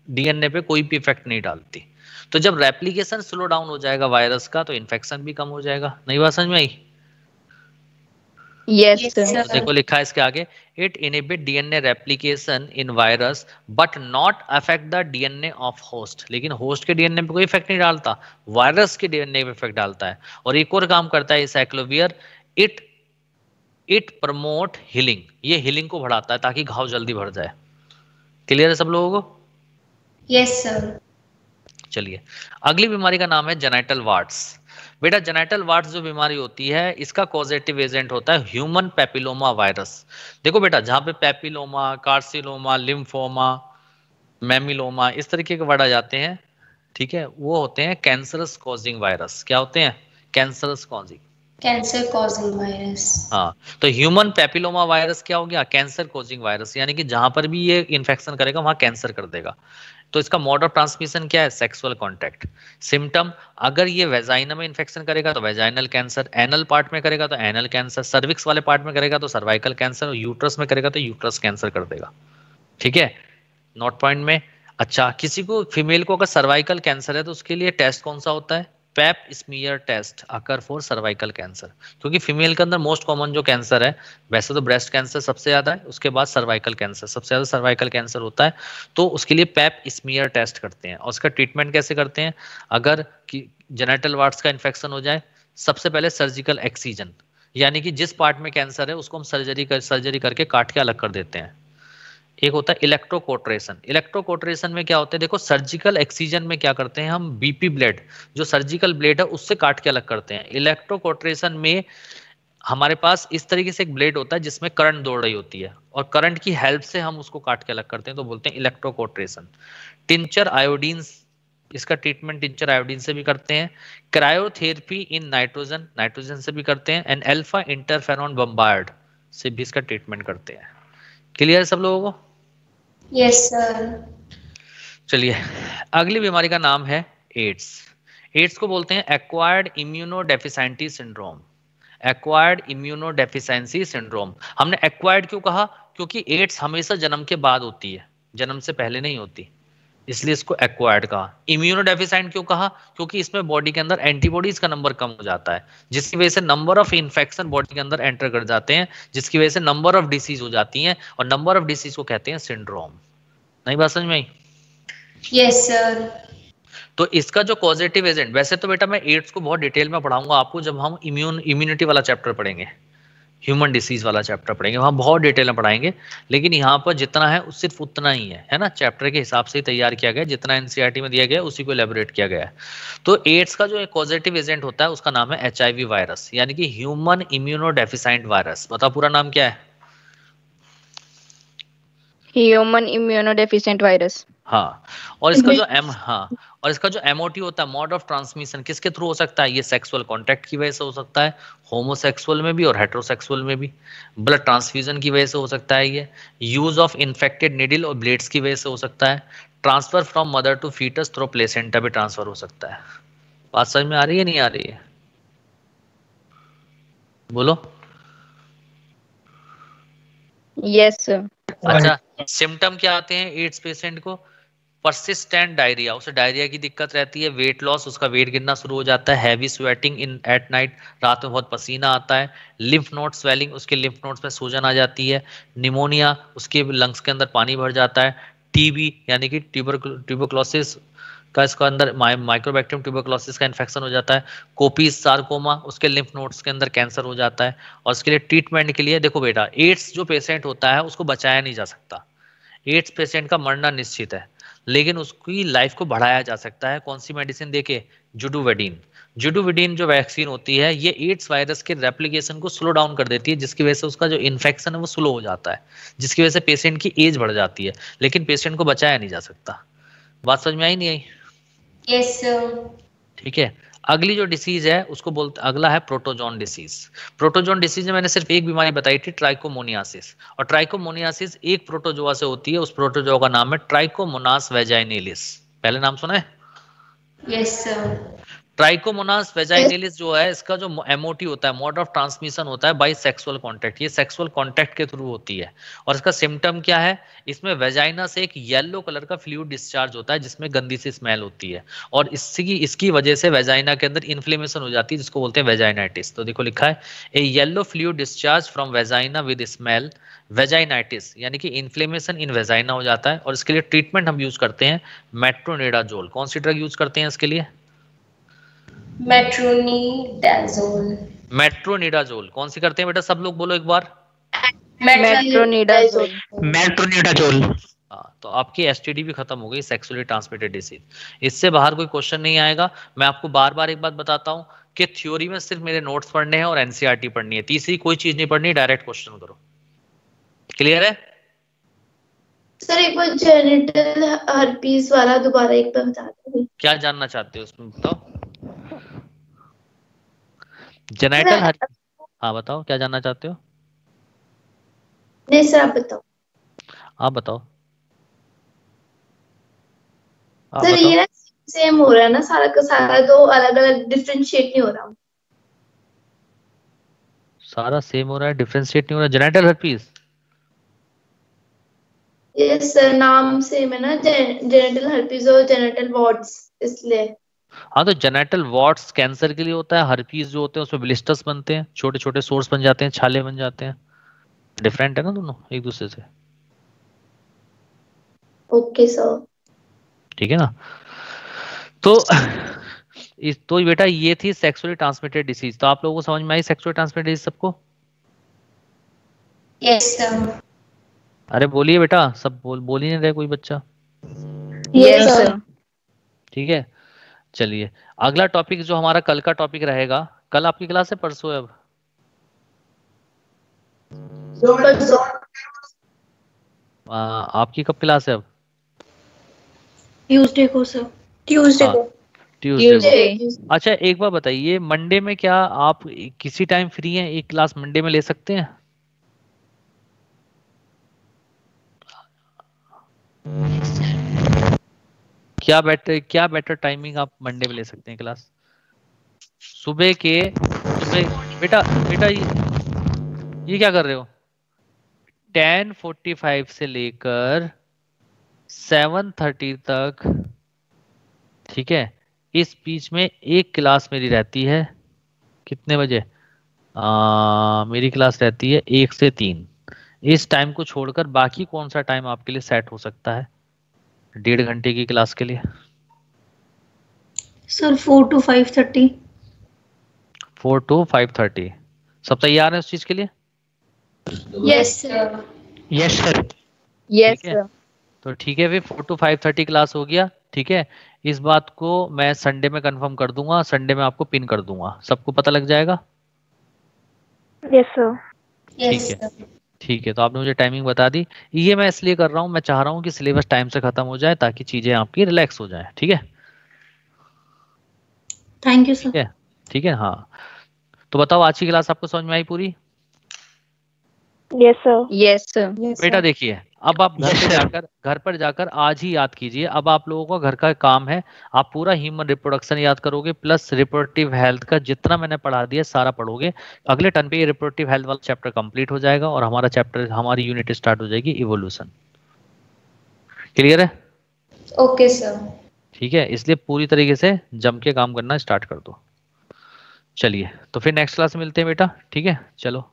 डीएनए पे कोई भी इफेक्ट नहीं डालती। तो जब रेप्लिकेशन स्लो डाउन हो जाएगा वायरस का तो इन्फेक्शन भी कम हो जाएगा। नई बात समझ में आई? Yes Yes, sir. sir. तो देखो लिखा है इसके आगे, it inhibit DNA replication in virus but not affect the DNA of host. लेकिन होस्ट के डीएनए पे कोई इफेक्ट नहीं डालता, वायरस के डीएनए पे इफेक्ट डालता है। और एक और काम करता है साइक्लोवियर, इट इट प्रमोट हीलिंग, ये हीलिंग को बढ़ाता है ताकि घाव जल्दी भर जाए। क्लियर है सब लोगों को? Yes sir. चलिए अगली बीमारी का नाम है जेनिटल वार्ट्स। बेटा जेनिटल वार्ट्स जो बीमारी होती है इसका कॉजेटिव एजेंट होता है ह्यूमन पैपिलोमा वायरस। देखो बेटा जहां पे पैपिलोमा, कार्सिनोमा, लिम्फोमा, मैमिलोमा इस तरीके के वर्ड आ जाते हैं, ठीक है, वो होते हैं कैंसरस कॉजिंग वायरस। क्या होते हैं? Cancerous causing, cancer causing virus. हाँ। तो ह्यूमन पैपिलोमा वायरस क्या हो गया? कैंसर कॉजिंग वायरस, यानी कि जहां पर भी ये इन्फेक्शन करेगा वहां कैंसर कर देगा। तो इसका मोड ऑफ ट्रांसमिशन क्या है? Sexual contact. सिम्टम, अगर ये वेजाइना में इन्फेक्शन करेगा तो वेजाइनल कैंसर, एनल पार्ट में करेगा तो एनल कैंसर, सर्विक्स वाले पार्ट में करेगा तो सर्वाइकल कैंसर, और यूट्रस में करेगा तो यूट्रस कैंसर कर देगा। ठीक है, नोट पॉइंट में। अच्छा, किसी को फीमेल को अगर सर्वाइकल कैंसर है तो उसके लिए टेस्ट कौन सा होता है? Pap smear test occur for cervical cancer, क्योंकि फीमेल के अंदर मोस्ट कॉमन जो कैंसर है, वैसे तो ब्रेस्ट कैंसर सबसे ज्यादा है, उसके बाद सर्वाइकल कैंसर, सबसे ज्यादा सर्वाइकल कैंसर होता है। तो उसके लिए पैप स्मीयर टेस्ट करते हैं। और उसका ट्रीटमेंट कैसे करते हैं? अगर जेनिटल वार्ट्स का इन्फेक्शन हो जाए, सबसे पहले सर्जिकल एक्सीजन, यानी कि जिस पार्ट में कैंसर है उसको हम सर्जरी करके काट के अलग कर देते हैं। एक होता है इलेक्ट्रोकोट्रेशन। इलेक्ट्रोकोट्रेशन में क्या होता है, देखो सर्जिकल एक्सीजन में क्या करते हैं हम, बीपी ब्लेड जो सर्जिकल ब्लेड है उससे काट के अलग करते हैं। इलेक्ट्रोकोट्रेशन में हमारे पास इस तरीके से एक ब्लेड होता है जिसमें करंट दौड़ रही होती है और करंट की हेल्प से हम उसको काट के अलग करते हैं, तो बोलते हैं इलेक्ट्रोकोट्रेशन। टिंचर आयोडीन, इसका ट्रीटमेंट टिंचर आयोडीन से भी करते हैं। क्रायोथेरेपी इन नाइट्रोजन, नाइट्रोजन से भी करते हैं। एंड अल्फा इंटरफेरॉन बम्बार्ड से भी इसका ट्रीटमेंट करते हैं। क्लियर है सब लोगों को? Yes sir. चलिए अगली बीमारी का नाम है एड्स। एड्स को बोलते हैं acquired immunodeficiency syndrome. Acquired immunodeficiency syndrome. हमने एक्वायर्ड क्यों कहा, क्योंकि एड्स हमेशा जन्म के बाद होती है, जन्म से पहले नहीं होती, इसलिए इसको एक्वायर्ड कहा। इम्यूनोडेफिशिएंट क्यों कहा, क्योंकि इसमें बॉडी के अंदर एंटीबॉडीज का नंबर कम हो जाता है, जिसकी वजह से नंबर ऑफ इन्फेक्शन बॉडी के अंदर एंटर कर जाते हैं, जिसकी वजह से नंबर ऑफ डिसीज हो जाती हैं, और नंबर ऑफ डिसीज को कहते हैं सिंड्रोम। नहीं बात समझ में आई? Yes sir. तो इसका जो पॉजिटिव एजेंट, वैसे तो बेटा मैं एड्स को बहुत डिटेल में पढ़ाऊंगा आपको जब हम इम्यूनिटी वाला चैप्टर पढ़ेंगे, ह्यूमन डिसीज वाला चैप्टर पढ़ेंगे, वहां बहुत डिटेल में पढ़ाएंगे। लेकिन यहाँ पर जितना है सिर्फ उतना ही है ना, चैप्टर के हिसाब से ही तैयार किया गया, जितना एनसीईआरटी में दिया गया उसी को एलेबोरेट किया गया है। तो एड्स का जो एक पॉजिटिव एजेंट होता है उसका नाम है एचआईवी वायरस, यानी कि ह्यूमन इम्यूनोडेफिशिएंट वायरस। बताओ पूरा नाम क्या है? Human immunodeficient virus. हाँ, और इसका जो और इसका जो एमओटी होता है, मोड ऑफ ट्रांसमिशन, किसके थ्रू हो सकता है? ये सेक्सुअल कांटेक्ट की वजह से हो सकता है, होमोसेक्सुअल में भी और हेटेरोसेक्सुअल में भी। ब्लड ट्रांसफ्यूजन की वजह से हो सकता है ये। यूज ऑफ इन्फेक्टेड निडल और ब्लेड्स की वजह से हो सकता है। Transfer from mother to foetus through placenta भी ट्रांसफर हो सकता है। बात समझ में आ रही है नहीं आ रही है? बोलो। Yes sir. अच्छा, सिम्टम क्या आते हैं एड्स पेशेंट को? परसिस्टेंट डायरिया, उसे डायरिया की दिक्कत रहती है। वेट लॉस, उसका वेट गिरना शुरू हो जाता है। Heavy sweating in at night, रात में बहुत पसीना आता है। लिम्फ नोड स्वेलिंग, उसके लिम्फ नोड्स में सूजन आ जाती है। निमोनिया, उसके लंग्स के अंदर पानी भर जाता है। टीबी यानी कि ट्यूबरक्लोसिस का, इसका अंदर माइक्रोबैक्टीरियम ट्यूबरक्लोसिस का इन्फेक्शन हो जाता है। कोपीज सार्कोमा, उसके लिम्फ नोड्स के अंदर कैंसर हो जाता है। और उसके लिए ट्रीटमेंट के लिए देखो बेटा, एड्स जो पेशेंट होता है उसको बचाया नहीं जा सकता। एड्स पेशेंट का मरना निश्चित है, लेकिन उसकी लाइफ को बढ़ाया जा सकता है। कौन सी मेडिसिन देके? जुडुवेडिन। जुडुवेडिन जो वैक्सीन होती है, ये एड्स वायरस के रेप्लिकेशन को स्लो डाउन कर देती है, जिसकी वजह से उसका जो इन्फेक्शन है वो स्लो हो जाता है, जिसकी वजह से पेशेंट की एज बढ़ जाती है, लेकिन पेशेंट को बचाया नहीं जा सकता। बात समझ में आई नहीं आई? Yes sir. ठीक है। अगली जो डिसीज है उसको बोलते, अगला है प्रोटोजोन डिसीज। प्रोटोजोन डिसीज में मैंने सिर्फ एक बीमारी बताई थी, ट्राइकोमोनियासिस। और ट्राइकोमोनियासिस एक प्रोटोजोआ से होती है, उस प्रोटोजोआ का नाम है ट्राइकोमोनास वेजाइनेलिस। पहले नाम सुना है? Yes sir. ट्राइकोमोनास वेजाइनेलिस जो है, इसका जो एमओटी होता है, मोड ऑफ ट्रांसमिशन होता है बाय सेक्सुअल कांटेक्ट। ये सेक्सुअल कांटेक्ट के थ्रू होती है। और इसका सिम्टम क्या है? इसमें वेजाइना से एक येलो कलर का फ्लूइड डिस्चार्ज होता है, जिसमें गंदी सी स्मेल होती है, और इसकी वजह से वेजाइना के अंदर इन्फ्लेमेशन हो जाती है, जिसको बोलते हैं वेजाइनाइटिस। तो देखो लिखा है, a yellow fluid discharge from vagina with smell, vaginitis, यानी कि इन्फ्लेमेशन इन वेजाइना हो जाता है। और इसके लिए ट्रीटमेंट हम यूज करते हैं मेट्रोनिडाजोल। कौन सी ड्रग यूज करते हैं इसके लिए? मेट्रोनिडाजोल। मेट्रोनिडाजोल कौन सी करते हैं बेटा? सब लोग बोलो एक बार। मेट्रोनिडाजोल। मेट्रोनिडाजोल। हाँ, तो आपकी एसटीडी भी खत्म हो गई, सेक्सुअली ट्रांसमिटेड डिसीज। इससे बाहर कोई क्वेश्चन नहीं आएगा। मैं आपको बार बार एक बात बताता हूँ कि थ्योरी में सिर्फ मेरे नोट्स पढ़ने हैं और एनसीईआरटी पढ़नी है, तीसरी कोई चीज नहीं पढ़नी, डायरेक्ट क्वेश्चन करो। क्लियर है? सर एक बार जेनिटल हर्पीस वाला दोबारा एक बार बता दीजिए। क्या जानना चाहते हो उसमें, बताओ। जेनिटल हाँ बताओ, क्या जानना चाहते हो? नहीं सर आप बताओ। आप बताओ। सर ये ना सेम हो रहा है ना सारा का सारा, दो अलग अलग डिफरेंशिएट नहीं हो रहा। सारा सेम हो रहा है, डिफरेंशिएट नहीं हो रहा। जेनिटल हर्पीस, यस सर नाम सेम है ना, जेनिटल हर्पीस और जेनिटल वॉर्ड्स, इसलिए। हाँ, तो जेनिटल वॉर्ड्स कैंसर के लिए होता है। हर्पीस जो होते हैं उसमें ब्लिस्टर्स बनते हैं, छोटे छोटे सोर्स बन जाते हैं, छाले बन जाते हैं। डिफरेंट है ना दोनों एक दूसरे से। Okay sir. ठीक है ना? तो तो बेटा ये थी सेक्सुअली ट्रांसमिटेड डिसीज। तो आप लोगों को समझ में आई सेक्सुअली ट्रांसमिटेड डिसीज सबको? Yes sir. अरे बोलिए बेटा, सब बोल ही नहीं रहे कोई बच्चा। Yes sir. ठीक है, चलिए अगला टॉपिक जो हमारा कल का टॉपिक रहेगा, कल आपकी क्लास है परसों है अब? आपकी कब क्लास है अब? ट्यूसडे को सर। ट्यूसडे हाँ, को। ट्यूसडे को। अच्छा एक बार बताइए, मंडे में क्या आप किसी टाइम फ्री हैं? एक क्लास मंडे में ले सकते हैं? क्या बेटर टाइमिंग आप मंडे में ले सकते हैं क्लास? सुबह बेटा बेटा ये क्या कर रहे हो? 10:45 से लेकर 7:30 तक, ठीक है, इस बीच में एक क्लास मेरी रहती है। कितने बजे? मेरी क्लास रहती है 1 से 3। इस टाइम को छोड़कर बाकी कौन सा टाइम आपके लिए सेट हो सकता है 1.5 घंटे की क्लास के लिए? Sir 4 to 5:30। 4 to 5:30। सब तैयार है उस चीज के लिए? Yes sir. Yes sir. Yes ठीक है, तो ठीक है फिर 4 to 5:30 क्लास हो गया। ठीक है, इस बात को मैं संडे में कंफर्म कर दूंगा, संडे में आपको पिन कर दूंगा, सबको पता लग जाएगा। Yes sir. ठीक है, ठीक है, तो आपने मुझे टाइमिंग बता दी। ये मैं इसलिए कर रहा हूँ, मैं चाह रहा हूँ कि सिलेबस टाइम से खत्म हो जाए ताकि चीजें आपकी रिलैक्स हो जाए। ठीक है, थैंक यू ठीक सर। है, ठीक है। हाँ, तो बताओ आज की क्लास आपको समझ में आई पूरी? Yes sir. Yes sir. बेटा देखिए, अब आप घर पर जाकर आज ही याद कीजिए। अब आप लोगों का घर का काम है, आप पूरा ह्यूमन रिप्रोडक्शन याद करोगे प्लस रिप्रोडक्टिव हेल्थ का जितना मैंने पढ़ा दिया सारा पढ़ोगे। अगले टर्न पे ये रिप्रोडक्टिव हेल्थ वाला चैप्टर कंप्लीट हो जाएगा और हमारी यूनिट स्टार्ट हो जाएगी इवोल्यूशन। क्लियर है? Okay sir. ठीक है, इसलिए पूरी तरीके से जम के काम करना स्टार्ट कर दो। चलिए, तो फिर नेक्स्ट क्लास में मिलते हैं बेटा। ठीक है, चलो।